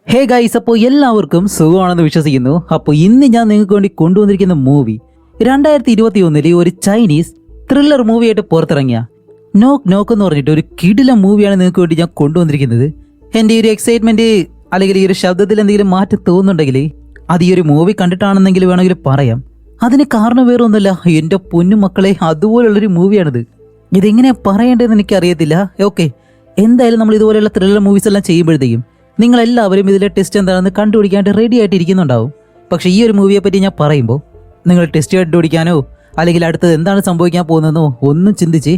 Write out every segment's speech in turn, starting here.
Hey guys, അപ്പോൾ എല്ലാവർക്കും സുഖമാണെന്ന് വിശ്വസിക്കുന്നു. അപ്പോൾ ഇന്ന് ഞാൻ നിങ്ങൾക്ക് വേണ്ടി കൊണ്ടുവന്നിരിക്കുന്ന മൂവി 2021 ഒരു ചൈനീസ് ത്രില്ലർ മൂവിയായിട്ട് പുറത്തിറങ്ങിയ നോക്ക് നോക്ക് എന്ന് പറഞ്ഞിട്ട് ഒരു കിടിലം മൂവിയാണ് നിങ്ങൾക്ക് വേണ്ടി ഞാൻ കൊണ്ടുവന്നിരിക്കുന്നത്. എൻ്റെ ഈ ഒരു എക്സൈറ്റ്മെന്റ് അല്ലെങ്കിൽ ഈ ഒരു ശബ്ദത്തിൽ എന്തെങ്കിലും മാറ്റം തോന്നുന്നുണ്ടെങ്കിൽ അത് ഈ ഒരു മൂവി കണ്ടിട്ടാണെന്നെങ്കിൽ വേണമെങ്കിൽ പറയാം. അതിന് കാരണം വേറെ ഒന്നുമില്ല, എൻ്റെ പൊന്നു മക്കളെ, അതുപോലുള്ളൊരു മൂവിയാണിത്. ഇതെങ്ങനെ പറയേണ്ടതെന്ന് എനിക്കറിയത്തില്ല. ഓക്കെ, എന്തായാലും നമ്മൾ ഇതുപോലെയുള്ള ത്രില്ലർ മൂവീസ് എല്ലാം ചെയ്യുമ്പോഴത്തേക്കും നിങ്ങളെല്ലാവരും ഇതിലെ ടെസ്റ്റ് എന്താണെന്ന് കണ്ടുപിടിക്കാനായിട്ട് റെഡി ആയിട്ട് ഇരിക്കുന്നുണ്ടാവും. പക്ഷേ ഈ ഒരു മൂവിയെ പറ്റി ഞാൻ പറയുമ്പോൾ നിങ്ങൾ ടെസ്റ്റ് കണ്ടുപിടിക്കാനോ അല്ലെങ്കിൽ അടുത്തത് എന്താണ് സംഭവിക്കാൻ പോകുന്നതെന്നോ ഒന്നും ചിന്തിച്ച്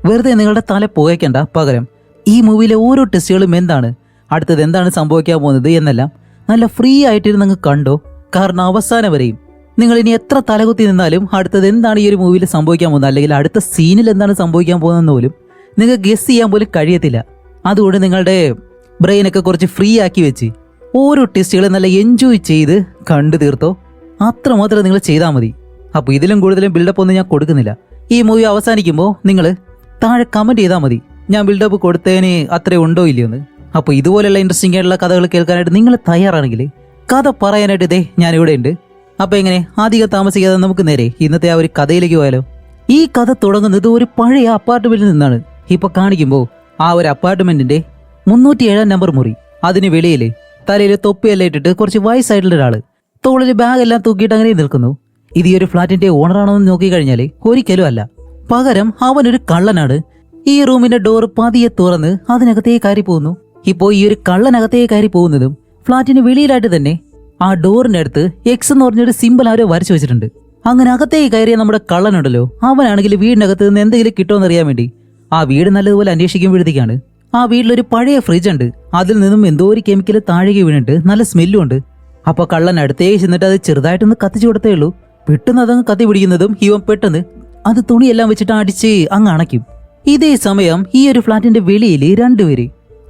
വെറുതെ നിങ്ങളുടെ തല പുകയ്ക്കണ്ട. പകരം ഈ മൂവിയിലെ ഓരോ ടെസ്റ്റുകളും എന്താണ്, അടുത്തത് എന്താണ് സംഭവിക്കാൻ പോകുന്നത് എന്നെല്ലാം നല്ല ഫ്രീ ആയിട്ടിരുന്ന് നിങ്ങൾ കണ്ടോ. കാരണം അവസാനം വരെയും നിങ്ങൾ ഇനി എത്ര തലകുത്തി നിന്നാലും അടുത്തത് എന്താണ് ഈ ഒരു മൂവിയിൽ സംഭവിക്കാൻ പോകുന്നത് അല്ലെങ്കിൽ അടുത്ത സീനിൽ എന്താണ് സംഭവിക്കാൻ പോകുന്നതെന്ന് പോലും നിങ്ങൾക്ക് ഗസ് ചെയ്യാൻ പോലും കഴിയത്തില്ല. അതുകൊണ്ട് നിങ്ങളുടെ ബ്രെയിനൊക്കെ കുറച്ച് ഫ്രീ ആക്കി വെച്ച് ഓരോ ടെസ്റ്റുകളും നല്ല എൻജോയ് ചെയ്ത് കണ്ടു തീർത്തോ. അത്രമാത്രം നിങ്ങൾ ചെയ്താൽ മതി. അപ്പോൾ ഇതിലും കൂടുതലും ബിൽഡപ്പ് ഒന്നും ഞാൻ കൊടുക്കുന്നില്ല. ഈ മൂവി അവസാനിക്കുമ്പോൾ നിങ്ങൾ താഴെ കമൻറ്റ് ചെയ്താൽ മതി, ഞാൻ ബിൽഡപ്പ് കൊടുത്തതിന് അത്രയും ഉണ്ടോ ഇല്ലയോ എന്ന്. അപ്പോൾ ഇതുപോലെയുള്ള ഇൻട്രസ്റ്റിംഗ് ആയിട്ടുള്ള കഥകൾ കേൾക്കാനായിട്ട് നിങ്ങൾ തയ്യാറാണെങ്കിൽ കഥ പറയാനായിട്ട് ഇതേ ഞാനിവിടെ ഉണ്ട്. അപ്പോൾ എങ്ങനെ അധികം താമസിക്കാതെ നമുക്ക് നേരെ ഇന്നത്തെ ആ ഒരു കഥയിലേക്ക് പോയാലോ. ഈ കഥ തുടങ്ങുന്നത് ഒരു പഴയ അപ്പാർട്ട്മെന്റിൽ നിന്നാണ്. ഇപ്പോൾ കാണിക്കുമ്പോൾ ആ ഒരു അപ്പാർട്ട്മെന്റിന്റെ 307 നമ്പർ മുറി, അതിന് വെളിയിൽ തലയിൽ തൊപ്പിയെല്ലാം ഇട്ടിട്ട് കുറച്ച് വയസ്സായിട്ടുള്ള ഒരാള് തോളിൽ ബാഗ് എല്ലാം തൂക്കിയിട്ട് അങ്ങനെ നിൽക്കുന്നു. ഇത് ഈ ഒരു ഫ്ലാറ്റിന്റെ ഓണറാണോ എന്ന് നോക്കിക്കഴിഞ്ഞാൽ ഒരിക്കലും അല്ല. പകരം അവനൊരു കള്ളനാണ്. ഈ റൂമിന്റെ ഡോർ പതിയെ തുറന്ന് അതിനകത്തേക്ക് കയറി പോകുന്നു. ഇപ്പോൾ ഈ ഒരു കള്ളനകത്തേക്ക് കയറി പോകുന്നതും ഫ്ലാറ്റിന് വെളിയിലായിട്ട് തന്നെ ആ ഡോറിന്റെ അടുത്ത് എക്സ് എന്ന് പറഞ്ഞൊരു സിമ്പിൾ ആരോ വരച്ചു വെച്ചിട്ടുണ്ട്. അങ്ങനെ അകത്തേക്ക് കയറിയ നമ്മുടെ കള്ളനുണ്ടല്ലോ, അവനാണെങ്കിൽ വീടിനകത്ത് നിന്ന് എന്തെങ്കിലും കിട്ടുമെന്ന് അറിയാൻ വേണ്ടി ആ വീട് നല്ലതുപോലെ അന്വേഷിക്കുമ്പോഴത്തേക്കാണ് ആ വീട്ടിലൊരു പഴയ ഫ്രിഡ്ജ് ഉണ്ട്. അതിൽ നിന്നും എന്തോ ഒരു കെമിക്കൽ താഴേക്ക് വീണിട്ട് നല്ല സ്മെല്ലും ഉണ്ട്. അപ്പൊ കള്ളൻ അടുത്തേക്ക് ചെന്നിട്ട് അത് ചെറുതായിട്ടൊന്ന് കത്തിച്ചു കൊടുത്തേ ഉള്ളൂ. പെട്ടെന്ന് അതങ്ങ് കത്തി പിടിക്കുന്നതും ഇവൻ പെട്ടെന്ന് അത് തുണിയെല്ലാം വെച്ചിട്ട് അടിച്ച് അങ്ങ് അണയ്ക്കും. ഇതേ സമയം ഈ ഒരു ഫ്ലാറ്റിന്റെ വെളിയിൽ രണ്ടുപേര്,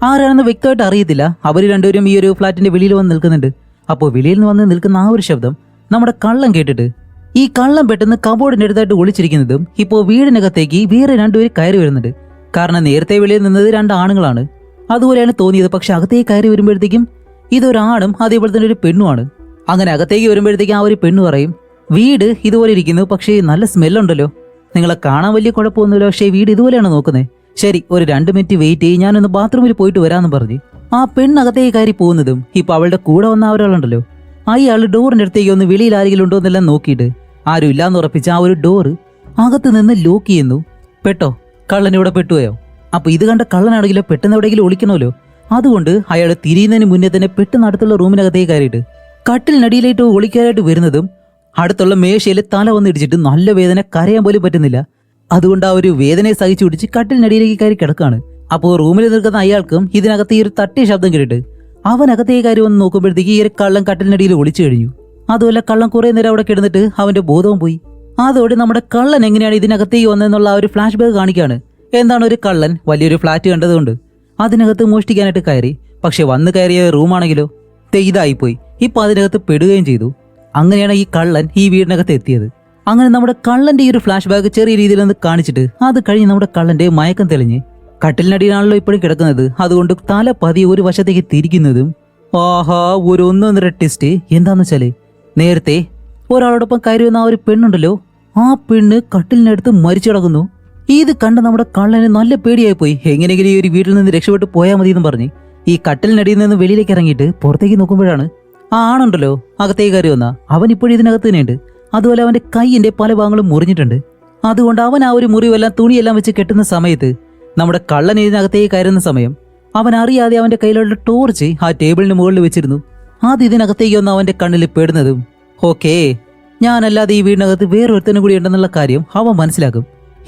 ആരാണെന്ന് വ്യക്തമായിട്ട് അറിയത്തില്ല, അവർ രണ്ടുപേരും ഈ ഒരു ഫ്ലാറ്റിന്റെ വെളിയിൽ വന്ന് നിൽക്കുന്നുണ്ട്. അപ്പോൾ വെളിയിൽ നിന്ന് വന്ന് നിൽക്കുന്ന ആ ഒരു ശബ്ദം നമ്മുടെ കള്ളൻ കേട്ടിട്ട് ഈ കള്ളൻ പെട്ടെന്ന് കബോർഡിന്റെ അടുത്തായിട്ട് ഒളിച്ചിരിക്കുന്നതും ഇപ്പോൾ വീടിനകത്തേക്ക് വേറെ രണ്ടുപേര് കയറി വരുന്നുണ്ട്. കാരണം നേരത്തെ വെളിയിൽ നിന്നത് രണ്ട് ആണുങ്ങളാണ്, അതുപോലെയാണ് തോന്നിയത്. പക്ഷെ അകത്തേക്ക് കയറി വരുമ്പോഴത്തേക്കും ഇതൊരാണും അതേപോലെ തന്നെ ഒരു പെണ്ണുമാണ്. അങ്ങനെ അകത്തേക്ക് വരുമ്പോഴത്തേക്കും ആ ഒരു പെണ്ണ് പറയും, വീട് ഇതുപോലെ ഇരിക്കുന്നു, പക്ഷേ നല്ല സ്മെല്ലുണ്ടല്ലോ, നിങ്ങളെ കാണാൻ വലിയ കുഴപ്പമൊന്നുമില്ല, പക്ഷേ വീട് ഇതുപോലെയാണ് നോക്കുന്നത്. ശരി, ഒരു 2 മിനിറ്റ് വെയിറ്റ് ചെയ്യും, ഞാനൊന്ന് ബാത്റൂമിൽ പോയിട്ട് വരാമെന്ന് പറഞ്ഞ് ആ പെണ്ണ് അകത്തേക്ക് കയറി പോകുന്നതും ഇപ്പൊ അവളുടെ കൂടെ വന്ന ഒരാളുണ്ടല്ലോ, അയാൾ ഡോറിന്റെ അടുത്തേക്ക് ഒന്ന് വെളിയിൽ ആരെങ്കിലും ഉണ്ടോ എന്നെല്ലാം നോക്കിയിട്ട് ആരും ഇല്ലാന്ന് ഉറപ്പിച്ച് ആ ഒരു ഡോറ് അകത്ത് നിന്ന് ലോക്ക് ചെയ്യുന്നു. പെട്ടോ, കള്ളൻ ഇവിടെ പെട്ടുപോയോ? അപ്പൊ ഇത് കണ്ട കള്ളനാണെങ്കിലോ പെട്ടെന്ന് എവിടെയെങ്കിലും ഒളിക്കണമല്ലോ. അതുകൊണ്ട് അയാൾ തിരിയുന്നതിന് മുന്നേ തന്നെ പെട്ടെന്ന് അടുത്തുള്ള റൂമിനകത്തേക്ക് കയറിയിട്ട് കട്ടിലിനടിയിലേക്ക് ഒളിക്കാനായിട്ട് വരുന്നതും അടുത്തുള്ള മേശയിൽ തല വന്നിടിച്ചിട്ട് നല്ല വേദന, കരയാൻ പോലും പറ്റുന്നില്ല. അതുകൊണ്ട് ആ ഒരു വേദനയെ സഹിച്ചു പിടിച്ച് കട്ടിലിനടിയിലേക്ക് കയറി കിടക്കാണ്. അപ്പോൾ റൂമിൽ നിൽക്കുന്ന അയാൾക്കും ഇതിനകത്ത് ഈ ഒരു തട്ടിയ ശബ്ദം കേട്ടിട്ട് അവനകത്തേക്ക് കയറി വന്ന് നോക്കുമ്പോഴത്തേക്ക് ഈ ഒരു കള്ളൻ കട്ടിലിനടിയിൽ ഒളിച്ചു കഴിഞ്ഞു. അതുപോലെ കള്ളൻ കുറെ നേരം അവിടെ കിടന്നിട്ട് അവന്റെ ബോധവും പോയി. അതോടെ നമ്മുടെ കള്ളൻ എങ്ങനെയാണ് ഇതിനകത്തേക്ക് വന്നതെന്നുള്ള ആ ഒരു ഫ്ലാഷ് ബാക്ക് കാണിക്കുകയാണ്. എന്താണ്, ഒരു കള്ളൻ വലിയൊരു ഫ്ലാറ്റ് കണ്ടതുകൊണ്ട് അതിനകത്ത് മോഷ്ടിക്കാനായിട്ട് കയറി. പക്ഷെ വന്ന് കയറിയ റൂമാണെങ്കിലോ ഇതായിപ്പോയി. ഇപ്പൊ അതിനകത്ത് പെടുകയും ചെയ്തു. അങ്ങനെയാണ് ഈ കള്ളൻ ഈ വീടിനകത്ത് എത്തിയത്. അങ്ങനെ നമ്മുടെ കള്ളന്റെ ഈ ഒരു ഫ്ലാഷ് ബാക്ക് ചെറിയ രീതിയിൽ ഒന്ന് കാണിച്ചിട്ട് അത് കഴിഞ്ഞ് നമ്മുടെ കള്ളന്റെ മയക്കം തെളിഞ്ഞ് കട്ടിലിനടിയിലാണല്ലോ ഇപ്പോഴും കിടക്കുന്നത്. അതുകൊണ്ട് തല പതിയെ ഒരു വശത്തേക്ക് തിരിക്കുന്നതും ആഹാ ഒരു ഒന്നൊന്നര ടെസ്റ്റ് എന്താന്ന് വെച്ചാല്, നേരത്തെ ഒരാളോടൊപ്പം കയറി വന്ന ആ ഒരു പെണ്ണുണ്ടല്ലോ, ആ പെണ്ണ് കട്ടിലിനടുത്ത് മരിച്ചു കിടക്കുന്നു. ഇത് കണ്ട നമ്മുടെ കള്ളന് നല്ല പേടിയായി പോയി. എങ്ങനെയെങ്കിലും ഈ ഒരു വീട്ടിൽ നിന്ന് രക്ഷപ്പെട്ട് പോയാൽ മതി എന്ന് പറഞ്ഞ് ഈ കട്ടിലിനടിയിൽ നിന്ന് വെളിയിലേക്ക് ഇറങ്ങിയിട്ട് പുറത്തേക്ക് നോക്കുമ്പോഴാണ് ആ ആണുണ്ടല്ലോ അകത്തേക്ക് കയറി വന്ന അവൻ ഇപ്പോഴും ഇതിനകത്ത് തന്നെയുണ്ട്. അതുപോലെ അവന്റെ കൈയിന്റെ പല ഭാഗങ്ങളും മുറിഞ്ഞിട്ടുണ്ട്. അതുകൊണ്ട് അവൻ ആ ഒരു മുറിവെല്ലാം തുണിയെല്ലാം വെച്ച് കെട്ടുന്ന സമയത്ത് നമ്മുടെ കള്ളൻ ഇതിനകത്തേക്ക് കയറുന്ന സമയം അവൻ അറിയാതെ അവന്റെ കയ്യിലുള്ള ടോർച്ച് ആ ടേബിളിന് മുകളിൽ വെച്ചിരുന്നു. അത് ഇതിനകത്തേക്ക് വന്ന് അവന്റെ കണ്ണിൽ പെടുന്നതും ഓക്കേ, ഞാനല്ലാതെ ഈ വീടിനകത്ത് വേറൊരുത്തനും കൂടി ഉണ്ടെന്നുള്ള കാര്യം അവൻ മനസ്സിലാക്കും.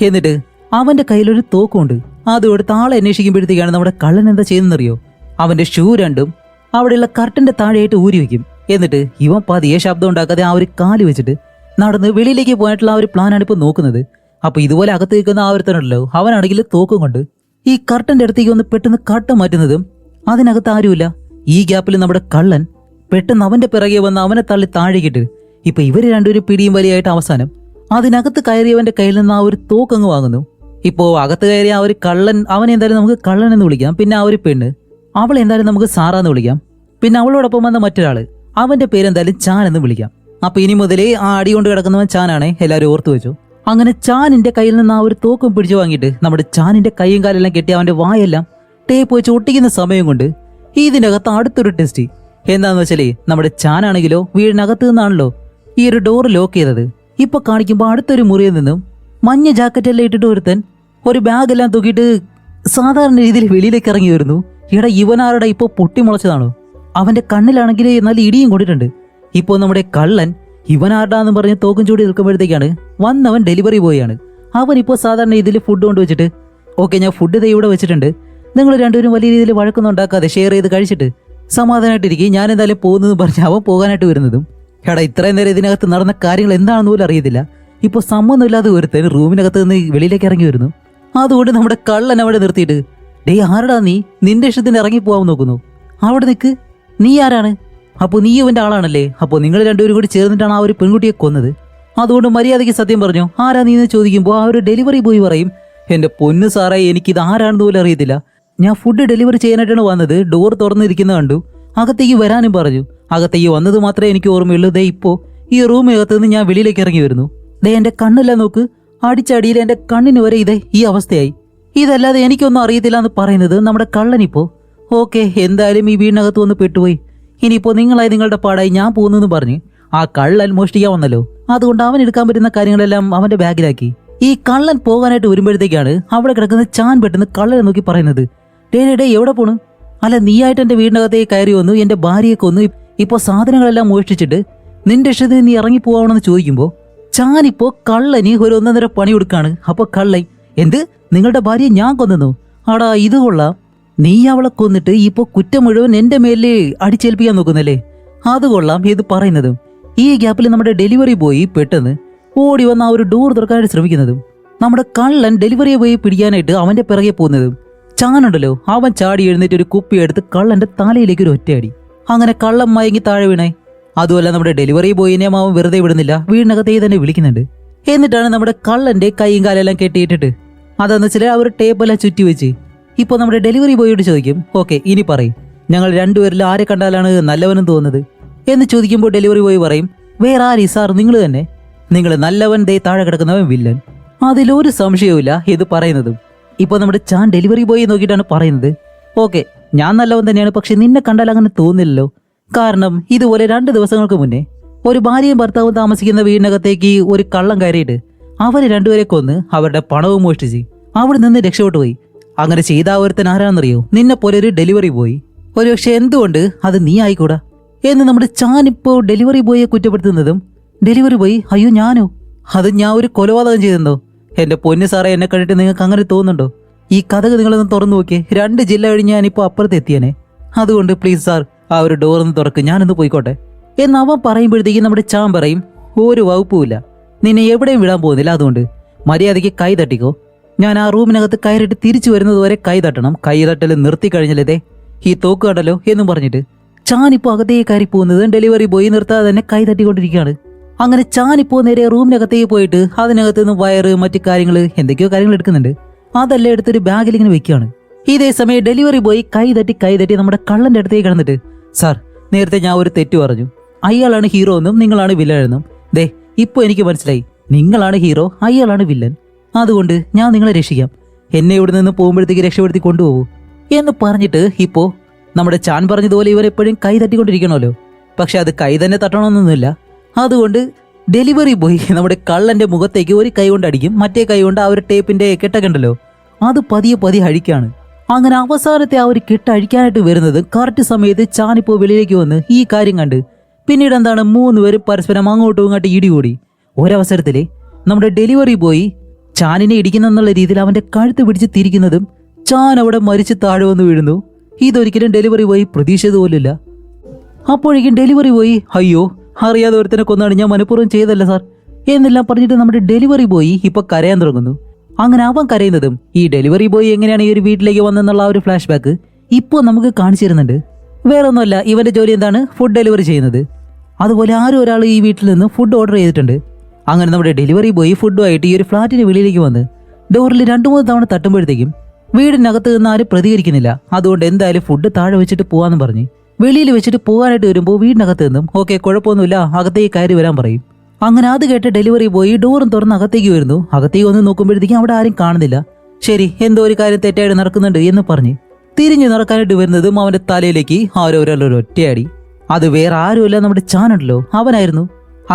എന്നിട്ട് അവന്റെ കയ്യിലൊരു തോക്കുണ്ട്. അതുകൊടുത്ത് ആളെ അന്വേഷിക്കുമ്പോഴത്തേക്കാണ് നമ്മുടെ കള്ളൻ എന്താ ചെയ്യുന്നറിയോ, അവന്റെ ഷൂ രണ്ടും അവിടെയുള്ള കർട്ടന്റെ താഴെയായിട്ട് ഊരി വെക്കും. എന്നിട്ട് ഇവൻ പതിയെ ശബ്ദം ഉണ്ടാക്കാതെ ആ ഒരു കാല് വെച്ചിട്ട് നടന്ന് വെളിയിലേക്ക് പോയിട്ടുള്ള ആ ഒരു പ്ലാനാണ് ഇപ്പൊ നോക്കുന്നത്. അപ്പൊ ഇതുപോലെ അകത്ത് നിൽക്കുന്ന ആ ഒരുത്തനുണ്ടല്ലോ, അവനാണെങ്കിൽ തോക്കും കൊണ്ട് ഈ കർട്ടന്റെ അടുത്തേക്ക് ഒന്ന് പെട്ടെന്ന് കട്ട മാറ്റുന്നതും അതിനകത്ത് ആരുമില്ല. ഈ ഗ്യാപ്പിൽ നമ്മുടെ കള്ളൻ പെട്ടെന്ന് അവന്റെ പിറകെ വന്ന് അവനെ തള്ളി താഴേക്കിട്ട് ഇപ്പൊ ഇവര് രണ്ടുപേരും പിടിയും വലിയായിട്ട് അവസാനം അതിനകത്ത് കയറിയവന്റെ കയ്യിൽ നിന്ന് ആ ഒരു തോക്കങ്ങ് വാങ്ങുന്നു. ഇപ്പോ അകത്ത് കയറിയ ആ ഒരു കള്ളൻ, അവനെ എന്തായാലും നമുക്ക് കള്ളൻ എന്ന് വിളിക്കാം. പിന്നെ ആ ഒരു പെണ്ണ്, അവളെ എന്തായാലും നമുക്ക് സാറാന്ന് വിളിക്കാം. പിന്നെ അവളോടൊപ്പം വന്ന മറ്റൊരാള്, അവന്റെ പേരെന്തായാലും ചാൻ എന്ന് വിളിക്കാം. അപ്പൊ ഇനി മുതലേ ആ അടി കൊണ്ട് കിടക്കുന്നവൻ ചാനാണേ, എല്ലാവരും ഓർത്തു വെച്ചു. അങ്ങനെ ചാനിന്റെ കയ്യിൽ നിന്ന് ആ ഒരു തോക്കും പിടിച്ചു വാങ്ങിയിട്ട് നമ്മുടെ ചാനിന്റെ കൈയും കാലെല്ലാം കെട്ടി അവന്റെ വായെല്ലാം ടേപ്പ് വെച്ച് ഒട്ടിക്കുന്ന സമയം കൊണ്ട് ഇതിനകത്ത് അടുത്തൊരു ടെസ്റ്റ്. എന്താന്ന് വെച്ചാലേ നമ്മുടെ ചാനാണെങ്കിലോ വീടിനകത്ത് നിന്നാണല്ലോ ഈ ഒരു ഡോർ ലോക്ക് ചെയ്തത്. ഇപ്പൊ കാണിക്കുമ്പോൾ അടുത്തൊരു മുറിയിൽ നിന്നും മഞ്ഞ ജാക്കറ്റ് എല്ലാം ഇട്ടിട്ട് ഒരുത്തൻ ഒരു ബാഗെല്ലാം തൂക്കിയിട്ട് സാധാരണ രീതിയിൽ വെളിയിലേക്ക് ഇറങ്ങി വരുന്നു. ഇവിടെ ഇവനാരുടെ ഇപ്പൊ പൊട്ടിമുളച്ചതാണോ? അവന്റെ കണ്ണിലാണെങ്കിൽ നല്ല ഇടിയും കൊണ്ടിട്ടുണ്ട്. ഇപ്പോൾ നമ്മുടെ കള്ളൻ ഇവനാർഡാന്ന് പറഞ്ഞ് തോക്കും ചൂടി നിൽക്കുമ്പോഴത്തേക്കാണ് വന്നവൻ ഡെലിവറി ബോയ് ആണ്. അവൻ ഇപ്പോൾ സാധാരണ ഇതിൽ ഫുഡ് കൊണ്ടുവച്ചിട്ട്, ഓക്കെ ഞാൻ ഫുഡ് ദേ ഇവിടെ വെച്ചിട്ടുണ്ട്, നിങ്ങൾ രണ്ടുപേരും വലിയ രീതിയിൽ വഴക്കൊന്നും ഉണ്ടാക്കാതെ ഷെയർ ചെയ്ത് കഴിച്ചിട്ട് സമാധാനമായിട്ടിരിക്കും, ഞാൻ എന്തായാലും പോകുന്നതെന്ന് പറഞ്ഞ് അവൻ പോകാനായിട്ട് വരുന്നതും, എടാ ഇത്രയും നേരം ഇതിനകത്ത് നടന്ന കാര്യങ്ങൾ എന്താണെന്ന് പോലും അറിയത്തില്ല. ഇപ്പോൾ സമ്മതമില്ലാതെ ഒരുത്തൻ റൂമിനകത്ത് നിന്ന് വെളിയിലേക്ക് ഇറങ്ങി വരുന്നു. അതുകൊണ്ട് നമ്മുടെ കള്ളൻ അവിടെ നിർത്തിയിട്ട്, ഡേ ആരടാ നീ, നിന്റെ ഇഷ്ടത്തിന് ഇറങ്ങി പോകാൻ നോക്കുന്നു, അവിടെ നിൽക്ക്, നീ ആരാണ്? അപ്പോൾ നീ ഇവന്റെ ആളാണല്ലേ, അപ്പോൾ നിങ്ങൾ രണ്ടുപേരും കൂടി ചേർന്നിട്ടാണ് ആ ഒരു പെൺകുട്ടിയെ കൊന്നത്, അതുകൊണ്ട് മര്യാദയ്ക്ക് സത്യം പറഞ്ഞു ആരാ നീ എന്ന് ചോദിക്കുമ്പോൾ ആ ഒരു ഡെലിവറി ബോയ് പറയും, എന്റെ പൊന്ന് സാറേ എനിക്കിത് ആരാണെന്ന് പോലും അറിയത്തില്ല, ഞാൻ ഫുഡ് ഡെലിവറി ചെയ്യാനായിട്ടാണ് വന്നത്, ഡോർ തുറന്നിരിക്കുന്നത് കണ്ടു, അകത്തേക്ക് വരാനും പറഞ്ഞു, അകത്തേക്ക് വന്നത് മാത്രമേ എനിക്ക് ഓർമ്മയുള്ളൂ, ദേ ഇപ്പോൾ ഈ റൂമിനകത്ത് നിന്ന് ഞാൻ വെളിയിലേക്ക് ഇറങ്ങി വരുന്നു, ദേ എന്റെ കണ്ണെല്ലാം നോക്ക്, അടിച്ചടിയിൽ എന്റെ കണ്ണിന് വരെ ഇതേ ഈ അവസ്ഥയായി, ഇതല്ലാതെ എനിക്കൊന്നും അറിയത്തില്ല എന്ന് പറയുന്നത് നമ്മുടെ കള്ളനിപ്പോ, ഓക്കെ എന്തായാലും ഈ വീടിനകത്ത് വന്ന് പെട്ടുപോയി, ഇനിയിപ്പോൾ നിങ്ങളായി നിങ്ങളുടെ പാടായി ഞാൻ പോകുന്നെന്ന് പറഞ്ഞ് ആ കള്ളൻ മോഷ്ടിക്കാൻ വന്നല്ലോ, അതുകൊണ്ട് അവൻ എടുക്കാൻ പറ്റുന്ന കാര്യങ്ങളെല്ലാം അവന്റെ ബാഗിലാക്കി. ഈ കള്ളൻ പോകാനായിട്ട് വരുമ്പോഴത്തേക്കാണ് അവിടെ കിടക്കുന്ന ചാൻ പെട്ടെന്ന് കള്ളനെ നോക്കി പറയുന്നത്, ഡേ എവിടെ പോണു? അല്ല നീയായിട്ട് എന്റെ വീടിനകത്തേക്ക് കയറി വന്നു, എന്റെ ഭാര്യയെ കൊന്നു, ഇപ്പൊ സാധനങ്ങളെല്ലാം മോഷ്ടിച്ചിട്ട് നിന്റെ ഇഷ്ടത്തിന് നീ ഇറങ്ങി പോവാണെന്ന് ചോദിക്കുമ്പോൾ ചാനിപ്പോ കള്ളന് ഒരു 1.5 പണി കൊടുക്കാണ്. അപ്പൊ കള്ളൻ, എന്ത് നിങ്ങളുടെ ഭാര്യയെ ഞാൻ കൊന്നു? ആടാ ഇത് കൊള്ളാം, നീ അവളെ കൊന്നിട്ട് ഇപ്പൊ കുറ്റം മുഴുവൻ എന്റെ മേലെ അടിച്ചേൽപ്പിക്കാൻ നോക്കുന്നല്ലേ, അത് കൊള്ളാം ഇത് പറയുന്നതും. ഈ ഗ്യാപ്പിൽ നമ്മുടെ ഡെലിവറി ബോയ് പെട്ടെന്ന് ഓടി വന്ന് ആ ഒരു ഡോർ തുറക്കാനായിട്ട് ശ്രമിക്കുന്നതും നമ്മുടെ കള്ളൻ ഡെലിവറി ബോയി പിടിക്കാനായിട്ട് അവന്റെ പിറകെ പോകുന്നതും ചാനുണ്ടല്ലോ, അവൻ ചാടി എഴുന്നേറ്റ് ഒരു കുപ്പി എടുത്ത് കള്ളന്റെ തലയിലേക്ക് ഒരു ഒറ്റയടി. അങ്ങനെ കള്ളൻ മയങ്ങി താഴെ വീണായി. അതുമല്ല നമ്മുടെ ഡെലിവറി ബോയിനെ അവൻ വെറുതെ വിടുന്നില്ല, വീടിനകത്തേക്ക് തന്നെ വിളിക്കുന്നുണ്ട്. എന്നിട്ടാണ് നമ്മുടെ കള്ളന്റെ കൈയും കാലെല്ലാം കെട്ടിയിട്ടിട്ട് അതെന്ന് വെച്ചാൽ ആ ഒരു ടേപ്പെല്ലാം ചുറ്റി വെച്ച് ഇപ്പോൾ നമ്മുടെ ഡെലിവറി ബോയോട് ചോദിക്കും, ഓക്കെ ഇനി പറയും ഞങ്ങൾ രണ്ടുപേരിൽ ആരെ കണ്ടാലാണ് നല്ലവനും തോന്നുന്നത് എന്ന് ചോദിക്കുമ്പോൾ ഡെലിവറി ബോയ് പറയും, വേറെ ആരി സാർ നിങ്ങൾ തന്നെ, നിങ്ങൾ നല്ലവൻ ദേ താഴെ കിടക്കുന്നവൻ വില്ലൻ, അതിലൊരു സംശയവുമില്ല ഇത് പറയുന്നതും. ഇപ്പോൾ നമ്മുടെ ചാൻ ഡെലിവറി ബോയെ നോക്കിയിട്ടാണ് പറയുന്നത്, ഓക്കെ ഞാൻ നല്ലവൻ തന്നെയാണ്, പക്ഷെ നിന്നെ കണ്ടാൽ അങ്ങനെ തോന്നില്ലല്ലോ, കാരണം ഇതുപോലെ 2 ദിവസങ്ങൾക്ക് മുന്നേ ഒരു ഭാര്യയും ഭർത്താവും താമസിക്കുന്ന വീടിനകത്തേക്ക് ഒരു കള്ളം കയറിയിട്ട് അവര് രണ്ടുപേരെ കൊന്ന് അവരുടെ പണവും മോഷ്ടിച്ച് അവിടെ നിന്ന് രക്ഷപ്പെട്ടു പോയി. അങ്ങനെ ചെയ്ത ഒരുത്തൻ ആരാണെന്നറിയോ? നിന്നെ പോലെ ഒരു ഡെലിവറി ബോയ്. ഒരുപക്ഷെ എന്തുകൊണ്ട് അത് നീ ആയിക്കൂടാ എന്ന് നമ്മുടെ ചാൻ ഇപ്പോൾ ഡെലിവറി ബോയെ കുറ്റപ്പെടുത്തുന്നതും ഡെലിവറി ബോയ്, അയ്യോ ഞാനോ? അത് ഞാൻ ഒരു കൊലപാതകം ചെയ്തെന്നോ? എന്റെ പൊന്നു സാറേ, എന്നെ കണ്ടിട്ട് നിങ്ങൾക്ക് അങ്ങനെ തോന്നുന്നുണ്ടോ? ഈ കഥക് നിങ്ങളൊന്ന് തുറന്നു നോക്കിയേ, 2 ജില്ല കഴിഞ്ഞ് ഞാനിപ്പോൾ അപ്പുറത്ത് എത്തിയേനെ, അതുകൊണ്ട് പ്ലീസ് സാർ ആ ഒരു ഡോറൊന്ന് തുറക്ക്, ഞാനൊന്ന് പോയിക്കോട്ടെ എന്ന് അവൻ പറയുമ്പോഴത്തേക്കും നമ്മുടെ ചാൻ പറയും, ഒരു വകുപ്പുമില്ല, നിന്നെ എവിടെയും വിടാൻ പോകുന്നില്ല, അതുകൊണ്ട് മര്യാദയ്ക്ക് കൈ തട്ടിക്കോ, ഞാൻ ആ റൂമിനകത്ത് കയറിയിട്ട് തിരിച്ചു വരുന്നത് വരെ കൈ തട്ടണം, കൈ തട്ടൽ നിർത്തി കഴിഞ്ഞല്ലേ ഈ തോക്ക് കണ്ടല്ലോ എന്നും പറഞ്ഞിട്ട് ചാനിപ്പോ അകത്തേക്ക് കയറി പോകുന്നത് ഡെലിവറി ബോയ് നിർത്താതെ തന്നെ കൈ തട്ടിക്കൊണ്ടിരിക്കുകയാണ്. അങ്ങനെ ചാനിപ്പോ നേരെ റൂമിനകത്തേക്ക് പോയിട്ട് അതിനകത്ത് നിന്ന് വയറ് മറ്റു കാര്യങ്ങൾ എന്തൊക്കെയോ കാര്യങ്ങൾ എടുക്കുന്നുണ്ട്, അതെല്ലാം എടുത്തൊരു ബാഗിൽ ഇങ്ങനെ വെക്കുകയാണ്. ഇതേ സമയം ഡെലിവറി ബോയ് കൈ തട്ടി നമ്മുടെ കള്ളന്റെ അടുത്തേക്ക് കിടന്നിട്ട്, സാർ നേരത്തെ ഞാൻ ഒരു തെറ്റ് പറഞ്ഞു, അയാളാണ് ഹീറോ എന്നും നിങ്ങളാണ് വില്ലൻ എന്നും, ദേ ഇപ്പൊ എനിക്ക് മനസ്സിലായി, നിങ്ങളാണ് ഹീറോ അയാളാണ് വില്ലൻ, അതുകൊണ്ട് ഞാൻ നിങ്ങളെ രക്ഷിക്കാം, എന്നെ ഇവിടെ നിന്ന് പോകുമ്പോഴത്തേക്ക് രക്ഷപ്പെടുത്തി കൊണ്ടുപോകൂ എന്ന് പറഞ്ഞിട്ട് ഇപ്പോ നമ്മുടെ ചാൻ പറഞ്ഞതുപോലെ ഇവരെപ്പോഴും കൈ തട്ടിക്കൊണ്ടിരിക്കണമല്ലോ, പക്ഷെ അത് കൈ തന്നെ തട്ടണമെന്നൊന്നുമില്ല, അതുകൊണ്ട് ഡെലിവറി ബോയ് നമ്മുടെ കള്ളന്റെ മുഖത്തേക്ക് ഒരു കൈ കൊണ്ട് അടിക്കും, മറ്റേ കൈ കൊണ്ട് ആ ഒരു ടേപ്പിന്റെ കെട്ടൊക്കെ ഉണ്ടല്ലോ അത് പതിയെ അഴിക്കാണ്. അങ്ങനെ അവസാനത്തെ ആ ഒരു കെട്ട് അഴിക്കാനായിട്ട് വരുന്നത് കറക്റ്റ് സമയത്ത് ചാനിപ്പോ വെളിയിലേക്ക് വന്ന് ഈ കാര്യം കണ്ട് പിന്നീട് എന്താണ് 3 പേരും പരസ്പരം അങ്ങോട്ടും ഇങ്ങോട്ടും ഇടികൂടി. ഒരവസരത്തില് നമ്മുടെ ഡെലിവറി ബോയ് ചാനിനെ ഇടിക്കുന്നെന്നുള്ള രീതിയിൽ അവന്റെ കഴുത്ത് പിടിച്ച് തിരിക്കുന്നതും ചാൻ അവിടെ മരിച്ച് താഴെ വന്ന് വീഴുന്നു. ഇതൊരിക്കലും ഡെലിവറി ബോയ് പ്രതീക്ഷിച്ചത് പോലില്ല. അപ്പോഴേക്കും ഡെലിവറി ബോയ്, അയ്യോ അറിയാതെ ഒരുത്തനെ കൊന്നാണ്, ഞാൻ മനഃപൂർവ്വം ചെയ്തല്ല സാർ എന്നെല്ലാം പറഞ്ഞിട്ട് നമ്മുടെ ഡെലിവറി ബോയ് ഇപ്പൊ കരയാൻ തുടങ്ങുന്നു. അങ്ങനെ അവൻ കരയുന്നതും ഈ ഡെലിവറി ബോയ് എങ്ങനെയാണ് ഈ ഒരു വീട്ടിലേക്ക് വന്നെന്നുള്ള ആ ഒരു ഫ്ലാഷ് ബാക്ക് ഇപ്പോൾ നമുക്ക് കാണിച്ചു തരുന്നുണ്ട്. വേറെ ഒന്നുമല്ല, ഇവന്റെ ജോലി എന്താണ്? ഫുഡ് ഡെലിവറി ചെയ്യുന്നത്. അതുപോലെ ആരും ഒരാൾ ഈ വീട്ടിൽ നിന്ന് ഫുഡ് ഓർഡർ ചെയ്തിട്ടുണ്ട്. അങ്ങനെ നമ്മുടെ ഡെലിവറി ബോയ് ഫുഡുമായിട്ട് ഈ ഒരു ഫ്ലാറ്റിന് വെളിയിലേക്ക് വന്ന് ഡോറിൽ 2-3 തവണ തട്ടുമ്പോഴത്തേക്കും വീടിനകത്ത് നിന്ന് ആരും പ്രതികരിക്കുന്നില്ല. അതുകൊണ്ട് എന്തായാലും ഫുഡ് താഴെ വെച്ചിട്ട് പോവാന്ന് പറഞ്ഞ് വെളിയിൽ വെച്ചിട്ട് പോകാനായിട്ട് വരുമ്പോൾ വീടിനകത്ത് നിന്നും ഓക്കെ കുഴപ്പമൊന്നുമില്ല അകത്തേക്ക് കയറി വരാൻ പറയും. അങ്ങനെ അത് കേട്ട് ഡെലിവറി ബോയ് ഡോറും തുറന്ന് അകത്തേക്ക് വരുന്നു. അകത്തേക്ക് വന്ന് നോക്കുമ്പോഴത്തേക്കും അവിടെ ആരും കാണുന്നില്ല. ശരി, എന്തോ ഒരു കാര്യം തെറ്റായിട്ട് നടക്കുന്നുണ്ട് എന്ന് പറഞ്ഞ് തിരിഞ്ഞു നടക്കാനായിട്ട് വരുന്നതും അവന്റെ തലയിലേക്ക് ആരോരൊരു ഒറ്റയടി. അത് വേറെ ആരുമല്ല, നമ്മുടെ ചാനുണ്ടല്ലോ അവനായിരുന്നു.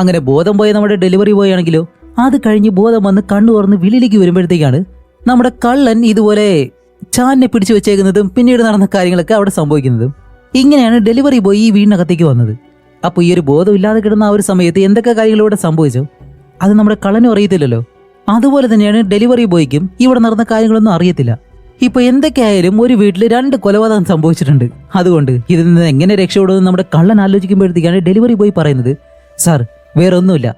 അങ്ങനെ ബോധം പോയ നമ്മുടെ ഡെലിവറി ബോയ് ആണെങ്കിലോ അത് കഴിഞ്ഞ് ബോധം വന്ന് കണ്ണു തുറന്ന് വിളിയിലേക്ക് വരുമ്പോഴത്തേക്കാണ് നമ്മുടെ കള്ളൻ ഇതുപോലെ ചാനിനെ പിടിച്ചു വെച്ചേക്കുന്നതും പിന്നീട് നടന്ന കാര്യങ്ങളൊക്കെ അവിടെ സംഭവിക്കുന്നതും. ഇങ്ങനെയാണ് ഡെലിവറി ബോയ് ഈ വീടിനകത്തേക്ക് വന്നത്. അപ്പോൾ ഈ ഒരു ബോധമില്ലാതെ കിടന്ന ആ ഒരു സമയത്ത് എന്തൊക്കെ കാര്യങ്ങളിവിടെ സംഭവിച്ചോ അത് നമ്മുടെ കള്ളനും അറിയത്തില്ലല്ലോ. അതുപോലെ തന്നെയാണ് ഡെലിവറി ബോയ്ക്കും ഇവിടെ നടന്ന കാര്യങ്ങളൊന്നും അറിയത്തില്ല. ഇപ്പൊ എന്തൊക്കെയായാലും ഒരു വീട്ടിൽ 2 കൊലപാതകം സംഭവിച്ചിട്ടുണ്ട്. അതുകൊണ്ട് ഇതിൽ നിന്ന് എങ്ങനെ രക്ഷപ്പെടുമെന്ന് നമ്മുടെ കള്ളൻ ആലോചിക്കുമ്പോഴത്തേക്കാണ് ഡെലിവറി ബോയ് പറയുന്നത്, സാർ വേറെ ഒന്നുമില്ല,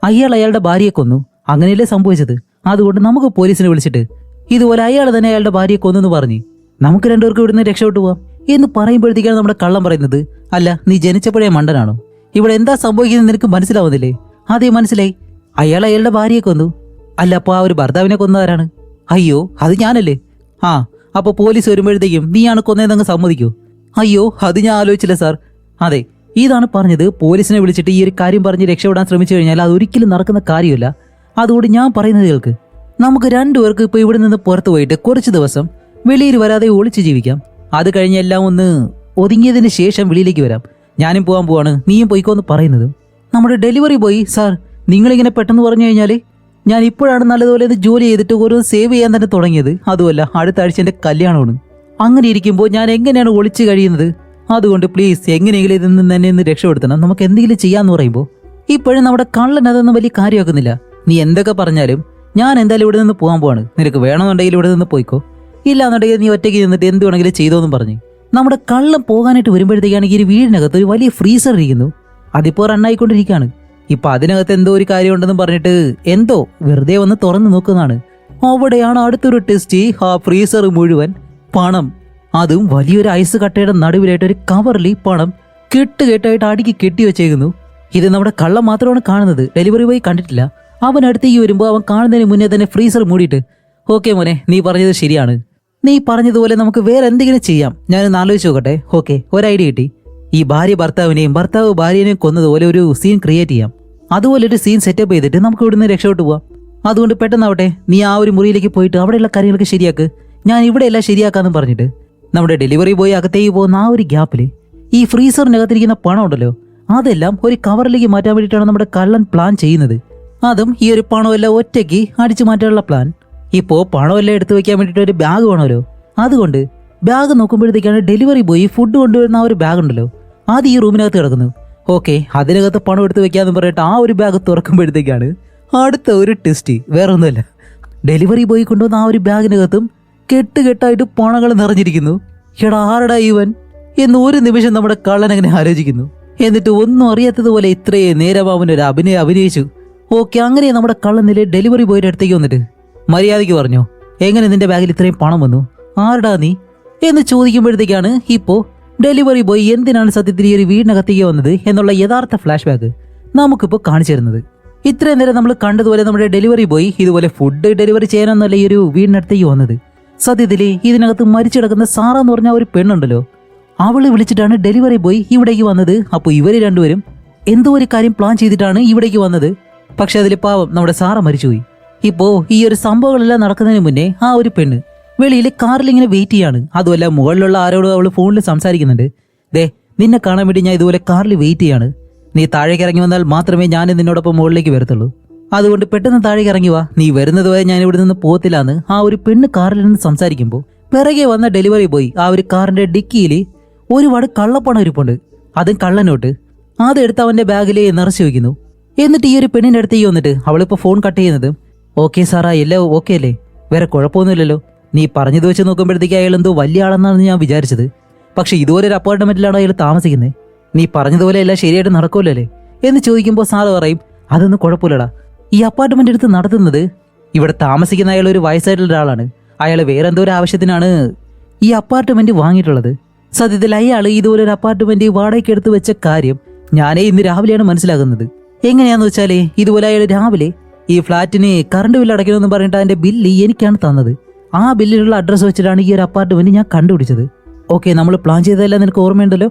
അയാളുടെ ഭാര്യയെ കൊന്നു, അങ്ങനെയല്ലേ സംഭവിച്ചത്. അതുകൊണ്ട് നമുക്ക് പോലീസിനെ വിളിച്ചിട്ട് ഇതുപോലെ അയാൾ തന്നെ അയാളുടെ ഭാര്യയെ കൊന്നെന്ന് പറഞ്ഞ് നമുക്ക് 2 പേർക്ക് ഇവിടുന്ന് രക്ഷപ്പെട്ടു പോവാം എന്ന് പറയുമ്പോഴത്തേക്കാണ് നമ്മുടെ കള്ളൻ പറയുന്നത്, അല്ല നീ ജനിച്ചപ്പോഴേ മണ്ടനാണോ? ഇവിടെ എന്താ സംഭവിക്കുന്നത് നിനക്ക് മനസ്സിലാവുന്നില്ലേ? അതേ മനസ്സിലായി, അയാളുടെ ഭാര്യയെ കൊന്നു. അല്ല അപ്പൊ ആ ഒരു ഭർത്താവിനെ കൊന്നവരാണ്? അയ്യോ അത് ഞാനല്ലേ. ആ അപ്പൊ പോലീസ് വരുമ്പോഴത്തേക്കും നീയാണ് കൊന്നതെന്നങ്ങ് സമ്മതിക്കൂ? അയ്യോ അത് ഞാൻ ആലോചിച്ചില്ല സാർ. അതെ, ഇതാണ് പറഞ്ഞത്, പോലീസിനെ വിളിച്ചിട്ട് ഈ ഒരു കാര്യം പറഞ്ഞ് രക്ഷപ്പെടാൻ ശ്രമിച്ചു കഴിഞ്ഞാൽ അത് ഒരിക്കലും നടക്കുന്ന കാര്യമില്ല. അതുകൊണ്ട് ഞാൻ പറയുന്നത് കേൾക്ക്, നമുക്ക് 2 പേർക്ക് ഇപ്പൊ ഇവിടെ നിന്ന് പുറത്തു പോയിട്ട് കുറച്ച് ദിവസം വെളിയിൽ വരാതെ ഒളിച്ച് ജീവിക്കാം. അത് കഴിഞ്ഞ് എല്ലാം ഒന്ന് ഒതുങ്ങിയതിന് ശേഷം വെളിയിലേക്ക് വരാം. ഞാനും പോകാൻ പോവാണ്, നീയും പോയിക്കോന്ന് പറയുന്നത്. നമ്മുടെ ഡെലിവറി ബോയ്, സാർ നിങ്ങളിങ്ങനെ പെട്ടെന്ന് പറഞ്ഞു കഴിഞ്ഞാൽ ഞാൻ ഇപ്പോഴാണ് നല്ലതുപോലെ ഇത് ജോലി ചെയ്തിട്ട് ഓരോ സേവ് ചെയ്യാൻ തന്നെ തുടങ്ങിയത്. അതുമല്ല അടുത്ത ആഴ്ച എൻ്റെ കല്യാണമാണ്. അങ്ങനെ ഇരിക്കുമ്പോൾ ഞാൻ എങ്ങനെയാണ് ഒളിച്ച് കഴിയുന്നത്? അതുകൊണ്ട് പ്ലീസ് എങ്ങനെയെങ്കിലും ഇതിൽ നിന്ന് തന്നെ ഒന്ന് രക്ഷപ്പെടുത്തണം, നമുക്ക് എന്തെങ്കിലും ചെയ്യാന്ന് പറയുമ്പോൾ ഇപ്പോഴും നമ്മുടെ കള്ളൻ അതൊന്നും വലിയ കാര്യമാക്കുന്നില്ല. നീ എന്തൊക്കെ പറഞ്ഞാലും ഞാൻ എന്തായാലും ഇവിടെ നിന്ന് പോകാൻ പോവാണ്, നിനക്ക് വേണമെന്നുണ്ടെങ്കിൽ ഇവിടെ നിന്ന് പോയിക്കോ, ഇല്ലാന്നുണ്ടെങ്കിൽ നീ ഒറ്റയ്ക്ക് നിന്നിട്ട് എന്ത് വേണമെങ്കിലും ചെയ്തോന്നും പറഞ്ഞ് നമ്മുടെ കള്ളം പോകാനായിട്ട് വരുമ്പോഴത്തേക്കാണെങ്കിൽ ഈ വീടിനകത്ത് ഒരു വലിയ ഫ്രീസർ ഇരിക്കുന്നു. അതിപ്പോൾ റണ്ണായിക്കൊണ്ടിരിക്കുകയാണ്. ഇപ്പൊ അതിനകത്ത് എന്തോ ഒരു കാര്യമുണ്ടെന്ന് പറഞ്ഞിട്ട് എന്തോ വെറുതെ വന്ന് തുറന്നു നോക്കുന്നതാണ്. അവിടെയാണ് അടുത്തൊരു ടെസ്റ്റ്, ആ ഫ്രീസർ മുഴുവൻ പണം, അതും വലിയൊരു ഐസ് കട്ടയുടെ നടുവിലായിട്ട് ഒരു കവറിൽ പണം കെട്ടുകെട്ടായിട്ട് അടുക്കി കെട്ടി വെച്ചേക്കുന്നു. ഇത് നമ്മുടെ കള്ളം മാത്രമാണ് കാണുന്നത്, ഡെലിവറി ബോയ് കണ്ടിട്ടില്ല. അവൻ അടുത്തേക്ക് വരുമ്പോൾ അവൻ കാണുന്നതിന് മുന്നേ തന്നെ ഫ്രീസർ മൂടിയിട്ട്, ഓക്കെ മോനെ നീ പറഞ്ഞത് ശരിയാണ്, നീ പറഞ്ഞതുപോലെ നമുക്ക് വേറെ എന്തെങ്കിലും ചെയ്യാം, ഞാനൊന്ന് ആലോചിച്ച് നോക്കട്ടെ. ഓക്കെ, ഒരു ഐഡിയ കിട്ടി. ഈ ഭാര്യ ഭർത്താവിനെയും ഭർത്താവ് ഭാര്യനെയും കൊന്നതുപോലെ ഒരു സീൻ ക്രിയേറ്റ് ചെയ്യാം. അതുപോലെ ഒരു സീൻ സെറ്റപ്പ് ചെയ്തിട്ട് നമുക്ക് ഇവിടുന്ന് രക്ഷപ്പെട്ടു പോവാം. അതുകൊണ്ട് പെട്ടെന്നാവട്ടെ, നീ ആ ഒരു മുറിയിലേക്ക് പോയിട്ട് അവിടെയുള്ള കാര്യങ്ങളൊക്കെ ശരിയാക്ക്, ഞാൻ ഇവിടെ എല്ലാം ശരിയാക്കാന്ന് പറഞ്ഞിട്ട് നമ്മുടെ ഡെലിവറി ബോയ് അകത്തേക്ക് പോകുന്ന ആ ഒരു ഗ്യാപ്പിൽ ഈ ഫ്രീസറിനകത്തിരിക്കുന്ന പണം ഉണ്ടല്ലോ അതെല്ലാം ഒരു കവറിലേക്ക് മാറ്റാൻ വേണ്ടിയിട്ടാണ് നമ്മുടെ കള്ളൻ പ്ലാൻ ചെയ്യുന്നത്. അതും ഈ ഒരു പണമെല്ലാം ഒറ്റയ്ക്ക് അടിച്ചു മാറ്റാനുള്ള പ്ലാൻ. ഇപ്പോ പണമെല്ലാം എടുത്തു വെക്കാൻ വേണ്ടിയിട്ട് ഒരു ബാഗ് വേണമല്ലോ. അതുകൊണ്ട് ബാഗ് നോക്കുമ്പോഴത്തേക്കാണ് ഡെലിവറി ബോയ് ഫുഡ് കൊണ്ടുവരുന്ന ആ ഒരു ബാഗ് ഉണ്ടല്ലോ അത് ഈ റൂമിനകത്ത് കിടക്കുന്നു. ഓക്കെ, അതിനകത്ത് പണം എടുത്തു വെക്കാന്ന് പറഞ്ഞിട്ട് ആ ഒരു ബാഗ് തുറക്കുമ്പോഴത്തേക്കാണ് അടുത്ത ഒരു ടെസ്റ്റ്. വേറെ ഒന്നുമല്ല, ഡെലിവറി ബോയ് കൊണ്ടുവന്ന ആ ഒരു ബാഗിനകത്തും കെട്ടുകെട്ടായിട്ട് പണങ്ങൾ നിറഞ്ഞിരിക്കുന്നു. എടാ ആരടാ ഇവൻ എന്ന് ഒരു നിമിഷം നമ്മുടെ കള്ളൻ അങ്ങനെ ആലോചിക്കുന്നു. എന്നിട്ട് ഒന്നും അറിയാത്തതുപോലെ ഇത്രയും നേരം അവനൊരു അഭിനയിച്ചു. ഓക്കെ, അങ്ങനെ നമ്മുടെ കള്ളനിലെ ഡെലിവറി ബോയുടെ അടുത്തേക്ക് വന്നിട്ട് മര്യാദയ്ക്ക് പറഞ്ഞോ, എങ്ങനെ നിന്റെ ബാഗിൽ ഇത്രയും പണം വന്നു, ആരടാ നീ എന്ന് ചോദിക്കുമ്പോഴത്തേക്കാണ് ഇപ്പോ ഡെലിവറി ബോയ് എന്തിനാണ് സത്യത്തിൽ ഈ ഒരു വീടിനകത്തേക്ക് വന്നത് എന്നുള്ള യഥാർത്ഥ ഫ്ലാഷ് ബാക്ക് നമുക്കിപ്പോൾ കാണിച്ചു തരുന്നത്. ഇത്രയും നേരം നമ്മൾ കണ്ടതുപോലെ നമ്മുടെ ഡെലിവറി ബോയ് ഇതുപോലെ ഫുഡ് ഡെലിവറി ചെയ്യാനൊന്നല്ല ഈ ഒരു വീടിനടുത്തേക്ക് വന്നത്. സത്യത്തിൽ ഇതിനകത്ത് മരിച്ചു കിടക്കുന്ന സാറ എന്ന് പറഞ്ഞ ഒരു പെണ്ണുണ്ടല്ലോ, അവള് വിളിച്ചിട്ടാണ് ഡെലിവറി ബോയ് ഇവിടേക്ക് വന്നത്. അപ്പോൾ ഇവര് രണ്ടുപേരും എന്തോ ഒരു കാര്യം പ്ലാൻ ചെയ്തിട്ടാണ് ഇവിടേക്ക് വന്നത്. പക്ഷെ അതിൽ പാവം നമ്മുടെ സാറ മരിച്ചുപോയി. ഇപ്പോ ഈ ഒരു സംഭവങ്ങളെല്ലാം നടക്കുന്നതിന് മുന്നേ ആ ഒരു പെണ്ണ് വെളിയിൽ കാറിൽ ഇങ്ങനെ വെയിറ്റ് ചെയ്യാണ്. അതുമല്ല മുകളിലുള്ള ആരോടും അവള് ഫോണിൽ സംസാരിക്കുന്നുണ്ട്. ദേ നിന്നെ കാണാൻ വേണ്ടി ഞാൻ ഇതുപോലെ കാറിൽ വെയിറ്റ് ചെയ്യാണ്, നീ താഴേക്ക് ഇറങ്ങി വന്നാൽ മാത്രമേ ഞാൻ നിന്നോടൊപ്പം മുകളിലേക്ക് വരത്തുള്ളൂ, അതുകൊണ്ട് പെട്ടെന്ന് താഴേക്ക് ഇറങ്ങി വാ, നീ വരുന്നത് വരെ ഞാൻ ഇവിടെ നിന്ന് പോകത്തില്ലാന്ന് ആ ഒരു പെണ്ണ് കാറിൽ നിന്ന് സംസാരിക്കുമ്പോൾ പിറകെ വന്ന ഡെലിവറി ബോയ് ആ ഒരു കാറിന്റെ ഡിക്കിയിൽ ഒരുപാട് കള്ളപ്പണം ഇരിപ്പുണ്ട്, അതും കള്ളനോട്ട്. അതെടുത്ത് അവന്റെ ബാഗിൽ നിറച്ചു വെക്കുന്നു. എന്നിട്ട് ഈ ഒരു പെണ്ണിന്റെ അടുത്തേക്ക് വന്നിട്ട് അവളിപ്പോ ഫോൺ കട്ട് ചെയ്യുന്നത്, ഓക്കെ സാറാ എല്ലാം ഓക്കെ അല്ലേ, വേറെ കുഴപ്പമൊന്നുമില്ലല്ലോ, നീ പറഞ്ഞത് വെച്ച് നോക്കുമ്പോഴത്തേക്ക് അയാൾ എന്തോ വലിയ ആളെന്നാണ് ഞാൻ വിചാരിച്ചത്, പക്ഷെ ഇതുപോലെ ഒരു അപ്പാർട്ട്മെന്റിലാണ് അയാൾ താമസിക്കുന്നത്, നീ പറഞ്ഞതുപോലെ എല്ലാം ശരിയായിട്ട് നടക്കുമല്ലോ അല്ലേ എന്ന് ചോദിക്കുമ്പോൾ സാറ് പറയും, അതൊന്നും കുഴപ്പമില്ലടാ, ഈ അപ്പാർട്ട്മെന്റ് എടുത്ത് നടത്തുന്നത് ഇവിടെ താമസിക്കുന്ന അയാൾ ഒരു വയസ്സായിട്ടുള്ള ഒരാളാണ്, അയാൾ വേറെ എന്തോ ഒരു ആവശ്യത്തിനാണ് ഈ അപ്പാർട്ട്മെന്റ് വാങ്ങിയിട്ടുള്ളത്. സത്യത്തിൽ അയാൾ ഇതുപോലെ ഒരു അപ്പാർട്ട്മെന്റ് വാടകയ്ക്ക് എടുത്ത് വെച്ച കാര്യം ഞാനേ ഇന്ന് രാവിലെയാണ് മനസ്സിലാകുന്നത്. എങ്ങനെയാന്ന് വെച്ചാലേ ഇതുപോലെ അയാൾ രാവിലെ ഈ ഫ്ലാറ്റിന് കറണ്ട് ബില്ല് അടയ്ക്കണമെന്ന് പറഞ്ഞിട്ട് അതിന്റെ ബില്ല് എനിക്കാണ് തന്നത്. ആ ബില്ലിലുള്ള അഡ്രസ്സ് വെച്ചിട്ടാണ് ഈ ഒരു അപ്പാർട്ട്മെന്റ് ഞാൻ കണ്ടുപിടിച്ചത്. ഓക്കെ, നമ്മൾ പ്ലാൻ ചെയ്തതെല്ലാം നിനക്ക് ഓർമ്മയുണ്ടല്ലോ,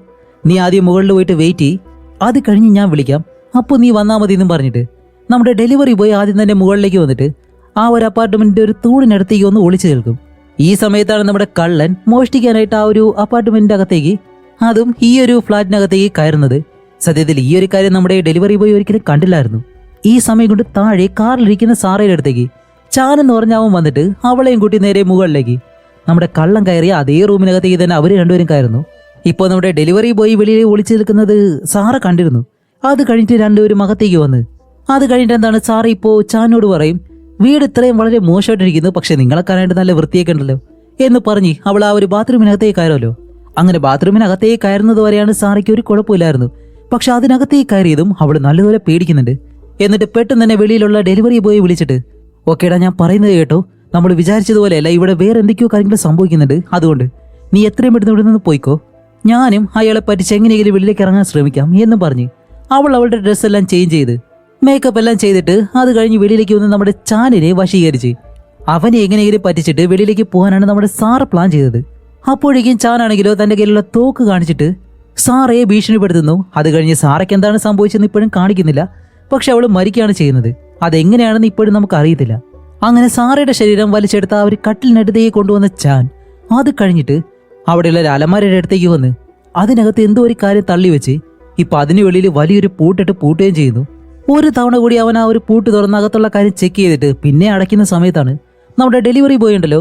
നീ ആദ്യം മുകളിൽ പോയിട്ട് വെയിറ്റ് ചെയ്യ്, അത് കഴിഞ്ഞ് ഞാൻ വിളിക്കാം, അപ്പോൾ നീ വന്നാൽ മതി എന്നും പറഞ്ഞിട്ട് നമ്മുടെ ഡെലിവറി ബോയ് ആദ്യം തന്നെ മുകളിലേക്ക് വന്നിട്ട് ആ ഒരു അപ്പാർട്ട്മെന്റിന്റെ ഒരു തൂണിനടുത്തേക്ക് ഒന്ന് ഒളിച്ചു നിൽക്കും. ഈ സമയത്താണ് നമ്മുടെ കള്ളൻ മോഷ്ടിക്കാനായിട്ട് ആ ഒരു അപ്പാർട്ട്മെന്റിന്റെ അകത്തേക്ക്, അതും ഈ ഒരു ഫ്ലാറ്റിനകത്തേക്ക് കയറുന്നത്. സത്യത്തിൽ ഈ ഒരു കാര്യം നമ്മുടെ ഡെലിവറി ബോയ് ഒരിക്കലും കണ്ടില്ലായിരുന്നു. ഈ സമയം കൊണ്ട് താഴെ കാറിലിരിക്കുന്ന സാറയുടെ അടുത്തേക്ക് ചാൻ എന്ന് പറഞ്ഞ അവൻ വന്നിട്ട് അവളെയും കൂട്ടി നേരെ മുകളിലേക്ക് നമ്മുടെ കള്ളൻ കയറിയ അതേ റൂമിനകത്തേക്ക് തന്നെ അവർ രണ്ടുപേരും കയറുന്നു. ഇപ്പോൾ നമ്മുടെ ഡെലിവറി ബോയ് വെളിയിൽ ഒളിച്ചു നിൽക്കുന്നത് സാറ കണ്ടിരുന്നു. അത് കഴിഞ്ഞിട്ട് രണ്ടുപേരും അകത്തേക്ക് വന്ന് അത് കഴിഞ്ഞിട്ട് എന്താണ് സാറ ഇപ്പോൾ ചാനോട് പറയും, വീട് ഇത്രയും വളരെ മോശമായിട്ടിരിക്കുന്നു, പക്ഷെ നിങ്ങളെ കാണാനായിട്ട് നല്ല വൃത്തിയൊക്കെ ഉണ്ടല്ലോ എന്ന് പറഞ്ഞ് അവൾ ആ ഒരു ബാത്റൂമിനകത്തേക്ക് കയറുമല്ലോ. അങ്ങനെ ബാത്റൂമിനകത്തേക്ക് കയറുന്നത് വരെയാണ് സാറയ്ക്ക് ഒരു കുഴപ്പമില്ലായിരുന്നു. പക്ഷെ അതിനകത്തേക്ക് കയറിയതും അവൾ നല്ലതുപോലെ പേടിക്കുന്നുണ്ട്. എന്നിട്ട് പെട്ടെന്ന് തന്നെ വെളിയിലുള്ള ഡെലിവറി ബോയെ വിളിച്ചിട്ട്, ഓക്കേടാ ഞാൻ പറയുന്നത് കേട്ടോ, നമ്മൾ വിചാരിച്ചതുപോലെയല്ല, ഇവിടെ വേറെ എന്തൊക്കെയോ കാര്യങ്ങൾ സംഭവിക്കുന്നുണ്ട്, അതുകൊണ്ട് നീ എത്രയും പെട്ടെന്ന് ഇവിടെ നിന്ന് പോയിക്കോ, ഞാനും അയാളെ പറ്റിച്ച് എങ്ങനെയെങ്കിലും വെളിയിലേക്ക് ഇറങ്ങാൻ ശ്രമിക്കാം എന്ന് പറഞ്ഞ് അവൾ അവളുടെ ഡ്രസ്സെല്ലാം ചേഞ്ച് ചെയ്ത് മേക്കപ്പ് എല്ലാം ചെയ്തിട്ട് അത് കഴിഞ്ഞ് വെളിയിലേക്ക് വന്ന് നമ്മുടെ ചാനിനെ വശീകരിച്ച് അവനെ എങ്ങനെയെങ്കിലും പറ്റിച്ചിട്ട് വെളിയിലേക്ക് പോകാനാണ് നമ്മുടെ സാറ് പ്ലാൻ ചെയ്തത്. അപ്പോഴേക്കും ചാനാണെങ്കിലോ തന്റെ കയ്യിലുള്ള തോക്ക് കാണിച്ചിട്ട് സാറയെ ഭീഷണിപ്പെടുത്തുന്നു. അത് കഴിഞ്ഞ് സാറയ്ക്ക് എന്താണ് സംഭവിച്ചെന്ന് ഇപ്പോഴും കാണിക്കുന്നില്ല, പക്ഷെ അവൾ മരിക്കുകയാണ് ചെയ്യുന്നത്. അതെങ്ങനെയാണെന്ന് ഇപ്പോഴും നമുക്ക് അറിയത്തില്ല. അങ്ങനെ സാറയുടെ ശരീരം വലിച്ചെടുത്ത ആ ഒരു കട്ടിലിനടുത്തേക്ക് കൊണ്ടുവന്ന ചാൻ അത് കഴിഞ്ഞിട്ട് അവിടെയുള്ള ഒരു അലമാരയുടെ അടുത്തേക്ക് വന്ന് അതിനകത്ത് എന്തോ ഒരു കാര്യം തള്ളിവെച്ച് ഇപ്പൊ അതിന് വെളിയിൽ വലിയൊരു പൂട്ടിട്ട് പൂട്ടുകയും ചെയ്യുന്നു. ഒരു തവണ കൂടി അവൻ ആ ഒരു പൂട്ട് തുറന്ന് അകത്തുള്ള കാര്യം ചെക്ക് ചെയ്തിട്ട് പിന്നെ അടയ്ക്കുന്ന സമയത്താണ് നമ്മുടെ ഡെലിവറി ബോയ് ഉണ്ടല്ലോ,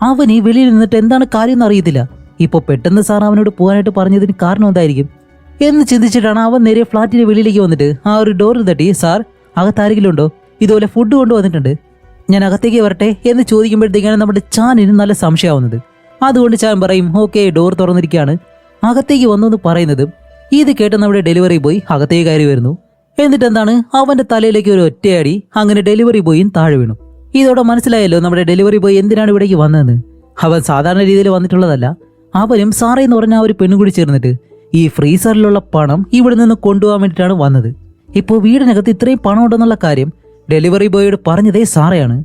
അവന് വെളിയിൽ നിന്നിട്ട് എന്താണ് കാര്യം എന്ന് അറിയത്തില്ല. ഇപ്പോൾ പെട്ടെന്ന് സാർ അവനോട് പോകാനായിട്ട് പറഞ്ഞതിന് കാരണം എന്തായിരിക്കും എന്ന് ചിന്തിച്ചിട്ടാണ് അവൻ നേരെ ഫ്ലാറ്റിന്റെ വെളിയിലേക്ക് വന്നിട്ട് ആ ഒരു ഡോറിൽ തട്ടി, സാർ അകത്താരെങ്കിലും ഉണ്ടോ, ഇതുപോലെ ഫുഡ് കൊണ്ടുവന്നിട്ടുണ്ട്, ഞാൻ അകത്തേക്ക് വരട്ടെ എന്ന് ചോദിക്കുമ്പോഴത്തേക്കാണ് നമ്മുടെ ചാനിന് നല്ല സംശയമാവുന്നത്. അതുകൊണ്ട് ചാൻ പറയും, ഓക്കെ ഡോർ തുറന്നിരിക്കുകയാണ്, അകത്തേക്ക് വന്നു എന്ന് പറയുന്നതും ഇത് കേട്ട് നമ്മുടെ ഡെലിവറി ബോയ് അകത്തേക്ക് കയറി വരുന്നു. എന്നിട്ട് എന്താണ് അവന്റെ തലയിലേക്ക് ഒരു ഒറ്റയടി, അങ്ങനെ ഡെലിവറി ബോയും താഴെ വീണു. ഇതോടെ മനസ്സിലായല്ലോ നമ്മുടെ ഡെലിവറി ബോയ് എന്തിനാണ് ഇവിടേക്ക് വന്നതെന്ന്. അവൻ സാധാരണ രീതിയിൽ വന്നിട്ടുള്ളതല്ല, അവനും സാറേ എന്ന് പറഞ്ഞ ആ ഒരു പെണ്ണും കൂടി ചേർന്നിട്ട് ഈ ഫ്രീസറിലുള്ള പണം ഇവിടെ നിന്ന് കൊണ്ടുപോകാൻ വേണ്ടിയിട്ടാണ് വന്നത്. ഇപ്പോൾ വീടിനകത്ത് ഇത്രയും പണം ഉണ്ടെന്നുള്ള കാര്യം ഡെലിവറി ബോയോട് പറഞ്ഞതേ സാറയാണ്.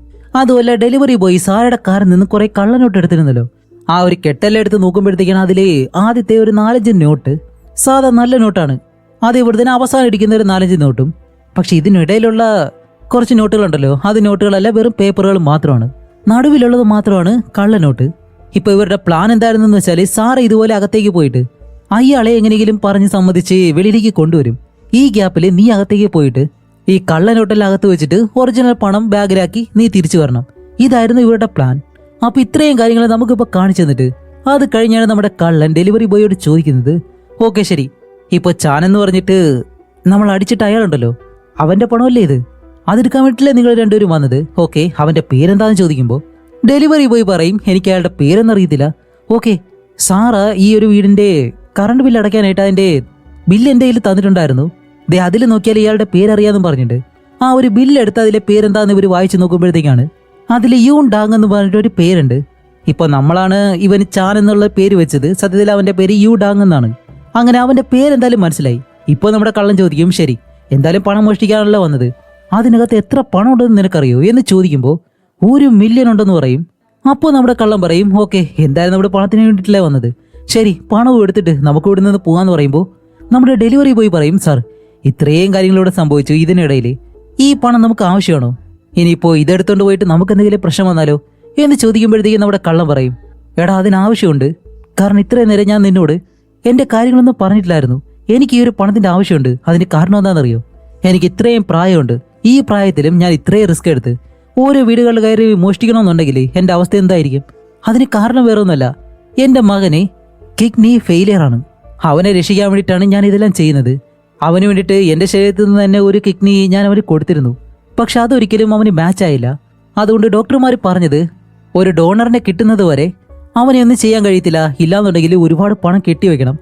അതുമല്ല ഡെലിവറി ബോയ് സാറയുടെ കാറിൽ നിന്ന് കുറെ കള്ളനോട്ട് എടുത്തിരുന്നല്ലോ. ആ ഒരു കെട്ടെല്ലാം എടുത്ത് നോക്കുമ്പോഴത്തേക്കാണ് അതിലെ ആദ്യത്തെ ഒരു 4-5 നോട്ട് സാധാ നല്ല നോട്ടാണ്. അത് ഇവിടെ തന്നെ അവസാനം ഇരിക്കുന്ന ഒരു 4-5 നോട്ടും. പക്ഷെ ഇതിനിടയിലുള്ള കുറച്ച് നോട്ടുകളുണ്ടല്ലോ, അത് നോട്ടുകളല്ല, വെറും പേപ്പറുകൾ മാത്രമാണ്. നടുവിലുള്ളത് മാത്രമാണ് കള്ളനോട്ട്. ഇപ്പൊ ഇവരുടെ പ്ലാൻ എന്തായിരുന്നെന്ന് വെച്ചാൽ സാറ് ഇതുപോലെ അകത്തേക്ക് പോയിട്ട് അയാളെ എങ്ങനെയെങ്കിലും പറഞ്ഞ് സമ്മതിച്ച് വെളിയിലേക്ക് കൊണ്ടുവരും. ഈ ഗ്യാപ്പിൽ നീ അകത്തേക്ക് പോയിട്ട് ഈ കള്ളനോട്ടെല്ലാം അകത്ത് വെച്ചിട്ട് ഒറിജിനൽ പണം ബാഗിലാക്കി നീ തിരിച്ചു വരണം. ഇതായിരുന്നു ഇവരുടെ പ്ലാൻ. അപ്പൊ ഇത്രയും കാര്യങ്ങൾ നമുക്കിപ്പോൾ കാണിച്ചു തന്നിട്ട് അത് കഴിഞ്ഞാണ് നമ്മുടെ കള്ളൻ ഡെലിവറി ബോയോട് ചോദിക്കുന്നത്, ഓക്കെ ശരി, ഇപ്പൊ ചാൻ എന്ന് പറഞ്ഞിട്ട് നമ്മൾ അടിച്ചിട്ട് അയാളുണ്ടല്ലോ, അവന്റെ പണമല്ലേ ഇത്, അതെടുക്കാൻ വേണ്ടിയിട്ടല്ലേ നിങ്ങൾ രണ്ടുപേരും വന്നത്, ഓക്കെ അവന്റെ പേരെന്താന്ന് ചോദിക്കുമ്പോൾ ഡെലിവറി ബോയ് പറയും, എനിക്ക് അയാളുടെ പേരെന്നറിയത്തില്ല. ഓക്കെ സാറ് ഈ ഒരു വീടിന്റെ കറണ്ട് ബില്ല് അടയ്ക്കാനായിട്ട് അതിന്റെ ബില്ല് എൻ്റെ കയ്യിൽ തന്നിട്ടുണ്ടായിരുന്നു, ദേ അതിൽ നോക്കിയാൽ ഇയാളുടെ പേരറിയാമെന്ന് പറഞ്ഞിട്ട് ആ ഒരു ബില്ലെടുത്ത് അതിലെ പേരെന്താന്ന് ഇവർ വായിച്ചു നോക്കുമ്പോഴത്തേക്കാണ് അതിൽ യൂൺ ഡാങ് എന്ന് പറഞ്ഞിട്ട് ഒരു പേരുണ്ട്. ഇപ്പൊ നമ്മളാണ് ഇവന് ചാൻ എന്നുള്ള പേര് വെച്ചത്, സത്യത്തിൽ അവന്റെ പേര് യു ഡാങ് എന്നാണ്. അങ്ങനെ അവന്റെ പേരെന്തായാലും മനസ്സിലായി. ഇപ്പോൾ നമ്മുടെ കള്ളൻ ചോദിക്കും, ശരി എന്തായാലും പണം മോഷ്ടിക്കാനല്ല വന്നത്, അതിനകത്ത് എത്ര പണം ഉണ്ടെന്ന് നിനക്കറിയോ എന്ന് ചോദിക്കുമ്പോൾ 1 മില്യൺ ഉണ്ടെന്ന് പറയും. അപ്പോൾ നമ്മുടെ കള്ളൻ പറയും, ഓക്കെ എന്തായാലും നമ്മുടെ പണത്തിന് വേണ്ടിയിട്ടല്ലേ വന്നത്, ശരി പണവും എടുത്തിട്ട് നമുക്ക് ഇവിടെ നിന്ന് പോകാന്ന് പറയുമ്പോൾ നമ്മുടെ ഡെലിവറി ബോയ് പറയും, സാർ ഇത്രയും കാര്യങ്ങളിവിടെ സംഭവിച്ചു, ഇതിനിടയിൽ ഈ പണം നമുക്ക് ആവശ്യമാണോ, ഇനിയിപ്പോൾ ഇതെടുത്തോണ്ട് പോയിട്ട് നമുക്ക് എന്തെങ്കിലും പ്രശ്നം വന്നാലോ എന്ന് ചോദിക്കുമ്പോഴത്തേക്കും നമ്മുടെ കള്ളൻ പറയും, എടാ അതിനാവശ്യമുണ്ട്, കാരണം ഇത്രയും നേരം ഞാൻ നിന്നോട് എൻ്റെ കാര്യങ്ങളൊന്നും പറഞ്ഞിട്ടില്ലായിരുന്നു, എനിക്ക് ഈ ഒരു പണത്തിൻ്റെ ആവശ്യമുണ്ട്. അതിന് കാരണം എന്താണെന്നറിയോ, എനിക്ക് ഇത്രയും പ്രായമുണ്ട്, ഈ പ്രായത്തിലും ഞാൻ ഇത്രയും റിസ്ക് എടുത്ത് ഓരോ വീടുകളിൽ കയറി മോഷ്ടിക്കണമെന്നുണ്ടെങ്കിൽ എൻ്റെ അവസ്ഥ എന്തായിരിക്കും. അതിന് കാരണം വേറെ ഒന്നുമല്ല, എൻ്റെ മകനെ കിഡ്നി ഫെയിലിയറാണ്, അവനെ രക്ഷിക്കാൻ വേണ്ടിയിട്ടാണ് ഞാൻ ഇതെല്ലാം ചെയ്യുന്നത്. അവന് വേണ്ടിയിട്ട് എൻ്റെ ശരീരത്തിൽ നിന്ന് തന്നെ ഒരു കിഡ്നി ഞാൻ അവന് കൊടുത്തിരുന്നു, പക്ഷെ അതൊരിക്കലും അവന് മാച്ച് ആയില്ല. അതുകൊണ്ട് ഡോക്ടർമാർ പറഞ്ഞത് ഒരു ഡോണറിനെ കിട്ടുന്നത് വരെ അവനെ ഒന്നും ചെയ്യാൻ കഴിയത്തില്ല, ഇല്ലാന്നുണ്ടെങ്കിൽ ഒരുപാട് പണം കെട്ടിവെക്കണം,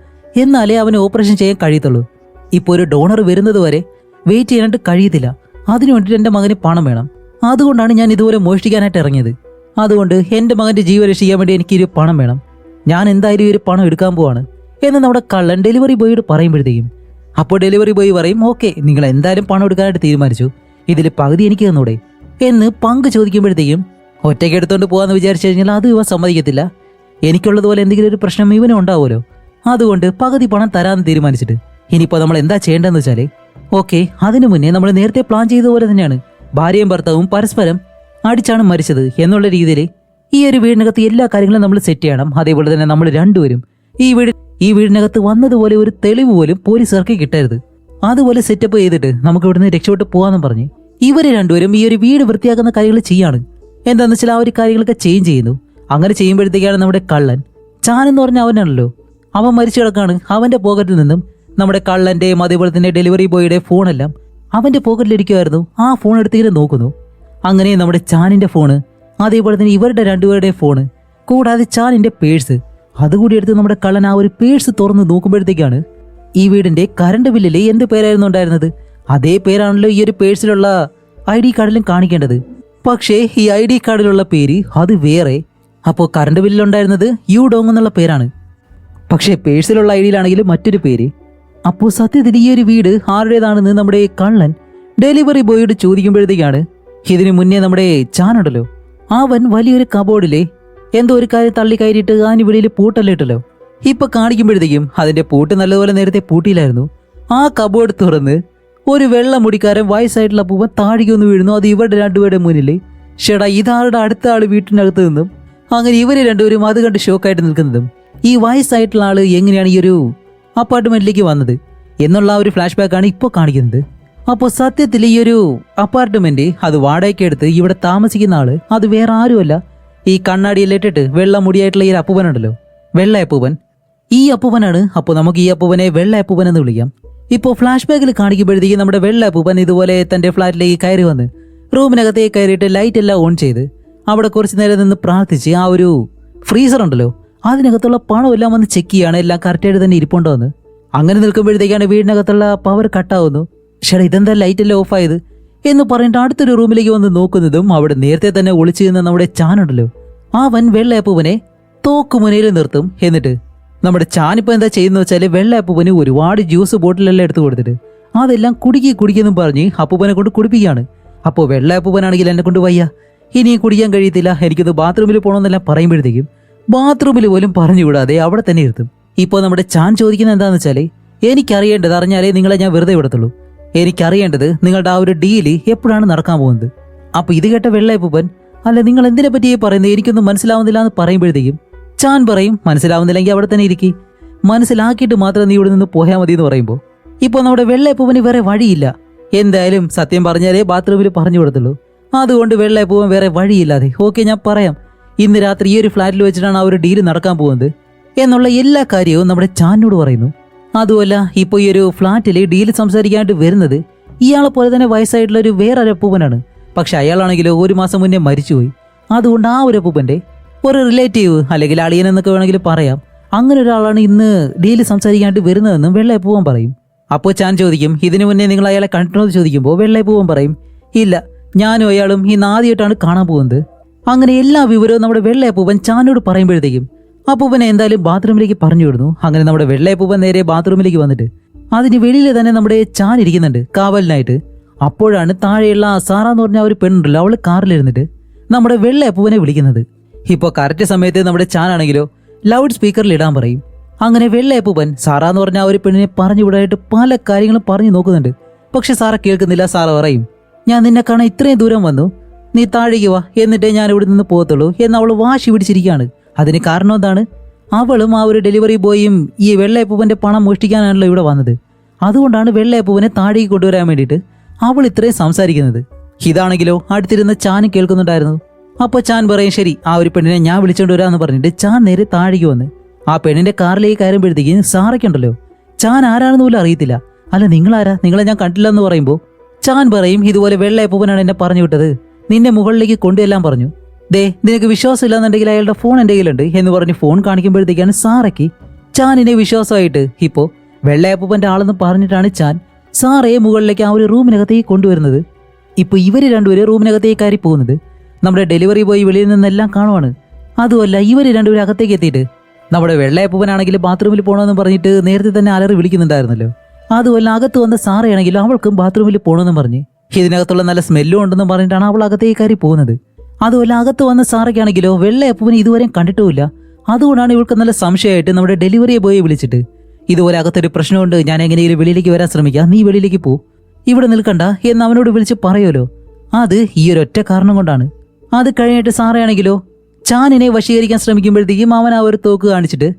എന്നാലേ അവന് ഓപ്പറേഷൻ ചെയ്യാൻ കഴിയത്തുള്ളൂ. ഇപ്പോൾ ഒരു ഡോണർ വരുന്നത് വരെ വെയിറ്റ് ചെയ്യാനായിട്ട് കഴിയത്തില്ല, അതിനു വേണ്ടിയിട്ട് എൻ്റെ മകന് പണം വേണം. അതുകൊണ്ടാണ് ഞാൻ ഇതുപോലെ മോഷ്ടിക്കാനായിട്ട് ഇറങ്ങിയത്. അതുകൊണ്ട് എൻ്റെ മകൻ്റെ ജീവൻ രക്ഷിക്കാൻ വേണ്ടി എനിക്ക് ഒരു പണം വേണം, ഞാൻ എന്തായാലും ഈ ഒരു പണം എടുക്കാൻ പോവാണ് എന്ന് നമ്മുടെ കള്ളൻ ഡെലിവറി ബോയോട് പറയുമ്പോഴത്തേക്കും അപ്പോൾ ഡെലിവറി ബോയ് പറയും, ഓക്കെ നിങ്ങൾ എന്തായാലും പണം എടുക്കാനായിട്ട് തീരുമാനിച്ചു, ഇതിൽ പകുതി എനിക്ക് തന്നൂടെ എന്ന് പങ്ക് ചോദിക്കുമ്പോഴത്തേക്കും ഒറ്റയ്ക്ക് എടുത്തോണ്ട് പോകാമെന്ന് വിചാരിച്ചു കഴിഞ്ഞാൽ അത് ഇവ സമ്മതിക്കത്തില്ല. എനിക്കുള്ളതുപോലെ എന്തെങ്കിലും ഒരു പ്രശ്നം ഇവനും ഉണ്ടാവുമല്ലോ, അതുകൊണ്ട് പകുതി പണം തരാമെന്ന് തീരുമാനിച്ചിട്ട് ഇനിയിപ്പോൾ നമ്മൾ എന്താ ചെയ്യേണ്ടതെന്ന് വെച്ചാല് ഓക്കെ, അതിനു മുന്നേ നമ്മൾ നേരത്തെ പ്ലാൻ ചെയ്ത പോലെ തന്നെയാണ് ഭാര്യയും ഭർത്താവും പരസ്പരം അടിച്ചാണ് മരിച്ചത് എന്നുള്ള രീതിയിൽ ഈ ഒരു വീടിനകത്ത് എല്ലാ കാര്യങ്ങളും നമ്മൾ സെറ്റ് ചെയ്യണം. അതേപോലെ തന്നെ നമ്മൾ രണ്ടുപേരും ഈ വീടിനകത്ത് വന്നതുപോലെ ഒരു തെളിവ് പോലും പോലീസുകാർക്ക് കിട്ടരുത്. അതുപോലെ സെറ്റപ്പ് ചെയ്തിട്ട് നമുക്ക് ഇവിടുന്ന് രക്ഷപ്പെട്ട് പോകാമെന്ന് പറഞ്ഞ് ഇവര് രണ്ടുപേരും ഈ ഒരു വീട് വൃത്തിയാക്കുന്ന കാര്യങ്ങൾ ചെയ്യാണ്. എന്താണെന്ന് വെച്ചാൽ ആ ഒരു കാര്യങ്ങളൊക്കെ ചേഞ്ച് ചെയ്യുന്നു. അങ്ങനെ ചെയ്യുമ്പോഴത്തേക്കാണ് നമ്മുടെ കള്ളൻ ചാൻ എന്ന് പറഞ്ഞ അവനാണല്ലോ, അവൻ മരിച്ചു കിടക്കാണ്. അവന്റെ പോക്കറ്റിൽ നിന്നും നമ്മുടെ കള്ളന്റെയും അതേപോലെ തന്നെ ഡെലിവറി ബോയുടെ ഫോണെല്ലാം അവന്റെ പോക്കറ്റിലിരിക്കുമായിരുന്നു. ആ ഫോൺ എടുത്തിങ്ങനെ നോക്കുന്നു. അങ്ങനെ നമ്മുടെ ചാനിന്റെ ഫോണ്, അതേപോലെ തന്നെ ഇവരുടെ രണ്ടുപേരുടെയും ഫോണ്, കൂടാതെ ചാനിന്റെ പേഴ്സ് അതുകൂടി എടുത്ത് നമ്മുടെ കള്ളൻ ആ ഒരു പേഴ്സ് തുറന്ന് നോക്കുമ്പോഴത്തേക്കാണ് ഈ വീടിന്റെ കറണ്ട് ബില്ലിൽ എന്ത് പേരായിരുന്നു ഉണ്ടായിരുന്നത്, അതേ പേരാണല്ലോ ഈ ഒരു പേഴ്സിലുള്ള ID കാർഡിലും കാണിക്കേണ്ടത്. പക്ഷേ ഈ ID കാർഡിലുള്ള പേര് അത് വേറെ. അപ്പോൾ കറണ്ട് ബില്ലിലുണ്ടായിരുന്നത് യുഡോങ് എന്നുള്ള പേരാണ്, പക്ഷേ പേഴ്സിലുള്ള ID-യിലാണെങ്കിലും മറ്റൊരു പേര്. അപ്പോൾ സത്യത്തിൽ ഈ ഒരു വീട് ആരുടേതാണെന്ന് നമ്മുടെ കള്ളൻ ഡെലിവറി ബോയോട് ചോദിക്കുമ്പോഴത്തേക്കാണ് ഇതിനു മുന്നേ നമ്മുടെ ചാനുണ്ടല്ലോ, അവൻ വലിയൊരു കബോർഡിലെ എന്തോ ഒരു കാര്യം തള്ളി കയറിയിട്ട് അതിന് വെളിയിൽ പൂട്ടല്ലേ ഇട്ടല്ലോ. ഇപ്പൊ കാണിക്കുമ്പോഴത്തേക്കും അതിന്റെ പൂട്ട് നല്ലതുപോലെ നേരത്തെ പൂട്ടിയില്ലായിരുന്നു. ആ കബോർഡ് തുറന്ന് ഒരു വെള്ള മുടിക്കാരൻ വയസ്സായിട്ടുള്ള പൂവൻ താഴേക്കൊന്ന് വീഴുന്നു. അത് ഇവരുടെ രണ്ടുപേരുടെ മുന്നിൽ. ഷെടാ, ഇതാരുടെ അടുത്ത ആള് വീട്ടിനകത്ത് നിന്നും. അങ്ങനെ ഇവര് രണ്ടുപേരും അത് കണ്ട് ഷോക്കായിട്ട് നിൽക്കുന്നതും ഈ വയസ്സായിട്ടുള്ള ആള് എങ്ങനെയാണ് ഈ ഒരു അപ്പാർട്ട്മെന്റിലേക്ക് വന്നത് എന്നുള്ള ആ ഒരു ഫ്ലാഷ് ബാക്കാണ് ഇപ്പോൾ കാണിക്കുന്നത്. അപ്പോൾ സത്യത്തിൽ ഈ ഒരു അപ്പാർട്ട്മെന്റ് അത് വാടകയ്ക്ക് എടുത്ത് ഇവിടെ താമസിക്കുന്ന ആള് അത് വേറെ ആരുമല്ല, ഈ കണ്ണാടിയെല്ലാം ഇട്ടിട്ട് വെള്ള മുടിയായിട്ടുള്ള ഈ അപ്പൂപ്പനുണ്ടല്ലോ, വെള്ള അപ്പൂപ്പൻ. ഈ അപ്പൂപ്പനാണ്. അപ്പോൾ നമുക്ക് ഈ അപ്പൂപ്പനെ വെള്ള അപ്പൂപ്പൻ എന്ന് വിളിക്കാം. ഇപ്പോൾ ഫ്ലാഷ് ബാക്കിൽ കാണിക്കുമ്പോഴത്തേക്ക് നമ്മുടെ വെള്ള അപ്പൂപ്പൻ ഇതുപോലെ തന്റെ ഫ്ലാറ്റിലേക്ക് കയറി വന്ന് റൂമിനകത്തേക്ക് കയറിയിട്ട് ലൈറ്റ് എല്ലാം ഓൺ ചെയ്ത് അവിടെ കുറച്ച് നേരം നിന്ന് പ്രാർത്ഥിച്ച് ആ ഒരു ഫ്രീസർ ഉണ്ടല്ലോ അതിനകത്തുള്ള പണം എല്ലാം വന്ന് ചെക്ക് ചെയ്യാണ്, എല്ലാം കറക്റ്റായിട്ട് തന്നെ ഇരിപ്പുണ്ടോ എന്ന്. അങ്ങനെ നിൽക്കുമ്പോഴത്തേക്കാണ് വീടിനകത്തുള്ള പവർ കട്ടാവുന്നു. ഷെടാ, ഇതെന്താ ലൈറ്റ് എല്ലാം ഓഫായത് എന്ന് പറഞ്ഞിട്ട് അടുത്തൊരു റൂമിലേക്ക് വന്ന് നോക്കുന്നതും അവിടെ നേരത്തെ തന്നെ ഒളിച്ചു നിന്ന് നമ്മുടെ ചാനുണ്ടല്ലോ, അവൻ വെള്ളയപ്പൂവനെ തോക്കുമുനയിൽ നിർത്തും. എന്നിട്ട് നമ്മുടെ ചാനിപ്പോൾ എന്താ ചെയ്യുന്ന വെച്ചാൽ വെള്ളയപ്പൂവന് ഒരുപാട് ജ്യൂസ് ബോട്ടിലെല്ലാം എടുത്തു കൊടുത്തിട്ട് അതെല്ലാം കുടിക്കെന്നും പറഞ്ഞ് അപ്പൂപ്പനെ കൊണ്ട് കുടിപ്പിക്കുകയാണ്. അപ്പോൾ വെള്ളയപ്പൂവനാണെങ്കിൽ എന്നെ കൊണ്ട് വയ്യ, ഇനി കുടിക്കാൻ കഴിയത്തില്ല, എനിക്കൊന്ന് ബാത്റൂമിൽ പോകണമെന്നെല്ലാം പറയുമ്പോഴത്തേക്കും ബാത്റൂമിൽ പോലും പറഞ്ഞുകൂടാതെ അവിടെ തന്നെ ഇരുത്തും. ഇപ്പോൾ നമ്മുടെ ചാൻ ചോദിക്കുന്നത് എന്താണെന്ന് വെച്ചാൽ, എനിക്കറിയേണ്ടത് അറിഞ്ഞാലേ നിങ്ങളെ ഞാൻ വെറുതെ വിടത്തുള്ളൂ, എനിക്കറിയേണ്ടത് നിങ്ങളുടെ ആ ഒരു ഡീല് എപ്പോഴാണ് നടക്കാൻ പോകുന്നത്. അപ്പോൾ ഇത് കേട്ട വെള്ളയപ്പൂപ്പൻ, അല്ല നിങ്ങൾ എന്തിനെ പറ്റിയേ പറയുന്നത്, എനിക്കൊന്നും മനസ്സിലാവുന്നില്ല എന്ന് പറയുമ്പോഴത്തേക്കും ചാൻ പറയും, മനസ്സിലാവുന്നില്ലെങ്കിൽ അവിടെ തന്നെ ഇരിക്കി, മനസ്സിലാക്കിയിട്ട് മാത്രം നീ ഇവിടെ നിന്ന് പോയാൽ മതി എന്ന് പറയുമ്പോൾ ഇപ്പോൾ നമ്മുടെ വെള്ളയപ്പൂപ്പന് വേറെ വഴിയില്ല. എന്തായാലും സത്യം പറഞ്ഞാലേ ബാത്റൂമിൽ പറഞ്ഞു കൊടുത്തുള്ളൂ. അതുകൊണ്ട് വെള്ളയപ്പൂപ്പൻ വേറെ വഴിയില്ലാതെ ഓക്കെ ഞാൻ പറയാം, ഇന്ന് രാത്രി ഈ ഒരു ഫ്ലാറ്റിൽ വെച്ചിട്ടാണ് ആ ഒരു ഡീല് നടക്കാൻ പോകുന്നത് എന്നുള്ള എല്ലാ കാര്യവും നമ്മുടെ ചാനോട് പറയുന്നു. അതുമല്ല, ഇപ്പോൾ ഈ ഒരു ഫ്ലാറ്റിൽ ഡീല് സംസാരിക്കാനായിട്ട് വരുന്നത് ഇയാളെ പോലെ തന്നെ വയസ്സായിട്ടുള്ള ഒരു വേറൊരു അപ്പൂപ്പനാണ്. പക്ഷെ അയാളാണെങ്കിലോ 1 മാസം മുന്നേ മരിച്ചുപോയി. അതുകൊണ്ട് ആ ഒരു അപ്പൂപ്പന്റെ ഒരു റിലേറ്റീവ് അല്ലെങ്കിൽ അളിയൻ എന്നൊക്കെ വേണമെങ്കിൽ പറയാം, അങ്ങനെ ഒരാളാണ് ഇന്ന് ഡീല് സംസാരിക്കാനായിട്ട് വരുന്നതെന്നും വെള്ളയപ്പൂവൻ പറയും. അപ്പോൾ ചാൻ ചോദിക്കും, ഇതിനു മുന്നേ നിങ്ങൾ അയാളെ കണ്ടിട്ടുണ്ടോ എന്ന് ചോദിക്കുമ്പോൾ വെള്ളയപ്പൂവൻ പറയും, ഇല്ല, ഞാനും അയാളും ഇന്ന് ആദ്യമായിട്ടാണ് കാണാൻ പോകുന്നത്. അങ്ങനെ എല്ലാ വിവരവും നമ്മുടെ വെള്ളയപ്പൂവൻ ചാനോട് പറയുമ്പോഴത്തേക്കും അപ്പൂപ്പനെ എന്തായാലും ബാത്റൂമിലേക്ക് പറഞ്ഞു വിടുന്നു. അങ്ങനെ നമ്മുടെ വെള്ളയപ്പൂപ്പൻ നേരെ ബാത്റൂമിലേക്ക് വന്നിട്ട് അതിന് വെളിയിൽ തന്നെ നമ്മുടെ ചാൻ ഇരിക്കുന്നുണ്ട് കാവലിനായിട്ട്. അപ്പോഴാണ് താഴെയുള്ള സാറ എന്ന് പറഞ്ഞ ഒരു പെണ്ണുണ്ടല്ലോ, അവള് കാറിലിരുന്നിട്ട് നമ്മുടെ വെള്ളയപ്പൂവനെ വിളിക്കുന്നത്. ഇപ്പോൾ കറക്റ്റ് സമയത്ത് നമ്മുടെ ചാനാണെങ്കിലോ ലൗഡ് സ്പീക്കറിൽ ഇടാൻ പറയും. അങ്ങനെ വെള്ളയപ്പൂപ്പൻ സാറ എന്ന് പറഞ്ഞ ആ ഒരു പെണ്ണിനെ പറഞ്ഞു വിടാനായിട്ട് പല കാര്യങ്ങളും പറഞ്ഞു നോക്കുന്നുണ്ട്. പക്ഷെ സാറ കേൾക്കുന്നില്ല. സാറ പറയും, ഞാൻ നിന്നെ കാണാൻ ഇത്രയും ദൂരം വന്നു, നീ താഴേക്ക് വാ, എന്നിട്ടേ ഞാൻ ഇവിടെ നിന്ന് പോകത്തുള്ളൂ എന്ന് അവൾ വാശി പിടിച്ചിരിക്കുകയാണ്. അതിന് കാരണം എന്താണ്, അവളും ആ ഒരു ഡെലിവറി ബോയും ഈ വെള്ളയപ്പൂവന്റെ പണം മോഷ്ടിക്കാനാണല്ലോ ഇവിടെ വന്നത്. അതുകൊണ്ടാണ് വെള്ളയപ്പൂവനെ താഴേക്ക് കൊണ്ടുവരാൻ വേണ്ടിയിട്ട് അവൾ ഇത്രയും സംസാരിക്കുന്നത്. ഇതാണെങ്കിലോ അടുത്തിരുന്ന ചാൻ കേൾക്കുന്നുണ്ടായിരുന്നു. അപ്പോൾ ചാൻ പറയും, ശരി, ആ ഒരു പെണ്ണിനെ ഞാൻ വിളിച്ചോണ്ട് വരാമെന്ന് പറഞ്ഞിട്ട് ചാൻ നേരെ താഴേക്ക് വന്ന് ആ പെണ്ണിന്റെ കാറിലേക്ക് കയറുമ്പോഴത്തേക്കും സാറയ്ക്കുണ്ടല്ലോ ചാൻ ആരാണെന്ന് പോലും അറിയത്തില്ല. അല്ല, നിങ്ങളാരാ, നിങ്ങളെ ഞാൻ കണ്ടില്ല എന്ന് പറയുമ്പോൾ ചാൻ പറയും, ഇതുപോലെ വെള്ളയപ്പൂവനാണ് എന്നെ പറഞ്ഞു വിട്ടത്, നിന്നെ മുകളിലേക്ക് കൊണ്ടുവെല്ലാം പറഞ്ഞു. ദേ, നിനക്ക് വിശ്വാസം ഇല്ലാന്നുണ്ടെങ്കിൽ അയാളുടെ ഫോൺ എൻ്റെ കയ്യിലുണ്ട് എന്ന് പറഞ്ഞ് ഫോൺ കാണിക്കുമ്പോഴത്തേക്കാണ് സാറയ്ക്ക് ചാനിനെ വിശ്വാസമായിട്ട് ഇപ്പോൾ വെള്ളയപ്പൂപ്പൻ്റെ ആളെന്ന് പറഞ്ഞിട്ടാണ് ചാൻ സാറയെ മുകളിലേക്ക് ആ ഒരു റൂമിനകത്തേക്ക് കൊണ്ടുവരുന്നത്. ഇപ്പോൾ ഇവർ രണ്ടുപേരും റൂമിനകത്തേക്ക് കയറി പോകുന്നത് നമ്മുടെ ഡെലിവറി ബോയ് വെളിയിൽ നിന്നെല്ലാം കാണുവാണ്. അതുമല്ല, ഇവർ രണ്ടുപേരും അകത്തേക്ക് എത്തിയിട്ട് നമ്മുടെ വെള്ളയപ്പൂപ്പനാണെങ്കിൽ ബാത്റൂമിൽ പോകണമെന്ന് പറഞ്ഞിട്ട് നേരത്തെ തന്നെ അലറി വിളിക്കുന്നുണ്ടായിരുന്നല്ലോ. അതുമല്ല, അകത്ത് വന്ന സാറയാണെങ്കിലും അവൾക്കും ബാത്റൂമിൽ പോകണമെന്ന് പറഞ്ഞ് ഇതിനകത്തുള്ള നല്ല സ്മെല്ലും ഉണ്ടെന്ന് പറഞ്ഞിട്ടാണ് അവൾ അകത്തേക്ക് കയറി പോകുന്നത്. അതുമല്ല, അകത്ത് വന്ന സാറയ്ക്കാണെങ്കിലോ വെള്ളയപ്പൂവിനെ ഇതുവരെയും കണ്ടിട്ടുമില്ല. അതുകൊണ്ടാണ് ഇവൾക്ക് നല്ല സംശയമായിട്ട് നമ്മുടെ ഡെലിവറി ബോയെ വിളിച്ചിട്ട് ഇതുപോലെ അകത്തൊരു പ്രശ്നമുണ്ട്, ഞാൻ എങ്ങനെയെങ്കിലും വെളിയിലേക്ക് വരാൻ ശ്രമിക്കാം, നീ വെളിയിലേക്ക് പോ, ഇവിടെ നിൽക്കണ്ട എന്ന് അവനോട് വിളിച്ച് പറയുമല്ലോ. അത് ഈ ഒരൊറ്റ കാരണം കൊണ്ടാണ്. അത് കഴിഞ്ഞിട്ട് സാറയാണെങ്കിലോ ചാനിനെ വശീകരിക്കാൻ ശ്രമിക്കുമ്പോഴത്തേക്കും അവൻ ആ ഒരു തോക്ക് കാണിച്ചിട്ട്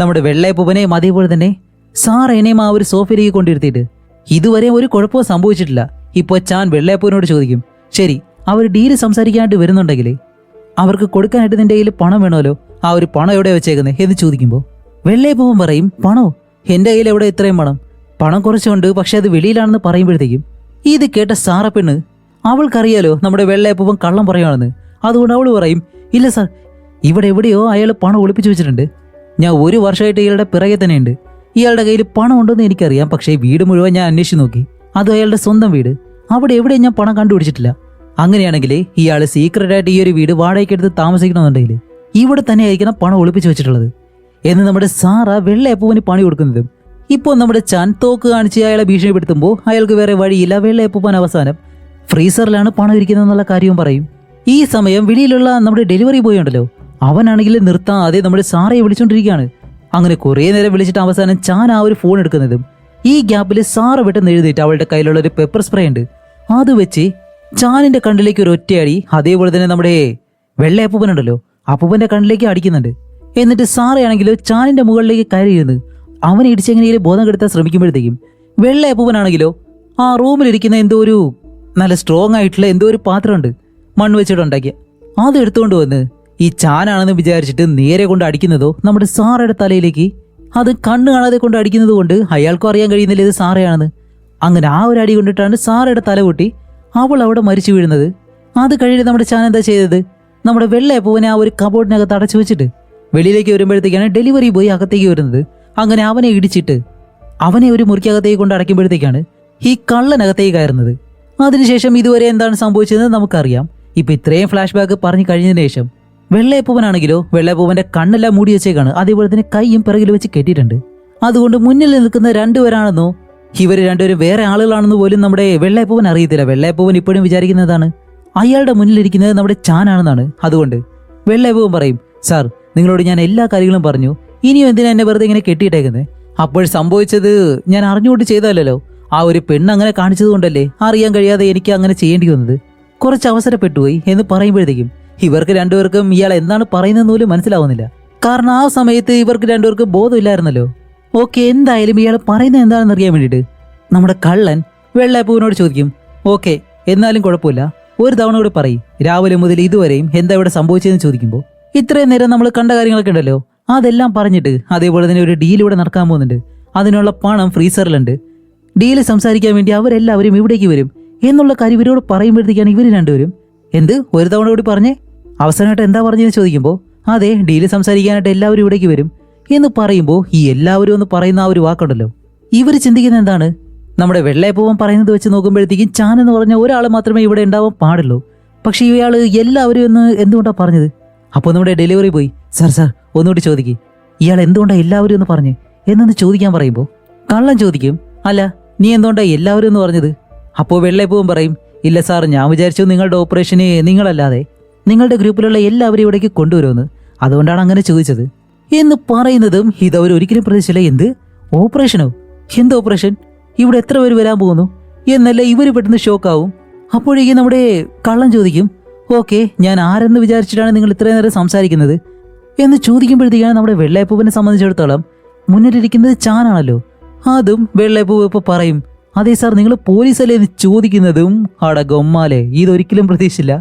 നമ്മുടെ വെള്ളയപ്പൂവനെയും അതേപോലെ തന്നെ സാറേനെയും ആ ഒരു സോഫയിലേക്ക് കൊണ്ടിരുത്തിയിട്ട് ഇതുവരെ ഒരു കുഴപ്പവും സംഭവിച്ചിട്ടില്ല. ഇപ്പോൾ ചാൻ വെള്ളയപ്പൂവിനോട് ചോദിക്കും, ശരി അവർ ഡീല് സംസാരിക്കാനായിട്ട് വരുന്നുണ്ടെങ്കിൽ അവർക്ക് കൊടുക്കാനായിട്ട് നിന്റെ കയ്യിൽ പണം വേണമല്ലോ, ആ ഒരു പണം എവിടെ വെച്ചേക്കുന്നത് എന്ന് ചോദിക്കുമ്പോൾ വെള്ളയപ്പൂവൻ പറയും, പണോ? എൻ്റെ കയ്യിൽ എവിടെ ഇത്രയും പണം കുറച്ചുണ്ട്, പക്ഷെ അത് വെളിയിലാണെന്ന് പറയുമ്പോഴത്തേക്കും ഇത് കേട്ട സാറപ്പെണ്ണ് അവൾക്കറിയാലോ നമ്മുടെ വെള്ളയപ്പൂവൻ കള്ളം പറയുകയാണെന്ന്. അതുകൊണ്ട് അവൾ പറയും, ഇല്ല സാർ, ഇവിടെ എവിടെയോ അയാൾ പണം ഒളിപ്പിച്ചു വെച്ചിട്ടുണ്ട്, ഞാൻ 1 വർഷമായിട്ട് ഇയാളുടെ പിറകെ തന്നെയുണ്ട്, ഇയാളുടെ കയ്യിൽ പണം ഉണ്ടെന്ന് എനിക്കറിയാം, പക്ഷേ വീട് മുഴുവൻ ഞാൻ അന്വേഷിച്ച് നോക്കി, അതും അയാളുടെ സ്വന്തം വീട്, അവിടെ എവിടെയും ഞാൻ പണം കണ്ടുപിടിച്ചിട്ടില്ല. അങ്ങനെയാണെങ്കിൽ ഇയാൾ സീക്രട്ടായിട്ട് ഈ ഒരു വീട് വാടകയ്ക്കെടുത്ത് താമസിക്കണമെന്നുണ്ടെങ്കിൽ ഇവിടെ തന്നെ ആയിരിക്കണം പണം ഒളിപ്പിച്ചു വെച്ചിട്ടുള്ളത് എന്ന് നമ്മുടെ സാറ വെള്ളയപ്പൂവന് പണി കൊടുക്കുന്നതും. ഇപ്പോൾ നമ്മുടെ ചാൻ തോക്ക് കാണിച്ച് അയാളെ ഭീഷണിപ്പെടുത്തുമ്പോൾ അയാൾക്ക് വേറെ വഴിയില്ല, വെള്ളയപ്പൂവൻ അവസാനം ഫ്രീസറിലാണ് പണം ഇരിക്കുന്നതെന്നുള്ള കാര്യവും പറയും. ഈ സമയം വെളിയിലുള്ള നമ്മുടെ ഡെലിവറി ബോയ് ഉണ്ടല്ലോ, അവനാണെങ്കിൽ നിർത്താതെ നമ്മുടെ സാറയെ വിളിച്ചോണ്ടിരിക്കുകയാണ്. അങ്ങനെ കുറേ നേരം വിളിച്ചിട്ട് അവസാനം ചാൻ ആ ഒരു ഫോൺ എടുക്കുന്നതും ഈ ഗ്യാപ്പിൽ സാറ പെട്ടെന്ന് എഴുതിയിട്ട് അവളുടെ കയ്യിലുള്ള ഒരു പെപ്പർ സ്പ്രേ ഉണ്ട്, അത് വെച്ച് ചാനിന്റെ കണ്ണിലേക്ക് ഒരു ഒറ്റയടി, അതേപോലെ തന്നെ നമ്മുടെ വെള്ളയപ്പൂവനുണ്ടല്ലോ അപ്പൂപ്പന്റെ കണ്ണിലേക്ക് അടിക്കുന്നുണ്ട്. എന്നിട്ട് സാറയാണെങ്കിലോ ചാനിന്റെ മുകളിലേക്ക് കയറിയിരുന്ന് അവനെ ഇടിച്ചെങ്ങനെയും ബോധം കെടുത്താൻ ശ്രമിക്കുമ്പോഴത്തേക്കും വെള്ളയപ്പൂവനാണെങ്കിലോ ആ റൂമിലിരിക്കുന്ന എന്തോ ഒരു നല്ല സ്ട്രോങ് ആയിട്ടുള്ള എന്തോ ഒരു പാത്രമുണ്ട് മണ്ണ് വെച്ചിട്ടുണ്ടാക്കിയ, അത് എടുത്തുകൊണ്ട് വന്ന് ഈ ചാനാണെന്ന് വിചാരിച്ചിട്ട് നേരെ കൊണ്ട് അടിക്കുന്നതോ നമ്മുടെ സാറയുടെ തലയിലേക്ക്. അത് കണ്ണ് കാണാതെ കൊണ്ട് അടിക്കുന്നത് കൊണ്ട് അയാൾക്കും അറിയാൻ കഴിയുന്നില്ല ഇത് സാറയാണെന്ന്. അങ്ങനെ ആ ഒരു അടി കൊണ്ടിട്ടാണ് സാറയുടെ തല പൊട്ടി അവൾ അവിടെ മരിച്ചു വീഴുന്നത്. അത് കഴിഞ്ഞിട്ട് നമ്മുടെ ചാൻ എന്താ ചെയ്തത്, നമ്മുടെ വെള്ളയപ്പൂവനെ ആ ഒരു കബോർഡിനകത്ത് അടച്ചു വെച്ചിട്ട് വെളിയിലേക്ക് വരുമ്പോഴത്തേക്കാണ് ഡെലിവറി ബോയ് അകത്തേക്ക് വരുന്നത്. അങ്ങനെ അവനെ ഇടിച്ചിട്ട് അവനെ ഒരു മുറിക്കകത്തേക്ക് കൊണ്ട് അടയ്ക്കുമ്പോഴത്തേക്കാണ് ഈ കള്ളനകത്തേക്ക് കയറുന്നത്. അതിനുശേഷം ഇതുവരെ എന്താണ് സംഭവിച്ചതെന്ന് നമുക്കറിയാം. ഇപ്പൊ ഇത്രയും ഫ്ലാഷ് ബാക്ക് പറഞ്ഞു കഴിഞ്ഞതിന് ശേഷം വെള്ളയപ്പൂവനാണെങ്കിലോ വെള്ളയപ്പൂവന്റെ കണ്ണെല്ലാം മൂടി വെച്ചേക്കാണ്, അതേപോലെ തന്നെ കൈയും പിറകിൽ വെച്ച് കെട്ടിയിട്ടുണ്ട്. അതുകൊണ്ട് മുന്നിൽ നിൽക്കുന്ന രണ്ടുപേരാണെന്നോ ഇവർ രണ്ടുപേരും വേറെ ആളുകളാണെന്ന് പോലും നമ്മുടെ വെള്ളയപ്പൂവൻ അറിയത്തില്ല. വെള്ളയപ്പൂവൻ ഇപ്പോഴും വിചാരിക്കുന്നതാണ് അയാളുടെ മുന്നിലിരിക്കുന്നത് നമ്മുടെ ചാനാണെന്നാണ്. അതുകൊണ്ട് വെള്ളയപ്പൂവൻ പറയും, സാർ നിങ്ങളോട് ഞാൻ എല്ലാ കാര്യങ്ങളും പറഞ്ഞു, ഇനിയും എന്തിനാ എന്നെ വെറുതെ ഇങ്ങനെ കെട്ടിയിട്ടേക്കുന്നത്? അപ്പോൾ സംഭവിച്ചത് ഞാൻ അറിഞ്ഞുകൊണ്ട് ചെയ്തല്ലോ, ആ ഒരു പെണ്ണ് അങ്ങനെ കാണിച്ചത് കൊണ്ടല്ലേ, അറിയാൻ കഴിയാതെ എനിക്ക് അങ്ങനെ ചെയ്യേണ്ടി വന്നത്, കുറച്ച് അവസരപ്പെട്ടുപോയി എന്ന് പറയുമ്പോഴത്തേക്കും ഇവർക്ക് രണ്ടുപേർക്കും ഇയാൾ എന്താണ് പറയുന്നതെന്ന് പോലും മനസ്സിലാവുന്നില്ല. കാരണം ആ സമയത്ത് ഇവർക്ക് രണ്ടുപേർക്കും ബോധമില്ലായിരുന്നല്ലോ. ഓക്കെ, എന്തായാലും ഇയാൾ പറയുന്നത് എന്താണെന്ന് അറിയാൻ വേണ്ടിയിട്ട് നമ്മുടെ കള്ളൻ വെള്ളയപ്പൂവിനോട് ചോദിക്കും, ഓക്കെ എന്നാലും കുഴപ്പമില്ല, ഒരു തവണ കൂടി പറയും, രാവിലെ മുതൽ ഇതുവരെയും എന്താ ഇവിടെ സംഭവിച്ചതെന്ന് ചോദിക്കുമ്പോൾ ഇത്രയും നേരം നമ്മൾ കണ്ട കാര്യങ്ങളൊക്കെ ഉണ്ടല്ലോ അതെല്ലാം പറഞ്ഞിട്ട്, അതേപോലെ തന്നെ ഒരു ഡീൽ ഇവിടെ നടക്കാൻ പോകുന്നുണ്ട്, അതിനുള്ള പണം ഫ്രീസറിലുണ്ട്, ഡീല് സംസാരിക്കാൻ വേണ്ടി അവരെല്ലാവരും ഇവിടേക്ക് വരും എന്നുള്ള കാര്യം ഇവരോട് പറയുമ്പോഴത്തേക്കാണ് ഇവർ രണ്ടുപേരും എന്ത് ഒരു തവണ കൂടി പറഞ്ഞേ, അവസാനമായിട്ട് എന്താ പറഞ്ഞതെന്ന് ചോദിക്കുമ്പോൾ അതെ ഡീല് സംസാരിക്കാനായിട്ട് എല്ലാവരും ഇവിടേക്ക് വരും എന്ന് പറയുമ്പോൾ ഈ എല്ലാവരും എന്ന് പറയുന്ന ആ ഒരു വാക്കുണ്ടല്ലോ, ഇവർ ചിന്തിക്കുന്നത് എന്താണ്, നമ്മുടെ വെള്ളയപ്പൂവൻ പറയുന്നത് വെച്ച് നോക്കുമ്പോഴത്തേക്കും ചാൻ എന്ന് പറഞ്ഞ ഒരാൾ മാത്രമേ ഇവിടെ ഉണ്ടാവാൻ പാടുള്ളൂ, പക്ഷെ ഇയാൾ എല്ലാവരും എന്ന് എന്തുകൊണ്ടാണ് പറഞ്ഞത്? അപ്പോൾ നമ്മുടെ ഡെലിവറി ബോയ്, സാർ ഒന്നുകൂടി ചോദിക്കും, ഇയാൾ എന്തുകൊണ്ടാണ് എല്ലാവരും എന്ന് പറഞ്ഞ് എന്നൊന്ന് ചോദിക്കാൻ പറയുമ്പോൾ കള്ളൻ ചോദിക്കും, അല്ല നീ എന്തുകൊണ്ടാണ് എല്ലാവരും എന്ന് പറഞ്ഞത്? അപ്പോൾ വെള്ളയപ്പൂവൻ പറയും, ഇല്ല സാർ, ഞാൻ വിചാരിച്ചു നിങ്ങളുടെ ഓപ്പറേഷന് നിങ്ങളല്ലാതെ നിങ്ങളുടെ ഗ്രൂപ്പിലുള്ള എല്ലാവരും ഇവിടേക്ക് കൊണ്ടുവരുമെന്ന്, അതുകൊണ്ടാണ് അങ്ങനെ ചോദിച്ചത് എന്ന് പറയുന്നതും ഇതവർ ഒരിക്കലും പ്രതീക്ഷിച്ചില്ല. എന്ത് ഓപ്പറേഷനോ? എന്ത് ഓപ്പറേഷൻ? ഇവിടെ എത്ര പേര് വരാൻ പോകുന്നു എന്നല്ല ഇവർ പെട്ടെന്ന് ഷോക്കാവും. അപ്പോഴേക്കും നമ്മുടെ കള്ളൻ ചോദിക്കും, ഓക്കെ ഞാൻ ആരെന്ന് വിചാരിച്ചിട്ടാണ് നിങ്ങൾ ഇത്രയും നേരം സംസാരിക്കുന്നത് എന്ന് ചോദിക്കുമ്പോഴത്തേക്കാണ് നമ്മുടെ വെള്ളയപ്പൂവിനെ സംബന്ധിച്ചിടത്തോളം മുന്നിലിരിക്കുന്നത് ചാനാണല്ലോ. അതും വെള്ളയപ്പൂവ് ഇപ്പോൾ പറയും, അതെ സാർ നിങ്ങൾ പോലീസല്ലേ എന്ന് ചോദിക്കുന്നതും അടഗൊമ്മാലെ ഇതൊരിക്കലും പ്രതീക്ഷിച്ചില്ല.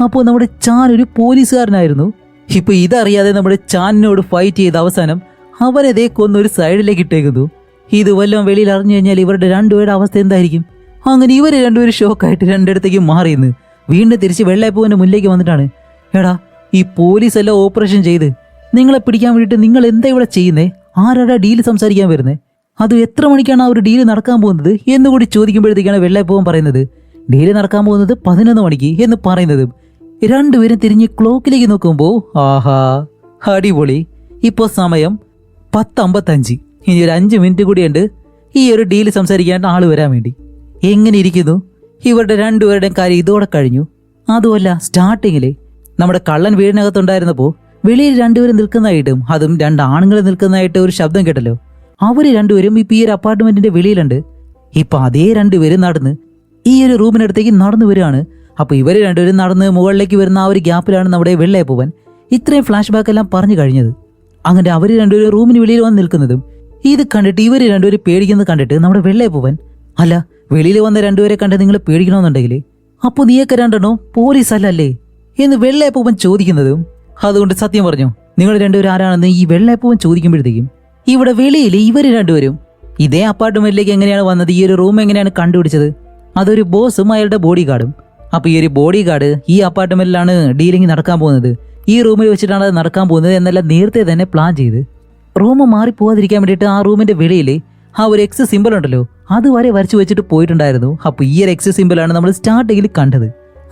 അപ്പോൾ നമ്മുടെ ചാൻ ഒരു പോലീസുകാരനായിരുന്നു. ഇപ്പൊ ഇതറിയാതെ നമ്മുടെ ചാനിനോട് ഫൈറ്റ് ചെയ്ത അവസാനം അവനതേ കൊന്നൊരു സൈഡിലേക്ക് ഇട്ടേക്കുന്നു. ഇത് വല്ലതും വെളിയിൽ അറിഞ്ഞു കഴിഞ്ഞാൽ ഇവരുടെ രണ്ടുപേരുടെ അവസ്ഥ എന്തായിരിക്കും? അങ്ങനെ ഇവർ രണ്ടുപേരും ഷോക്കായിട്ട് രണ്ടിടത്തേക്ക് മാറിയെന്ന് വീണ്ടും തിരിച്ച് വെള്ളയപ്പൂവിന്റെ മുന്നിലേക്ക് വന്നിട്ടാണ്, എടാ ഈ പോലീസ് എല്ലാം ഓപ്പറേഷൻ ചെയ്ത് നിങ്ങളെ പിടിക്കാൻ വേണ്ടിയിട്ട് നിങ്ങൾ എന്താ ഇവിടെ ചെയ്യുന്നേ? ആരാടാ ഡീല് സംസാരിക്കാൻ വരുന്നേ? അത് എത്ര മണിക്കാണ് ആ ഒരു ഡീല് നടക്കാൻ പോകുന്നത് എന്നുകൂടി ചോദിക്കുമ്പോഴത്തേക്കാണ് വെള്ളയപ്പൂവൻ പറയുന്നത്, ഡീല് നടക്കാൻ പോകുന്നത് 11 മണിക്ക് എന്ന് പറയുന്നതും രണ്ടുപേരും തിരിഞ്ഞ് ക്ലോക്കിലേക്ക് നോക്കുമ്പോൾ ആഹാ അടിപൊളി, ഇപ്പോൾ സമയം 10:55, ഇനി ഒരു 5 മിനിറ്റ് കൂടിയുണ്ട് ഈ ഒരു ഡീല് സംസാരിക്കാനായിട്ട് ആള് വരാൻ വേണ്ടി. എങ്ങനെ ഇരിക്കുന്നു ഇവരുടെ രണ്ടുപേരുടെയും കാര്യം? ഇതോടെ കഴിഞ്ഞു. അതുമല്ല സ്റ്റാർട്ടിങ്ങിൽ നമ്മുടെ കള്ളൻ വീടിനകത്തുണ്ടായിരുന്നപ്പോൾ വെളിയിൽ രണ്ടുപേരും നിൽക്കുന്നതായിട്ടും അതും രണ്ട് ആണുങ്ങൾ നിൽക്കുന്നതായിട്ട് ഒരു ശബ്ദം കേട്ടല്ലോ. അവര് രണ്ടുപേരും ഇപ്പൊ ഈ ഒരു അപ്പാർട്ട്മെന്റിന്റെ വെളിയിലുണ്ട്. ഇപ്പൊ അതേ രണ്ടുപേരും നടന്ന് ഈ ഒരു റൂമിനടുത്തേക്ക് നടന്നു വരികയാണ്. അപ്പൊ ഇവര് രണ്ടുപേരും നടന്ന് മുകളിലേക്ക് വരുന്ന ആ ഒരു ഗ്യാപ്പിലാണ് നമ്മുടെ വെള്ളയപ്പൂവൻ ഇത്രയും ഫ്ലാഷ് ബാക്ക് എല്ലാം പറഞ്ഞു കഴിഞ്ഞത്. അങ്ങനെ അവര് രണ്ടുപേരും റൂമിന് വെളിയിൽ വന്ന് നിൽക്കുന്നതും ഇത് കണ്ടിട്ട് ഇവര് രണ്ടുപേരും പേടിക്കുന്നത് കണ്ടിട്ട് നമ്മുടെ വെള്ളയപ്പൂവൻ, അല്ല വെളിയിൽ വന്ന രണ്ടുപേരെ കണ്ട് നിങ്ങൾ പേടിക്കണമെന്നുണ്ടെങ്കിൽ അപ്പൊ നീയൊക്കെ രണ്ടെണ്ണോ പോലീസ് അല്ലല്ലേ എന്ന് വെള്ളയപ്പൂവൻ ചോദിക്കുന്നതും, അതുകൊണ്ട് സത്യം പറഞ്ഞു നിങ്ങൾ രണ്ടുപേരും ആരാണെന്ന് ഈ വെള്ളയപ്പൂവൻ ചോദിക്കുമ്പോഴത്തേക്കും ഇവിടെ വെളിയിൽ ഇവര് രണ്ടുപേരും ഇതേ അപ്പാർട്ട്മെന്റിലേക്ക് എങ്ങനെയാണ് വന്നത്, ഈ ഒരു റൂം എങ്ങനെയാണ് കണ്ടുപിടിച്ചത്, അതൊരു ബോസും അയാളുടെ ബോഡി ഗാർഡും. അപ്പൊ ഈ ഒരു ബോഡി ഗാർഡ് ഈ അപ്പാർട്ട്മെന്റിലാണ് ഡീലിംഗ് നടക്കാൻ പോകുന്നത്, ഈ റൂമിൽ വെച്ചിട്ടാണ് അത് നടക്കാൻ പോകുന്നത് എന്നെല്ലാം നേരത്തെ തന്നെ പ്ലാൻ ചെയ്ത് റൂം മാറിപ്പോവാതിരിക്കാൻ വേണ്ടിയിട്ട് ആ റൂമിന്റെ വെളിയിൽ ആ ഒരു എക്സ് സിമ്പിൾ ഉണ്ടല്ലോ അതുവരെ വരച്ചു വെച്ചിട്ട് പോയിട്ടുണ്ടായിരുന്നു. അപ്പൊ ഈ ഒരു എക്സ് സിമ്പിളാണ് നമ്മൾ സ്റ്റാർട്ടിങ്ങിൽ കണ്ടത്.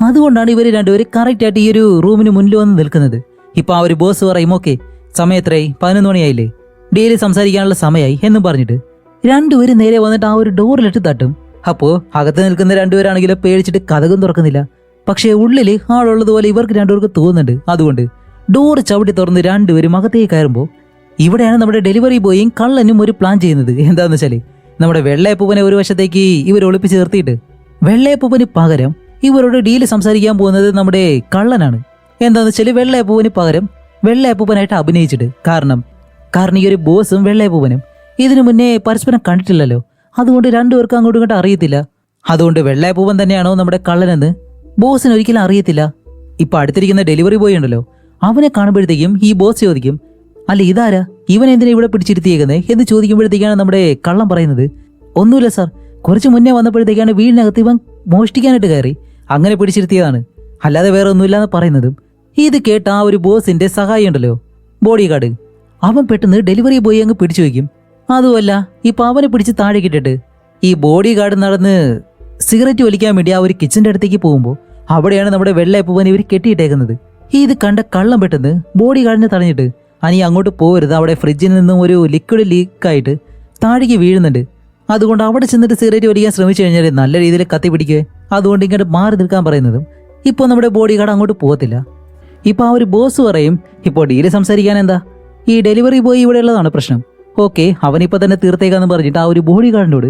അതുകൊണ്ടാണ് ഇവര് രണ്ടുപേരും കറക്റ്റ് ആയിട്ട് ഈ ഒരു റൂമിന് മുന്നിൽ വന്ന് നിൽക്കുന്നത്. ഇപ്പൊ ആ ഒരു ബോസ് പറയും, ഓക്കെ സമയം എത്രയായി, 11 മണിയായില്ലേ, ഡെയിലി സംസാരിക്കാനുള്ള സമയമായി എന്നും പറഞ്ഞിട്ട് രണ്ടുപേരും നേരെ വന്നിട്ട് ആ ഒരു ഡോറിലിട്ട് തട്ടും. അപ്പോ അകത്ത് നിൽക്കുന്ന രണ്ടുപേരാണെങ്കിലും പേടിച്ചിട്ട് കതകും തുറക്കുന്നില്ല. പക്ഷേ ഉള്ളില് ആളുള്ളതുപോലെ ഇവർക്ക് രണ്ടുപേർക്ക് തോന്നുന്നുണ്ട്. അതുകൊണ്ട് ഡോർ ചവിട്ടി തുറന്ന് രണ്ടുപേരും അകത്തേക്ക് കയറുമ്പോൾ ഇവിടെയാണ് നമ്മുടെ ഡെലിവറി ബോയും കള്ളനും ഒരു പ്ലാൻ ചെയ്യുന്നത്. എന്താന്ന് വെച്ചാല് നമ്മുടെ വെള്ളയപ്പൂപ്പനെ ഒരു വശത്തേക്ക് ഇവർ ഒളിപ്പിച്ച് നിർത്തിയിട്ട് വെള്ളയപ്പൂപ്പന് പകരം ഇവരോട് ഡീല് സംസാരിക്കാൻ പോകുന്നത് നമ്മുടെ കള്ളനാണ്. എന്താന്ന് വെച്ചാല് വെള്ളയപ്പൂപ്പന് പകരം വെള്ളയപ്പൂപ്പനായിട്ട് അഭിനയിച്ചിട്ട്. കാരണം ഈ ഒരു ബോസും വെള്ളയപ്പൂപ്പനും ഇതിനു മുന്നേ പരസ്പരം കണ്ടിട്ടില്ലല്ലോ. അതുകൊണ്ട് രണ്ടുപേർക്കും അങ്ങോട്ടും ഇങ്ങോട്ടും അറിയത്തില്ല. അതുകൊണ്ട് വെള്ളയപ്പൂപ്പൻ തന്നെയാണോ നമ്മുടെ കള്ളനെന്ന് ബോസിന് ഒരിക്കലും അറിയത്തില്ല. ഇപ്പൊ അടുത്തിരിക്കുന്ന ഡെലിവറി ബോയ് ഉണ്ടല്ലോ, അവനെ കാണുമ്പോഴത്തേക്കും ഈ ബോസ് ചോദിക്കും, അല്ല ഇതാരാ, ഇവൻ എന്തിനാ ഇവിടെ പിടിച്ചിരുത്തിയേക്കുന്നത് എന്ന് ചോദിക്കുമ്പോഴത്തേക്കാണ് നമ്മുടെ കള്ളം പറയുന്നത്, ഒന്നുമില്ല സാർ, കുറച്ച് മുന്നേ വന്നപ്പോഴത്തേക്കാണ് വീടിനകത്ത് ഇവൻ മോഷ്ടിക്കാനായിട്ട് കയറി, അങ്ങനെ പിടിച്ചിരുത്തിയതാണ്, അല്ലാതെ വേറെ ഒന്നുമില്ലാന്ന് പറയുന്നതും ഇത് കേട്ട ആ ഒരു ബോസിന്റെ സഹായി ഉണ്ടല്ലോ ബോഡി ഗാർഡ്, അവൻ പെട്ടെന്ന് ഡെലിവറി ബോയ് അങ്ങ് പിടിച്ചു വയ്ക്കും. അതുമല്ല ഇപ്പൊ അവനെ പിടിച്ച് താഴെ കിട്ടിട്ട് ഈ ബോഡി ഗാർഡ് നടന്ന് സിഗരറ്റ് വലിക്കാൻ വേണ്ടി ആ ഒരു കിച്ചന്റെ അടുത്തേക്ക് പോകുമ്പോൾ അവിടെയാണ് നമ്മുടെ വെള്ളയപ്പൂവൻ ഇവർ കെട്ടിയിട്ടേക്കുന്നത്. ഇത് കണ്ട കള്ളം പെട്ടെന്ന് ബോഡി ഗാർഡിനെ തടഞ്ഞിട്ട്, അനി അങ്ങോട്ട് പോകരുത്, അവിടെ ഫ്രിഡ്ജിൽ നിന്നും ഒരു ലിക്വിഡ് ലീക്കായിട്ട് താഴേക്ക് വീഴുന്നുണ്ട്, അതുകൊണ്ട് അവിടെ ചെന്നിട്ട് സിഗരറ്റ് വലിക്കാൻ ശ്രമിച്ചു കഴിഞ്ഞാൽ നല്ല രീതിയിൽ കത്തി പിടിക്കുക, അതുകൊണ്ട് ഇങ്ങോട്ട് മാറി നിൽക്കാൻ പറയുന്നതും ഇപ്പോൾ നമ്മുടെ ബോഡി ഗാർഡ് അങ്ങോട്ട് പോകത്തില്ല. ഇപ്പൊ ആ ഒരു ബോസ് പറയും, ഇപ്പോൾ ഡീല് സംസാരിക്കാൻ എന്താ, ഈ ഡെലിവറി ബോയ് ഇവിടെ ഉള്ളതാണ് പ്രശ്നം, ഓക്കെ അവനിപ്പോൾ തന്നെ തീർത്തേക്കാന്ന് പറഞ്ഞിട്ട് ആ ഒരു ബോഡി ഗാർഡിനോട്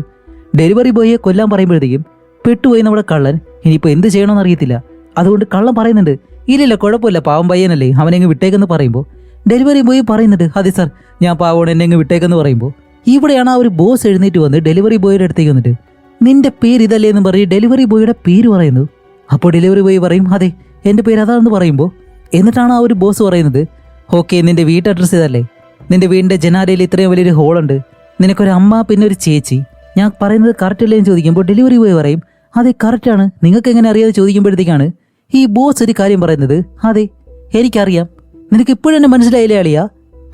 ഡെലിവറി ബോയെ കൊല്ലാൻ പറയുമ്പോഴത്തേക്കും പെട്ടുപോയി നമ്മുടെ കള്ളൻ. ഇനിയിപ്പോൾ എന്ത് ചെയ്യണമെന്ന് അറിയത്തില്ല. അതുകൊണ്ട് കള്ളൻ പറയുന്നുണ്ട്, ഇല്ലില്ല കുഴപ്പമില്ല, പാവം പയ്യനല്ലേ, അവനെങ്ങ് വിട്ടേക്കെന്ന് പറയുമ്പോൾ ഡെലിവറി ബോയ് പറയുന്നുണ്ട്, അതെ സാർ ഞാൻ പാവോട് എന്നെ അങ്ങ് വിട്ടേക്കെന്ന് പറയുമ്പോൾ ഇവിടെയാണ് ആ ഒരു ബോസ് എഴുന്നേറ്റ് വന്ന് ഡെലിവറി ബോയുടെ അടുത്തേക്ക് വന്നിട്ട് നിന്റെ പേര് ഇതല്ലേ എന്ന് പറഞ്ഞ് ഡെലിവറി ബോയുടെ പേര് പറയുന്നു. അപ്പോൾ ഡെലിവറി ബോയ് പറയും, അതെ എൻ്റെ പേര് അതാണെന്ന് പറയുമ്പോൾ എന്നിട്ടാണ് ആ ഒരു ബോസ് പറയുന്നത്, ഓക്കെ നിന്റെ വീട്ട് അഡ്രസ്സ് ഇതല്ലേ, നിന്റെ വീടിന്റെ ജനാലയിൽ ഇത്രയും വലിയൊരു ഹോളുണ്ട്, നിനക്കൊരു അമ്മ പിന്നെ ഒരു ചേച്ചി, ഞാൻ പറയുന്നത് കറക്റ്റ് അല്ലേ എന്ന് ചോദിക്കുമ്പോൾ ഡെലിവറി ബോയ് പറയും, അതെ കറക്റ്റാണ്, നിങ്ങൾക്ക് എങ്ങനെ അറിയാതെ ചോദിക്കുമ്പോഴത്തേക്കാണ് ഈ ബോസ് ഒരു കാര്യം പറയുന്നത്, അതെ എനിക്കറിയാം, നിനക്ക് ഇപ്പോഴും എന്നെ മനസ്സിലായില്ലേ അളിയാ,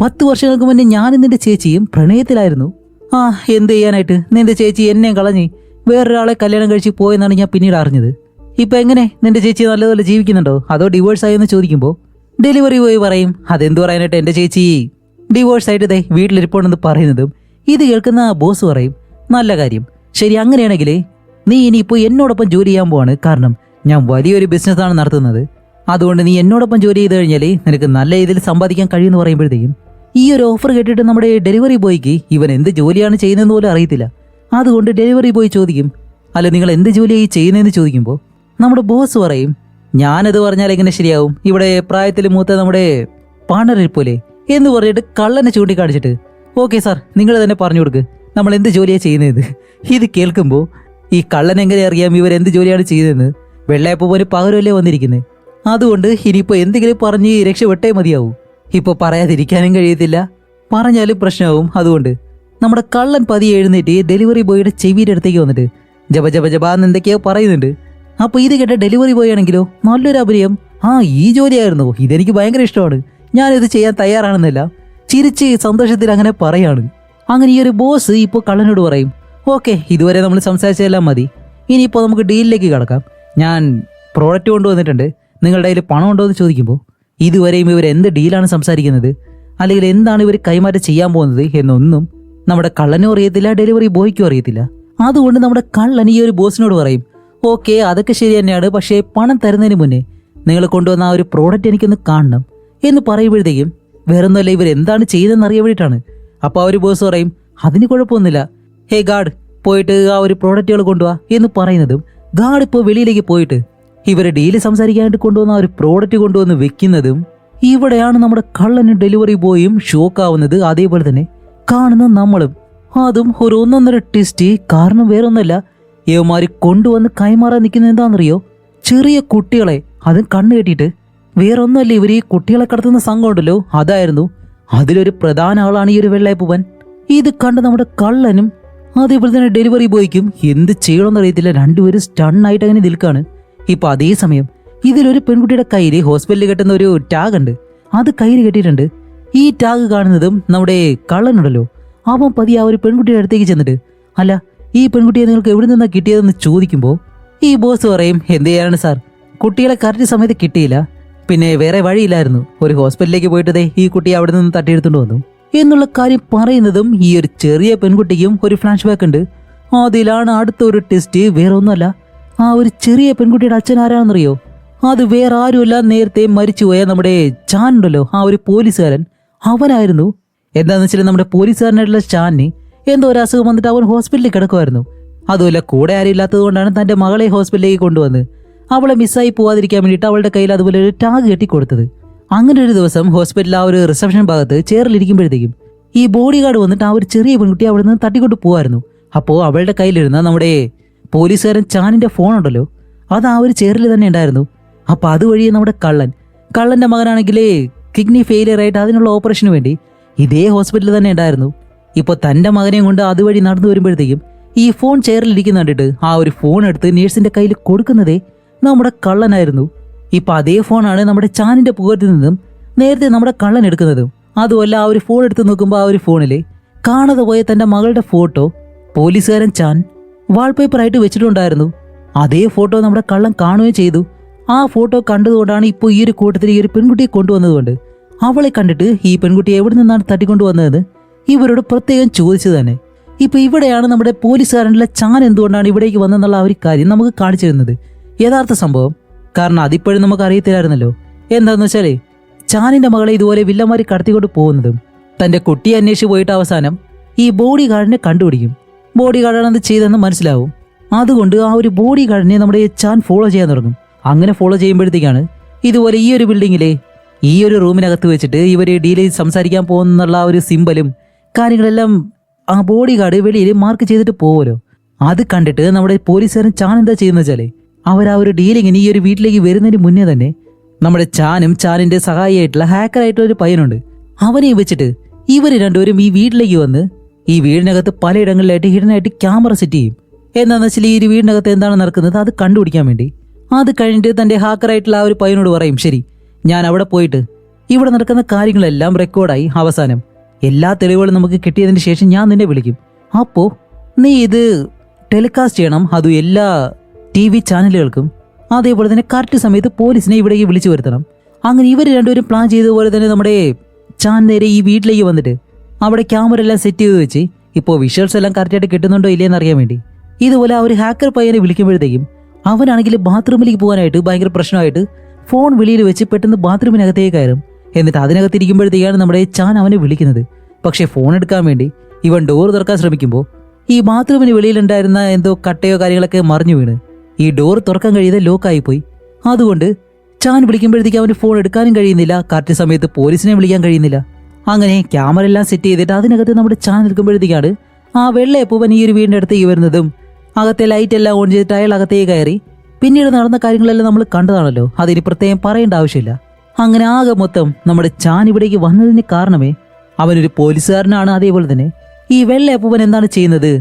10 വർഷങ്ങൾക്ക് മുന്നേ ഞാനും നിന്റെ ചേച്ചിയും പ്രണയത്തിലായിരുന്നു. ആ എന്ത് ചെയ്യാനായിട്ട്, നിന്റെ ചേച്ചി എന്നെയും കളഞ്ഞ് വേറൊരാളെ കല്യാണം കഴിച്ച് പോയെന്നാണ് ഞാൻ പിന്നീട് അറിഞ്ഞത്. ഇപ്പൊ എങ്ങനെ നിന്റെ ചേച്ചി നല്ലതുപോലെ ജീവിക്കുന്നുണ്ടോ അതോ ഡിവോഴ്സ് ആയെന്ന് ചോദിക്കുമ്പോൾ ഡെലിവറി ബോയ് പറയും, അതെന്തു പറയാനായിട്ട്, എൻ്റെ ചേച്ചി ഡിവോഴ്സ് ആയിട്ട് ദേ വീട്ടിലിരിപ്പുണ്ടെന്ന് പറയുന്നതും ഇത് കേൾക്കുന്ന ബോസ് പറയും, നല്ല കാര്യം, ശരി അങ്ങനെയാണെങ്കിൽ നീ ഇനിയിപ്പോൾ എന്നോടൊപ്പം ജോലി ചെയ്യാൻ പോവാണ്, കാരണം ഞാൻ വലിയൊരു ബിസിനസ്സാണ് നടത്തുന്നത്, അതുകൊണ്ട് നീ എന്നോടൊപ്പം ജോലി ചെയ്ത് കഴിഞ്ഞാൽ നിനക്ക് നല്ല രീതിയിൽ സമ്പാദിക്കാൻ കഴിയുമെന്ന് പറയുമ്പോഴത്തേക്കും ഈ ഒരു ഓഫർ കേട്ടിട്ട് നമ്മുടെ ഡെലിവറി ബോയ്ക്ക് ഇവൻ എന്ത് ജോലിയാണ് ചെയ്യുന്നതെന്ന് പോലും അറിയത്തില്ല. അതുകൊണ്ട് ഡെലിവറി ബോയ് ചോദിക്കും, അല്ല നിങ്ങൾ എന്ത് ജോലിയായി ചെയ്യുന്നതെന്ന് ചോദിക്കുമ്പോൾ നമ്മുടെ ബോസ് പറയും, ഞാനത് പറഞ്ഞാൽ എങ്ങനെ ശരിയാവും, ഇവിടെ പ്രായത്തിൽ മൂത്ത നമ്മുടെ പാണരിപ്പോലെ എന്ന് പറഞ്ഞിട്ട് കള്ളനെ ചൂണ്ടിക്കാണിച്ചിട്ട്, ഓക്കെ സാർ നിങ്ങൾ തന്നെ പറഞ്ഞു കൊടുക്ക് നമ്മൾ എന്ത് ജോലിയാണ് ചെയ്യുന്നത്. ഇത് കേൾക്കുമ്പോൾ ഈ കള്ളൻ എങ്ങനെ അറിയാം ഇവരെന്ത് ജോലിയാണ് ചെയ്യുന്നതെന്ന്, വെള്ളയപ്പൂപ്പന് പകരമല്ലേ വന്നിരിക്കുന്നത്, അതുകൊണ്ട് ഇനിയിപ്പോൾ എന്തെങ്കിലും പറഞ്ഞ് രക്ഷപ്പെട്ടേ മതിയാവും, ഇപ്പോൾ പറയാതിരിക്കാനും കഴിയത്തില്ല, പറഞ്ഞാലും പ്രശ്നമാവും. അതുകൊണ്ട് നമ്മുടെ കള്ളൻ പതിയെ എഴുന്നേറ്റ് ഡെലിവറി ബോയുടെ ചെവിയുടെ അടുത്തേക്ക് വന്നിട്ട് ജപ ജപ ജപാന്ന് എന്തൊക്കെയോ പറയുന്നുണ്ട്. അപ്പോൾ ഇത് കേട്ട ഡെലിവറി ബോയ് ആണെങ്കിലോ നല്ലൊരു അഭിനയം, ആ ഈ ജോലിയായിരുന്നു, ഇതെനിക്ക് ഭയങ്കര ഇഷ്ടമാണ്, ഞാനിത് ചെയ്യാൻ തയ്യാറാണെന്നല്ല ചിരിച്ച് സന്തോഷത്തിൽ അങ്ങനെ പറയാണ്. അങ്ങനെ ഈ ഒരു ബോസ് ഇപ്പോൾ കള്ളനോട് പറയും, ഓക്കെ ഇതുവരെ നമ്മൾ സംസാരിച്ചതെല്ലാം മതി, ഇനിയിപ്പോൾ നമുക്ക് ഡീലിലേക്ക് കടക്കാം, ഞാൻ പ്രോഡക്റ്റ് കൊണ്ടുവന്നിട്ടുണ്ട്, നിങ്ങളുടെ കയ്യിൽ പണം ഉണ്ടോ എന്ന് ചോദിക്കുമ്പോൾ ഇതുവരെയും ഇവർ എന്ത് ഡീലാണ് സംസാരിക്കുന്നത്, അല്ലെങ്കിൽ എന്താണ് ഇവർ കൈമാറ്റം ചെയ്യാൻ പോകുന്നത് എന്നൊന്നും നമ്മുടെ കള്ളനും അറിയത്തില്ല, ഡെലിവറി ബോയ്ക്കും അറിയത്തില്ല. അതുകൊണ്ട് നമ്മുടെ കള്ളൻ ഈ ഒരു ബോസിനോട് പറയും, ഓക്കെ അതൊക്കെ ശരി തന്നെയാണ്, പക്ഷേ പണം തരുന്നതിന് മുന്നേ നിങ്ങൾ കൊണ്ടുവന്ന ആ ഒരു പ്രോഡക്റ്റ് എനിക്കൊന്ന് കാണണം, എന്ന് പറയുമ്പോഴത്തേക്കും വേറൊന്നുമല്ല ഇവർ എന്താണ് ചെയ്തതെന്ന് അറിയാൻ വേണ്ടിയിട്ടാണ്. അപ്പോൾ ആ ഒരു ബോസ് പറയും അതിന് കുഴപ്പമൊന്നുമില്ല, ഹേ ഗാർഡ് പോയിട്ട് ആ ഒരു പ്രോഡക്റ്റുകൾ കൊണ്ടുപോവാ എന്ന് പറയുന്നതും ഗാർഡ് ഇപ്പോൾ വെളിയിലേക്ക് പോയിട്ട് ഇവരെ ഡീല് സംസാരിക്കാനായിട്ട് കൊണ്ടുവന്ന ആ ഒരു പ്രോഡക്റ്റ് കൊണ്ടുവന്ന് വെക്കുന്നതും ഇവിടെയാണ് നമ്മുടെ കള്ളന് ഡെലിവറി ബോയും ഷോക്കാവുന്നത്. അതേപോലെ തന്നെ കാണുന്ന നമ്മളും. അതും ഒരു ഒന്നൊന്നര ട്വിസ്റ്റ്. കാരണം വേറൊന്നുമല്ല, ഇവന്മാര് കൊണ്ടുവന്ന് കൈമാറാൻ നിൽക്കുന്നത് എന്താണെന്നറിയോ? ചെറിയ കുട്ടികളെ. അതും കണ്ണ് കെട്ടിയിട്ട്. വേറൊന്നുമല്ല, ഇവർ ഈ കുട്ടികളെ കടത്തുന്ന സംഘം ഉണ്ടല്ലോ, അതായിരുന്നു. അതിലൊരു പ്രധാന ആളാണ് ഈ ഒരു വെള്ളയപ്പൂവൻ. ഇത് കണ്ട് നമ്മുടെ കള്ളനും അതേപോലെ തന്നെ ഡെലിവറി ബോയ്ക്കും എന്ത് ചെയ്യണമെന്ന് അറിയത്തില്ല. രണ്ടുപേരും സ്റ്റണ്ണായിട്ട് അങ്ങനെ നിൽക്കാണ്. ഇപ്പൊ അതേസമയം ഇതിലൊരു പെൺകുട്ടിയുടെ കയ്യിൽ ഹോസ്പിറ്റലിൽ കെട്ടുന്ന ഒരു ടാഗ് ഉണ്ട്. അത് കയ്യിൽ കെട്ടിയിട്ടുണ്ട്. ഈ ടാഗ് കാണുന്നതും നമ്മുടെ കള്ളനുണ്ടല്ലോ, അവൻ പതിയെ ആ ഒരു പെൺകുട്ടിയുടെ അടുത്തേക്ക് ചെന്നിട്ട് അല്ല ഈ പെൺകുട്ടിയെ നിങ്ങൾക്ക് എവിടെ നിന്നാണ് കിട്ടിയതെന്ന് ചോദിക്കുമ്പോൾ ഈ ബോസ് പറയും എന്ത് ചെയ്യാനാണ് സാർ, കുട്ടികളെ കറക്റ്റ് സമയത്ത് കിട്ടിയില്ല, പിന്നെ വേറെ വഴിയില്ലായിരുന്നു, ഒരു ഹോസ്പിറ്റലിലേക്ക് പോയിട്ടതേ ഈ കുട്ടിയെ അവിടെ നിന്ന് തട്ടിയെടുത്തുകൊണ്ട് വന്നു എന്നുള്ള കാര്യം പറയുന്നതും ഈ ഒരു ചെറിയ പെൺകുട്ടിക്കും ഒരു ഫ്ലാഷ് ബാക്ക് ഉണ്ട്. അതിലാണ് അടുത്ത ഒരു ടെസ്റ്റ്. വേറെ ഒന്നുമല്ല, ആ ഒരു ചെറിയ പെൺകുട്ടിയുടെ അച്ഛൻ ആരാണെന്നറിയോ? അത് വേറെ ആരുമല്ല, നേരത്തെ മരിച്ചുപോയ നമ്മുടെ ചാൻ ഉണ്ടല്ലോ, ആ ഒരു പോലീസുകാരൻ, അവനായിരുന്നു. എന്താന്ന് വെച്ചാൽ നമ്മുടെ പോലീസുകാരനായിട്ടുള്ള ചാനിന് എന്തോ ഒരു അസുഖം വന്നിട്ട് അവൻ ഹോസ്പിറ്റലിൽ കിടക്കുമായിരുന്നു. അതുമല്ല കൂടെ ആരും ഇല്ലാത്തത് കൊണ്ടാണ് തന്റെ മകളെ ഹോസ്പിറ്റലിലേക്ക് കൊണ്ടുവന്ന് അവളെ മിസ്സായി പോവാതിരിക്കാൻ വേണ്ടിയിട്ട് അവളുടെ കയ്യിൽ അതുപോലെ ഒരു ടാഗ് കെട്ടി കൊടുത്തത്. അങ്ങനെ ഒരു ദിവസം ഹോസ്പിറ്റലിൽ ആ ഒരു റിസപ്ഷൻ ഭാഗത്ത് ചെയറിലിരിക്കുമ്പോഴത്തേക്കും ഈ ബോഡി ഗാർഡ് വന്നിട്ട് ആ ഒരു ചെറിയ പെൺകുട്ടി അവിടെ നിന്ന് തട്ടിക്കൊണ്ട് പോവായിരുന്നു. അപ്പോൾ അവളുടെ കയ്യിലിരുന്ന നമ്മുടെ പോലീസുകാരൻ ചാനിന്റെ ഫോൺ ഉണ്ടല്ലോ, അത് ആ ഒരു ചെയറിൽ തന്നെ ഉണ്ടായിരുന്നു. അപ്പൊ അതുവഴി നമ്മുടെ കള്ളന്റെ മകനാണെങ്കിലേ കിഡ്നി ഫെയിലിയർ ആയിട്ട് അതിനുള്ള ഓപ്പറേഷന് വേണ്ടി ഇതേ ഹോസ്പിറ്റലിൽ തന്നെ ഉണ്ടായിരുന്നു. ഇപ്പൊ തന്റെ മകനെയും കൊണ്ട് അതുവഴി നടന്നു വരുമ്പോഴത്തേക്കും ഈ ഫോൺ ചെയറിലിരിക്കുന്ന കണ്ടിട്ട് ആ ഒരു ഫോൺ എടുത്ത് നേഴ്സിന്റെ കയ്യിൽ കൊടുക്കുന്നതേ നമ്മുടെ കള്ളനായിരുന്നു. ഇപ്പൊ അതേ ഫോണാണ് നമ്മുടെ ചാനിന്റെ പുകത്തിൽ നിന്നും നേരത്തെ നമ്മുടെ കള്ളൻ എടുക്കുന്നതും. അതുമല്ല ആ ഒരു ഫോൺ എടുത്ത് നോക്കുമ്പോൾ ആ ഒരു ഫോണില് കാണാതെ പോയ തന്റെ മകളുടെ ഫോട്ടോ പോലീസുകാരൻ ചാൻ വാൾപേപ്പറായിട്ട് വെച്ചിട്ടുണ്ടായിരുന്നു. അതേ ഫോട്ടോ നമ്മുടെ കള്ളൻ കാണുകയും ചെയ്തു. ആ ഫോട്ടോ കണ്ടതുകൊണ്ടാണ് ഇപ്പോൾ ഈ ഒരു കൂട്ടത്തിൽ ഈ ഒരു പെൺകുട്ടിയെ കൊണ്ടുവന്നതുകൊണ്ട് അവളെ കണ്ടിട്ട് ഈ പെൺകുട്ടിയെ എവിടെ നിന്നാണ് തട്ടിക്കൊണ്ടുവന്നതെന്ന് ഇവരോട് പ്രത്യേകം ചോദിച്ചു തന്നെ. ഇപ്പൊ ഇവിടെയാണ് നമ്മുടെ പോലീസുകാരനുള്ള ചാൻ എന്തുകൊണ്ടാണ് ഇവിടേക്ക് വന്നെന്നുള്ള ആ ഒരു കാര്യം നമുക്ക് കാണിച്ചു തരുന്നത്, യഥാർത്ഥ സംഭവം. കാരണം അതിപ്പോഴും നമുക്ക് അറിയത്തില്ലായിരുന്നല്ലോ. എന്താന്ന് വെച്ചാലേ ചാനിന്റെ മകളെ ഇതുപോലെ വില്ലന്മാരി കടത്തിക്കൊണ്ട് പോകുന്നതും തന്റെ കുട്ടിയെ അന്വേഷിച്ച് പോയിട്ട് അവസാനം ഈ ബോഡി ഗാർഡിനെ കണ്ടുപിടിക്കും. ബോഡി ഗാർഡാണ് അത് ചെയ്തെന്ന് മനസ്സിലാവും. അതുകൊണ്ട് ആ ഒരു ബോഡി ഗാർഡിനെ നമ്മുടെ ചാൻ ഫോളോ ചെയ്യാൻ തുടങ്ങും. അങ്ങനെ ഫോളോ ചെയ്യുമ്പോഴത്തേക്കാണ് ഇതുപോലെ ഈ ഒരു ബിൽഡിങ്ങിലെ ഈ ഒരു റൂമിനകത്ത് വെച്ചിട്ട് ഇവര് ഡീലിൽ സംസാരിക്കാൻ പോകുന്നുള്ള ആ ഒരു സിമ്പലും കാര്യങ്ങളെല്ലാം ആ ബോഡി ഗാർഡ് വെളിയിൽ മാർക്ക് ചെയ്തിട്ട് പോവുമല്ലോ. അത് കണ്ടിട്ട് നമ്മുടെ പോലീസുകാരൻ ചാൻ എന്താ ചെയ്യുന്ന വെച്ചാലേ അവർ ആ ഒരു ഡീലിങ്ങിന് ഈ ഒരു വീട്ടിലേക്ക് വരുന്നതിന് മുന്നേ തന്നെ നമ്മുടെ ചാനിന്റെ സഹായിയായിട്ടുള്ള ഹാക്കറായിട്ടുള്ള ഒരു പയ്യനുണ്ട്, അവനെ വെച്ചിട്ട് ഇവർ രണ്ടുപേരും ഈ വീട്ടിലേക്ക് വന്ന് ഈ വീടിനകത്ത് പലയിടങ്ങളിലായിട്ട് ഹിഡനായിട്ട് ക്യാമറ സെറ്റ് ചെയ്യും. എന്താണെന്ന് വെച്ചാൽ ഈ ഒരു വീടിനകത്ത് എന്താണ് നടക്കുന്നത് അത് കണ്ടുപിടിക്കാൻ വേണ്ടി. അത് കഴിഞ്ഞിട്ട് തന്റെ ഹാക്കറായിട്ടുള്ള ആ ഒരു പയ്യനോട് പറയും ശരി ഞാൻ അവിടെ പോയിട്ട് ഇവിടെ നടക്കുന്ന കാര്യങ്ങളെല്ലാം റെക്കോർഡായി അവസാനം എല്ലാ തെളിവുകളും നമുക്ക് കിട്ടിയതിന് ശേഷം ഞാൻ നിന്നെ വിളിക്കും. അപ്പോ നീ ഇത് ടെലികാസ്റ്റ് ചെയ്യണം, അതും എല്ലാ TV ചാനലുകൾക്കും. അതേപോലെ തന്നെ കറക്റ്റ് സമയത്ത് പോലീസിനെ ഇവിടേക്ക് വിളിച്ചു വരുത്തണം. അങ്ങനെ ഇവർ രണ്ടുപേരും പ്ലാൻ ചെയ്തതുപോലെ തന്നെ നമ്മുടെ ചാൻ നേരെ ഈ വീട്ടിലേക്ക് വന്നിട്ട് അവിടെ ക്യാമറ എല്ലാം സെറ്റ് ചെയ്ത് വെച്ച് ഇപ്പോൾ വിഷ്വൽസ് എല്ലാം കറക്റ്റായിട്ട് കിട്ടുന്നുണ്ടോ ഇല്ലയെന്ന് അറിയാൻ വേണ്ടി ഇതുപോലെ ആ ഒരു ഹാക്കർ പയ്യനെ വിളിക്കുമ്പോഴത്തേക്കും അവനാണെങ്കിൽ ബാത്റൂമിലേക്ക് പോകാനായിട്ട് ഭയങ്കര പ്രശ്നമായിട്ട് ഫോൺ വെളിയിൽ വെച്ച് പെട്ടെന്ന് ബാത്റൂമിനകത്തേക്ക് കയറും. എന്നിട്ട് അതിനകത്തിരിക്കുമ്പോഴത്തേക്കാണ് നമ്മുടെ ചാൻ അവനെ വിളിക്കുന്നത്. പക്ഷേ ഫോൺ എടുക്കാൻ വേണ്ടി ഇവൻ ഡോർ തുറക്കാൻ ശ്രമിക്കുമ്പോൾ ഈ ബാത്റൂമിന് വെളിയിലുണ്ടായിരുന്ന എന്തോ കട്ടയോ കാര്യങ്ങളൊക്കെ മറിഞ്ഞു വീണ് ഈ ഡോർ തുറക്കാൻ കഴിയാതെ ലോക്കായിപ്പോയി. അതുകൊണ്ട് ചാൻ വിളിക്കുമ്പോഴത്തേക്ക് അവന് ഫോൺ എടുക്കാനും കഴിയുന്നില്ല, കറക്റ്റ് സമയത്ത് പോലീസിനെ വിളിക്കാൻ കഴിയുന്നില്ല. അങ്ങനെ ക്യാമറ എല്ലാം സെറ്റ് ചെയ്തിട്ട് അതിനകത്ത് നമ്മുടെ ചാൻ നിൽക്കുമ്പോഴത്തേക്കാണ് ആ വെള്ളയപ്പൂവൻ ഈ ഒരു വീടിൻ്റെ അടുത്തേക്ക് വരുന്നതും അകത്തെ ലൈറ്റ് എല്ലാം ഓൺ ചെയ്തിട്ട് അയാൾ അകത്തേക്ക് കയറി. പിന്നീട് നടന്ന കാര്യങ്ങളെല്ലാം നമ്മൾ കണ്ടതാണല്ലോ, അതിന് പ്രത്യേകം പറയേണ്ട ആവശ്യമില്ല. അങ്ങനെ ആകെ മൊത്തം നമ്മുടെ ചാൻ ഇവിടേക്ക് വന്നതിന് കാരണമേ അവനൊരു പോലീസുകാരനാണ്. അതേപോലെ തന്നെ ഈ വെള്ളയപ്പൂവൻ എന്താണ് ചെയ്യുന്നത്,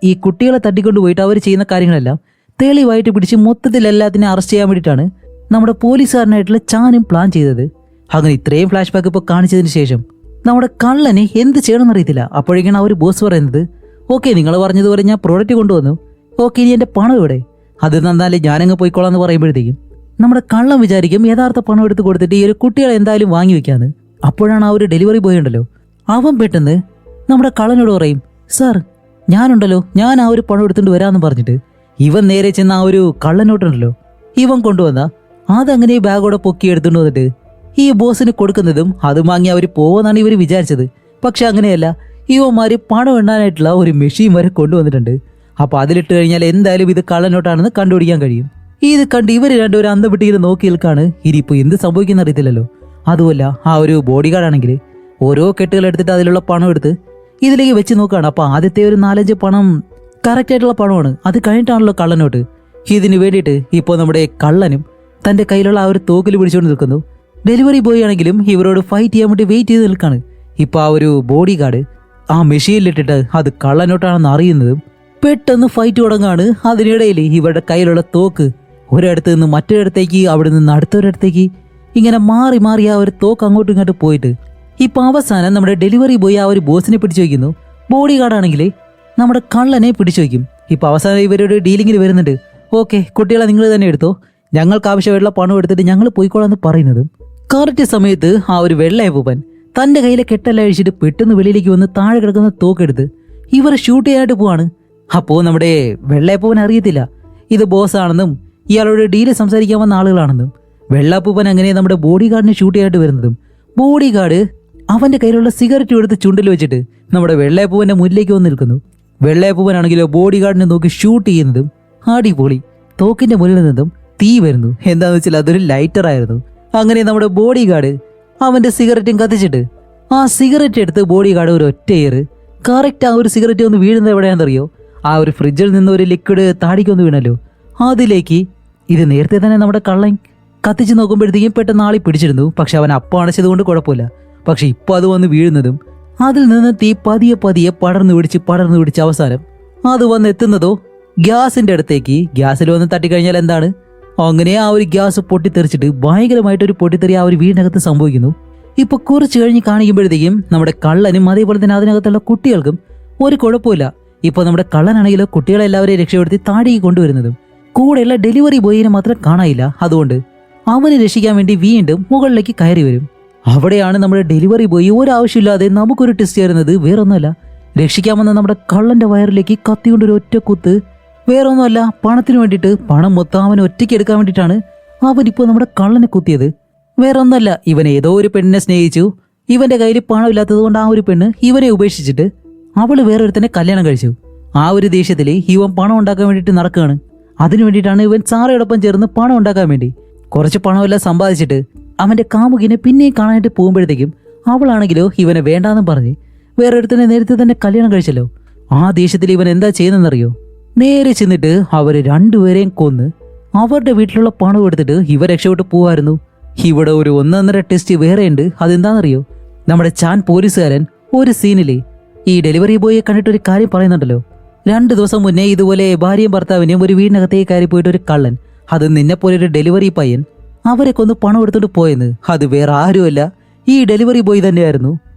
ഈ കുട്ടികളെ തട്ടിക്കൊണ്ട് പോയിട്ട് അവർ ചെയ്യുന്ന കാര്യങ്ങളെല്ലാം തെളിവായിട്ട് പിടിച്ച് മൊത്തത്തിൽ എല്ലാത്തിനെ അറസ്റ്റ് ചെയ്യാൻ വേണ്ടിയിട്ടാണ് നമ്മുടെ പോലീസുകാരനായിട്ടുള്ള ചാനും പ്ലാൻ ചെയ്തത്. അങ്ങനെ ഇത്രയും ഫ്ലാഷ് ബാക്ക് ഇപ്പോൾ കാണിച്ചതിന് ശേഷം നമ്മുടെ കള്ളനെ എന്ത് ചെയ്യണമെന്ന് അറിയത്തില്ല. അപ്പോഴേക്കാണ് ആ ഒരു ബോസ് പറയുന്നത് ഓക്കെ നിങ്ങൾ പറഞ്ഞതുപോലെ ഞാൻ പ്രോഡക്റ്റ് കൊണ്ടുവന്നു, ഓക്കെ ഇനി എൻ്റെ പണം ഇവിടെ, അത് തന്നാലേ ഞാനങ്ങ് പോയിക്കോളാം എന്ന് പറയുമ്പോഴത്തേക്കും നമ്മുടെ കള്ളം വിചാരിക്കും യഥാർത്ഥ പണം എടുത്ത് കൊടുത്തിട്ട് ഈ ഒരു കുട്ടികളെ എന്തായാലും വാങ്ങി വെക്കാന്ന്. അപ്പോഴാണ് ആ ഒരു ഡെലിവറി ബോയ് ഉണ്ടല്ലോ അവൻ പെട്ടെന്ന് നമ്മുടെ കള്ളനോട് പറയും സാർ ഞാനുണ്ടല്ലോ ഞാൻ ആ ഒരു പണം എടുത്തുകൊണ്ട് വരാമെന്ന് പറഞ്ഞിട്ട് ഇവൻ നേരെ ചെന്ന ആ ഒരു കള്ളനോട്ടുണ്ടല്ലോ ഇവൻ കൊണ്ടുവന്ന അതങ്ങനെ ബാഗോടെ പൊക്കി എടുത്തുകൊണ്ട് വന്നിട്ട് ഈ ബോസിന് കൊടുക്കുന്നതും അത് വാങ്ങി അവർ പോവാന്നാണ് ഇവർ വിചാരിച്ചത്. പക്ഷെ അങ്ങനെയല്ല, ഇവന്മാര് പണം എണ്ണാനായിട്ടുള്ള ഒരു മെഷീൻ വരെ കൊണ്ടുവന്നിട്ടുണ്ട്. അപ്പൊ അതിലിട്ട് കഴിഞ്ഞാൽ എന്തായാലും ഇത് കള്ളനോട്ടാണെന്ന് കണ്ടുപിടിക്കാൻ കഴിയും. ഇത് കണ്ട് ഇവർ രണ്ടുപേരും അന്തം വിട്ടിങ്ങനെ നോക്കി നിൽക്കാണ്. ഇനിയിപ്പോ എന്ത് സംഭവിക്കുന്ന അറിയത്തില്ലല്ലോ. അതുമല്ല, ആ ഒരു ബോഡി ഗാർഡ് ആണെങ്കിൽ ഓരോ കെട്ടുകൾ എടുത്തിട്ട് അതിലുള്ള പണം എടുത്ത് ഇതിലേക്ക് വെച്ച് നോക്കുകയാണ്. അപ്പൊ ആദ്യത്തെ ഒരു 4-5 പണം കറക്റ്റ് ആയിട്ടുള്ള പണമാണ്. അത് കഴിഞ്ഞിട്ടാണല്ലോ കള്ളനോട്ട്. ഇതിന് വേണ്ടിയിട്ട് ഇപ്പോൾ നമ്മുടെ കള്ളനും തന്റെ കയ്യിലുള്ള ആ ഒരു തോക്കിൽ പിടിച്ചുകൊണ്ട് നിൽക്കുന്നു. ഡെലിവറി ബോയ് ആണെങ്കിലും ഇവരോട് ഫൈറ്റ് ചെയ്യാൻ വേണ്ടി വെയിറ്റ് ചെയ്ത് നിൽക്കാണ്. ഇപ്പൊ ആ ഒരു ബോഡി ഗാർഡ് ആ മെഷീനിലിട്ടിട്ട് അത് കള്ളനോട്ടാണെന്ന് അറിയുന്നതും പെട്ടെന്ന് ഫൈറ്റ് തുടങ്ങാണ്. അതിനിടയിൽ ഇവരുടെ കയ്യിലുള്ള തോക്ക് ഒരിടത്ത് നിന്ന് മറ്റൊരിടത്തേക്ക്, അവിടെ നിന്ന് അടുത്തൊരിടത്തേക്ക് ഇങ്ങനെ മാറി മാറി ആ ഒരു തോക്ക് അങ്ങോട്ടും ഇങ്ങോട്ടും പോയിട്ട് ഇപ്പൊ അവസാനം നമ്മുടെ ഡെലിവറി ബോയ് ആ ഒരു ബോസിനെ പിടിച്ചു വയ്ക്കുന്നു. ബോഡി ഗാർഡ് ആണെങ്കിൽ നമ്മുടെ കള്ളനെ പിടിച്ചു വയ്ക്കും. ഇപ്പൊ അവസാനം ഇവരൊരു ഡീലിങ്ങിൽ വരുന്നുണ്ട്. ഓക്കെ കുട്ടികളെ, നിങ്ങൾ തന്നെ എടുത്തോ, ഞങ്ങൾക്ക് ആവശ്യമായിട്ടുള്ള പണം എടുത്തിട്ട് ഞങ്ങൾ പോയിക്കോളാന്ന് പറയുന്നതും കറക്റ്റ് സമയത്ത് ആ ഒരു വെള്ളയപ്പൂപ്പൻ തന്റെ കയ്യിലെ കെട്ടെല്ലാം അഴിച്ചിട്ട് പെട്ടെന്ന് വെളിയിലേക്ക് വന്ന് താഴെ കിടക്കുന്ന തോക്കെടുത്ത് ഇവർ ഷൂട്ട് ചെയ്യാനായിട്ട് പോവാണ്. അപ്പോ നമ്മുടെ വെള്ളയപ്പൂപ്പൻ അറിയത്തില്ല ഇത് ബോസാണെന്നും ഇയാളോട് ഡീല് സംസാരിക്കാൻ വന്ന ആളുകളാണെന്നും. വെള്ളാപ്പൂപ്പൻ അങ്ങനെ നമ്മുടെ ബോഡി ഗാർഡിനെ ഷൂട്ട് ചെയ്യാനായിട്ട് വരുന്നതും ബോഡി ഗാർഡ് അവന്റെ കയ്യിലുള്ള സിഗരറ്റ് എടുത്ത് ചുണ്ടിൽ വെച്ചിട്ട് നമ്മുടെ വെള്ളയപ്പൂവന്റെ മുന്നിലേക്ക് വന്ന് നിൽക്കുന്നു. വെള്ളയപ്പൂവനാണെങ്കിലോ ബോഡി ഗാർഡിനെ നോക്കി ഷൂട്ട് ചെയ്യുന്നതും അടിപൊളി. തോക്കിന്റെ മുന്നിൽ നിന്നും തീ വരുന്നു. എന്താന്ന് വെച്ചാൽ അതൊരു ലൈറ്റർ ആയിരുന്നു. അങ്ങനെ നമ്മുടെ ബോഡി ഗാർഡ് അവന്റെ സിഗരറ്റും കത്തിച്ചിട്ട് ആ സിഗരറ്റ് എടുത്ത് ബോഡി ഗാർഡ് ഒരു ഒറ്റ എയർ കറക്റ്റ് ആ ഒരു സിഗരറ്റ് ഒന്ന് വീഴുന്നത് എവിടെയാണെന്നറിയോ? ആ ഒരു ഫ്രിഡ്ജിൽ നിന്ന് ഒരു ലിക്വിഡ് താടിക്കൊന്ന് വീണല്ലോ, അതിലേക്ക്. ഇത് നേരത്തെ തന്നെ നമ്മുടെ കള്ളൻ കത്തിച്ച് നോക്കുമ്പോഴത്തേക്കും പെട്ടെന്ന് ആളി പിടിച്ചിരുന്നു. പക്ഷെ അവൻ അപ്പം അടച്ചത് കൊണ്ട് കുഴപ്പമില്ല. പക്ഷെ ഇപ്പൊ അത് വന്ന് വീഴുന്നതും അതിൽ നിന്ന് തീ പതിയെ പതിയെ പടർന്നു പിടിച്ച് അവസാനം അത് വന്ന് എത്തുന്നതോ ഗ്യാസിന്റെ അടുത്തേക്ക്. ഗ്യാസിൽ വന്ന് തട്ടിക്കഴിഞ്ഞാൽ എന്താണ്, അങ്ങനെ ആ ഒരു ഗ്യാസ് പൊട്ടിത്തെറിച്ചിട്ട് ഭയങ്കരമായിട്ടൊരു പൊട്ടിത്തെറി ആ ഒരു വീടിനകത്ത് സംഭവിക്കുന്നു. ഇപ്പൊ കുറച്ച് കഴിഞ്ഞ് കാണിക്കുമ്പോഴത്തേക്കും നമ്മുടെ കള്ളനും അതേപോലെ തന്നെ അതിനകത്തുള്ള കുട്ടികൾക്കും ഒരു കുഴപ്പമില്ല. ഇപ്പൊ നമ്മുടെ കള്ളനാണെങ്കിലോ കുട്ടികളെല്ലാവരെയും രക്ഷപ്പെടുത്തി താഴേക്ക് കൊണ്ടുവരുന്നതും കൂടെയുള്ള ഡെലിവറി ബോയിനെ മാത്രം കാണാനില്ല. അതുകൊണ്ട് അവനെ രക്ഷിക്കാൻ വേണ്ടി വീണ്ടും മുകളിലേക്ക് കയറി വരും. അവിടെയാണ് നമ്മുടെ ഡെലിവറി ബോയ് ഒരാവശ്യമില്ലാതെ നമുക്കൊരു ടെസ്റ്റ് ചെയ്യുന്നത്. വേറൊന്നുമല്ല, രക്ഷിക്കാമെന്ന നമ്മുടെ കള്ളന്റെ വയറിലേക്ക് കത്തി കൊണ്ടൊരു ഒറ്റ കുത്ത്. വേറൊന്നുമല്ല, പണത്തിന് വേണ്ടിയിട്ട്, പണം മൊത്തം അവനെ ഒറ്റയ്ക്ക് എടുക്കാൻ വേണ്ടിയിട്ടാണ് അവനിപ്പോൾ നമ്മുടെ കള്ളനെ കുത്തിയത്. വേറൊന്നല്ല, ഇവൻ ഏതോ ഒരു പെണ്ണിനെ സ്നേഹിച്ചു. ഇവന്റെ കയ്യിൽ പണമില്ലാത്തത് കൊണ്ട് ആ ഒരു പെണ്ണ് ഇവനെ ഉപേക്ഷിച്ചിട്ട് അവള് വേറൊരുത്തനെ കല്യാണം കഴിച്ചു. ആ ഒരു ദേഷ്യത്തിൽ ഇവൻ പണം ഉണ്ടാക്കാൻ വേണ്ടിയിട്ട് നടക്കുകയാണ്. അതിനു വേണ്ടിയിട്ടാണ് ഇവൻ സാറയോടൊപ്പം ചേർന്ന് പണം ഉണ്ടാക്കാൻ വേണ്ടി കുറച്ച് പണമെല്ലാം സമ്പാദിച്ചിട്ട് അവന്റെ കാമുകിനെ പിന്നെയും കാണാനായിട്ട് പോകുമ്പോഴത്തേക്കും അവളാണെങ്കിലോ ഇവനെ വേണ്ടാന്നും പറഞ്ഞ് വേറൊരുത്തനെ നേരത്തെ തന്നെ കല്യാണം കഴിച്ചല്ലോ. ആ ദേഷ്യത്തിൽ ഇവൻ എന്താ ചെയ്യുന്നതെന്നറിയോ? നേരെ ചെന്നിട്ട് അവര് രണ്ടുപേരെയും കൊന്ന് അവരുടെ വീട്ടിലുള്ള പണം എടുത്തിട്ട് ഇവ രക്ഷപ്പെട്ട് പോവായിരുന്നു. ഇവിടെ ഒരു 1.5 ടെസ്റ്റ് വേറെയുണ്ട്. അതെന്താണെന്നറിയോ? നമ്മുടെ ചാൻ പോലീസുകാരൻ ഒരു സീനില് ഈ ഡെലിവറി ബോയെ കണ്ടിട്ട് ഒരു കാര്യം പറയുന്നുണ്ടല്ലോ. 2 ദിവസം മുന്നേ ഇതുപോലെ ഭാര്യയും ഭർത്താവിനെയും ഒരു വീടിനകത്തേക്ക് കയറി പോയിട്ട് ഒരു കള്ളൻ, അത് നിന്നെപ്പോലെ ഒരു ഡെലിവറി പയ്യൻ, അവരെ കൊന്ന് പണം എടുത്തോണ്ട് പോയെന്ന്. അത് വേറെ ആരുമല്ല, ഈ ഡെലിവറി ബോയ് തന്നെയായിരുന്നു.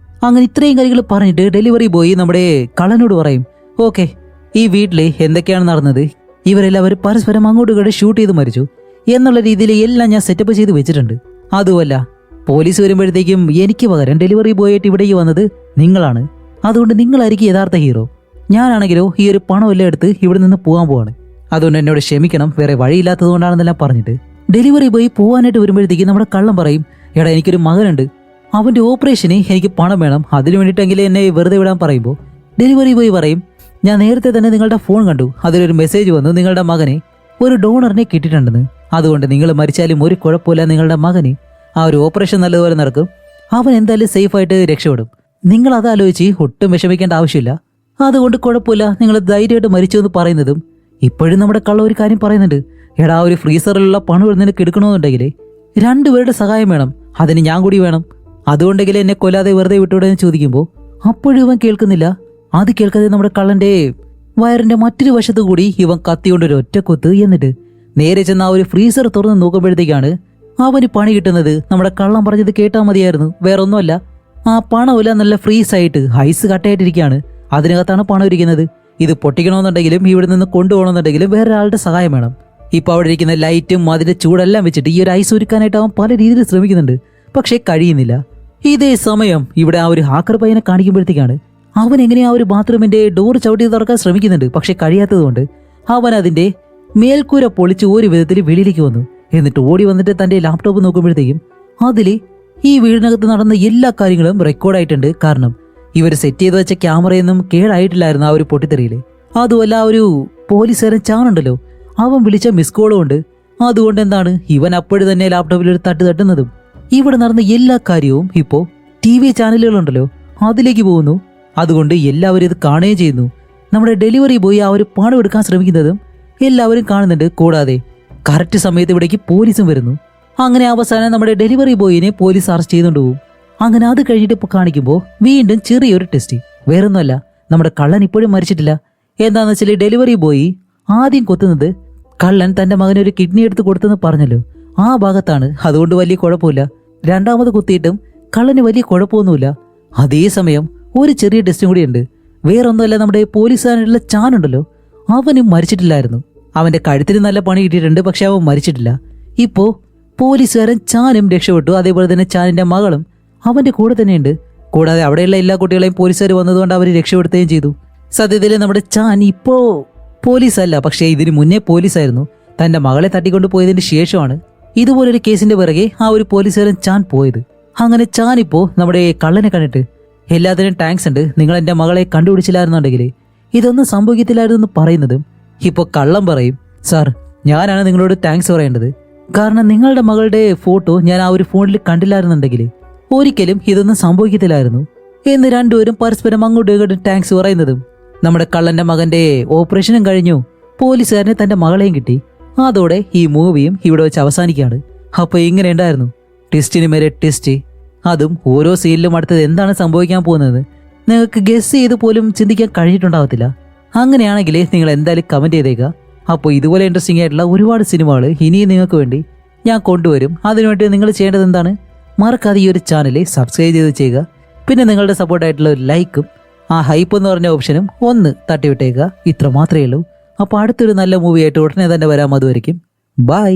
അങ്ങനെ ഇത്രയും കാര്യങ്ങൾ പറഞ്ഞിട്ട് ഡെലിവറി ബോയ് നമ്മുടെ കള്ളനോട് പറയും, ഓക്കെ, ഈ വീട്ടില് എന്തൊക്കെയാണ് നടന്നത്, ഇവരെല്ലാവരും പരസ്പരം അങ്ങോട്ടും ഇങ്ങോട്ട് ഷൂട്ട് ചെയ്ത് മരിച്ചു എന്നുള്ള രീതിയിൽ എല്ലാം ഞാൻ സെറ്റപ്പ് ചെയ്ത് വെച്ചിട്ടുണ്ട്. അതുമല്ല, പോലീസ് വരുമ്പോഴത്തേക്കും എനിക്ക് പകരം ഡെലിവറി ബോയ് ആയിട്ട് ഇവിടേക്ക് വന്നത് നിങ്ങളാണ്. അതുകൊണ്ട് നിങ്ങളായിരിക്കും യഥാർത്ഥ ഹീറോ. ഞാനാണെങ്കിലോ ഈ ഒരു പണമെല്ലാം എടുത്ത് ഇവിടെ നിന്ന് പോകാൻ പോവാണ്. അതുകൊണ്ട് എന്നോട് ക്ഷമിക്കണം, വേറെ വഴിയില്ലാത്തത് കൊണ്ടാണെന്നെല്ലാം പറഞ്ഞിട്ട് ഡെലിവറി ബോയ് പോകാനായിട്ട് വരുമ്പോഴത്തേക്കും നമ്മുടെ കള്ളം പറയും, എടാ എനിക്കൊരു മകനുണ്ട്, അവന്റെ ഓപ്പറേഷന് എനിക്ക് പണം വേണം, അതിനു വേണ്ടിയിട്ടെങ്കിലും എന്നെ വെറുതെ വിടാൻ പറയുമ്പോൾ ഡെലിവറി ബോയ് പറയും, ഞാൻ നേരത്തെ തന്നെ നിങ്ങളുടെ ഫോൺ കണ്ടു, അതിലൊരു മെസ്സേജ് വന്നു നിങ്ങളുടെ മകനെ ഒരു ഡോണറിനെ കിട്ടിയിട്ടുണ്ടെന്ന്. അതുകൊണ്ട് നിങ്ങൾ മരിച്ചാലും ഒരു കുഴപ്പമില്ല, നിങ്ങളുടെ മകന് ആ ഒരു ഓപ്പറേഷൻ നല്ലതുപോലെ നടക്കും, അവൻ എന്തായാലും സേഫായിട്ട് രക്ഷപ്പെടും. നിങ്ങൾ അതാലോചിച്ച് ഒട്ടും വിഷമിക്കേണ്ട ആവശ്യമില്ല, അതുകൊണ്ട് കുഴപ്പമില്ല, നിങ്ങൾ ധൈര്യമായിട്ട് മരിച്ചു എന്ന് പറയുന്നതും ഇപ്പോഴും നമ്മുടെ കള്ള ഒരു കാര്യം പറയുന്നുണ്ട്, എടാ ഒരു ഫ്രീസറിലുള്ള പണം നിനക്ക് എടുക്കണമെന്നുണ്ടെങ്കിൽ 2 പേരുടെ സഹായം വേണം, അതിന് ഞാൻ കൂടി വേണം, അതുകൊണ്ടെങ്കിൽ എന്നെ കൊല്ലാതെ വെറുതെ വിട്ടൂടെ എന്ന് ചോദിക്കുമ്പോൾ അപ്പോഴും ഇവൻ കേൾക്കുന്നില്ല. അത് കേൾക്കാതെ നമ്മുടെ കള്ളന്റെ വയറിന്റെ മറ്റൊരു വശത്തു കൂടി ഇവൻ കത്തിക്കൊണ്ടൊരു ഒറ്റ കൊത്ത്. എന്നിട്ട് നേരെ ചെന്ന് ആ ഒരു ഫ്രീസർ തുറന്ന് നോക്കുമ്പോഴത്തേക്കാണ് അവന് പണി കിട്ടുന്നത്. നമ്മുടെ കള്ളം പറഞ്ഞത് കേട്ടാൽ മതിയായിരുന്നു, വേറൊന്നുമല്ല, ആ പണമില്ല നല്ല ഫ്രീസായിട്ട് ഐസ് കട്ടയായിട്ടിരിക്കുകയാണ്, അതിനകത്താണ് പണം ഇരിക്കുന്നത്. ഇത് പൊട്ടിക്കണമെന്നുണ്ടെങ്കിലും ഇവിടെ നിന്ന് കൊണ്ടുപോകണമെന്നുണ്ടെങ്കിലും വേറെ ഒരാളുടെ സഹായം വേണം. ഇപ്പൊ അവിടെ ഇരിക്കുന്ന ലൈറ്റും അതിന്റെ ചൂടെല്ലാം വെച്ചിട്ട് ഈ ഒരു ഐസ് ഒരുക്കാനായിട്ട് അവൻ പല രീതിയിൽ ശ്രമിക്കുന്നുണ്ട്, പക്ഷേ കഴിയുന്നില്ല. ഇതേ സമയം ഇവിടെ ആ ഒരു ഹാക്കർ പയ്യനെ കാണിക്കുമ്പോഴത്തേക്കാണ് അവൻ എങ്ങനെ ആ ഒരു ബാത്റൂമിന്റെ ഡോർ ചവിട്ടി തുറക്കാൻ ശ്രമിക്കുന്നുണ്ട്, പക്ഷെ കഴിയാത്തതുകൊണ്ട് അവൻ അതിന്റെ മേൽക്കൂര പൊളിച്ച് ഒരു വിധത്തിൽ വെളിയിലേക്ക് വന്നു. എന്നിട്ട് ഓടി വന്നിട്ട് തന്റെ ലാപ്ടോപ്പ് നോക്കുമ്പോഴത്തേക്കും അതില് ഈ വീടിനകത്ത് നടന്ന എല്ലാ കാര്യങ്ങളും റെക്കോർഡായിട്ടുണ്ട്. കാരണം ഇവർ സെറ്റ് ചെയ്ത് വെച്ച ക്യാമറയൊന്നും കേടായിട്ടില്ലായിരുന്നു ആ ഒരു പൊട്ടിത്തെറിയില്. അതുമല്ല, ആ ഒരു പോലീസുകാരൻ ചാനുണ്ടല്ലോ, അവൻ വിളിച്ച മിസ് കോളും ഉണ്ട്. അതുകൊണ്ട് എന്താണ് ഇവൻ അപ്പോഴും തന്നെ ലാപ്ടോപ്പിൽ ഒരു തട്ട് തട്ടുന്നതും. ഇവിടെ നടന്ന എല്ലാ കാര്യവും ഇപ്പോ TV ചാനലുകളുണ്ടല്ലോ അതിലേക്ക് പോകുന്നു. അതുകൊണ്ട് എല്ലാവരും ഇത് കാണുകയും ചെയ്യുന്നു. നമ്മുടെ ഡെലിവറി ബോയ് ആ ഒരു പണം എടുക്കാൻ ശ്രമിക്കുന്നതും എല്ലാവരും കാണുന്നുണ്ട്. കൂടാതെ കറക്റ്റ് സമയത്ത് ഇവിടേക്ക് പോലീസും വരുന്നു. അങ്ങനെ അവസാനം നമ്മുടെ ഡെലിവറി ബോയിനെ പോലീസ് അറസ്റ്റ് ചെയ്തുകൊണ്ട് പോകും. അങ്ങനെ അത് കഴിഞ്ഞിട്ട് ഇപ്പോൾ കാണിക്കുമ്പോൾ വീണ്ടും ചെറിയൊരു ടെസ്റ്റ്. വേറൊന്നുമല്ല, നമ്മുടെ കള്ളൻ ഇപ്പോഴും മരിച്ചിട്ടില്ല. എന്താണെന്ന് വെച്ചാൽ ഡെലിവറി ബോയ് ആദ്യം കൊത്തുന്നത് കള്ളൻ തന്റെ മകന് ഒരു കിഡ്നി എടുത്ത് കൊടുത്തെന്ന് പറഞ്ഞല്ലോ, ആ ഭാഗത്താണ്. അതുകൊണ്ട് വലിയ കുഴപ്പമില്ല. രണ്ടാമത് കുത്തിയിട്ടും കള്ളന് വലിയ കുഴപ്പമൊന്നുമില്ല. അതേസമയം ഒരു ചെറിയ ടെസ്റ്റും കൂടി ഉണ്ട്. വേറൊന്നുമല്ല, നമ്മുടെ പോലീസുകാരനുള്ള ചാനുണ്ടല്ലോ, അവനും മരിച്ചിട്ടില്ലായിരുന്നു. അവന്റെ കഴുത്തിന് നല്ല പണി കിട്ടിയിട്ടുണ്ട്, പക്ഷെ അവൻ മരിച്ചിട്ടില്ല. ഇപ്പോ പോലീസുകാരൻ ചാനും രക്ഷപ്പെട്ടു. അതേപോലെ തന്നെ ചാനിന്റെ മകളും അവന്റെ കൂടെ തന്നെയുണ്ട്. കൂടാതെ അവിടെയുള്ള എല്ലാ കുട്ടികളെയും പോലീസുകാർ വന്നതുകൊണ്ട് അവർ രക്ഷപ്പെടുത്തുകയും ചെയ്തു. സത്യത്തിൽ നമ്മുടെ ചാൻ ഇപ്പോ പോലീസല്ല, പക്ഷേ ഇതിന് മുന്നേ പോലീസായിരുന്നു. തന്റെ മകളെ തട്ടിക്കൊണ്ട് പോയതിന് ശേഷമാണ് ഇതുപോലൊരു കേസിന്റെ പിറകെ ആ ഒരു പോലീസുകാരൻ ചാൻ പോയത്. അങ്ങനെ ചാൻ ഇപ്പോ നമ്മുടെ കള്ളനെ കണ്ടിട്ട് എല്ലാത്തിനും താങ്ക്സ് ഉണ്ട്, നിങ്ങൾ എന്റെ മകളെ കണ്ടുപിടിച്ചില്ലായിരുന്നുണ്ടെങ്കിൽ ഇതൊന്നും സംഭവിക്കത്തില്ലായിരുന്നു എന്ന് പറയുന്നതും ഇപ്പൊ കള്ളം പറയും, സാർ ഞാനാണ് നിങ്ങളോട് താങ്ക്സ് പറയേണ്ടത്. കാരണം നിങ്ങളുടെ മകളുടെ ഫോട്ടോ ഞാൻ ആ ഒരു ഫോണിൽ കണ്ടില്ലായിരുന്നുണ്ടെങ്കിൽ ഒരിക്കലും ഇതൊന്നും സംഭവിക്കത്തില്ലായിരുന്നു എന്ന് രണ്ടുപേരും പരസ്പരം അങ്ങോട്ടും ഇങ്ങോട്ടും താങ്ക്സ് പറയുന്നതും നമ്മുടെ കള്ളന്റെ മകന്റെ ഓപ്പറേഷനും കഴിഞ്ഞു. പോലീസുകാരനെ തന്റെ മകളെയും കിട്ടി. അതോടെ ഈ മൂവിയും ഇവിടെ വെച്ച് അവസാനിക്കുകയാണ്. അപ്പൊ ഇങ്ങനെ ഉണ്ടായിരുന്നു ട്വിസ്റ്റിന് മേലെ ട്വിസ്റ്റ്. അതും ഓരോ സീനിലും അടുത്തത് എന്താണ് സംഭവിക്കാൻ പോകുന്നത് നിങ്ങൾക്ക് ഗസ് ചെയ്ത് പോലും ചിന്തിക്കാൻ കഴിഞ്ഞിട്ടുണ്ടാവത്തില്ല. അങ്ങനെയാണെങ്കിൽ നിങ്ങൾ എന്തായാലും കമന്റ് ചെയ്തേക്കുക. അപ്പോൾ ഇതുപോലെ ഇൻട്രസ്റ്റിംഗ് ആയിട്ടുള്ള ഒരുപാട് സിനിമകൾ ഇനിയും നിങ്ങൾക്ക് വേണ്ടി ഞാൻ കൊണ്ടുവരും. അതിനുവേണ്ടി നിങ്ങൾ ചെയ്യേണ്ടത് എന്താണ്, മറക്കാതെ ഈ ഒരു ചാനൽ സബ്സ്ക്രൈബ് ചെയ്ത് ചെയ്യുക. പിന്നെ നിങ്ങളുടെ സപ്പോർട്ടായിട്ടുള്ള ഒരു ലൈക്കും ആ ഹൈപ്പ് എന്ന് പറഞ്ഞ ഓപ്ഷനും ഒന്ന് തട്ടിവിട്ടേക്കുക. ഇത്ര മാത്രമേ ഉള്ളൂ. അപ്പോൾ അടുത്തൊരു നല്ല മൂവിയായിട്ട് ഉടനെ തന്നെ വരാം. അതുവരെയും ബൈ.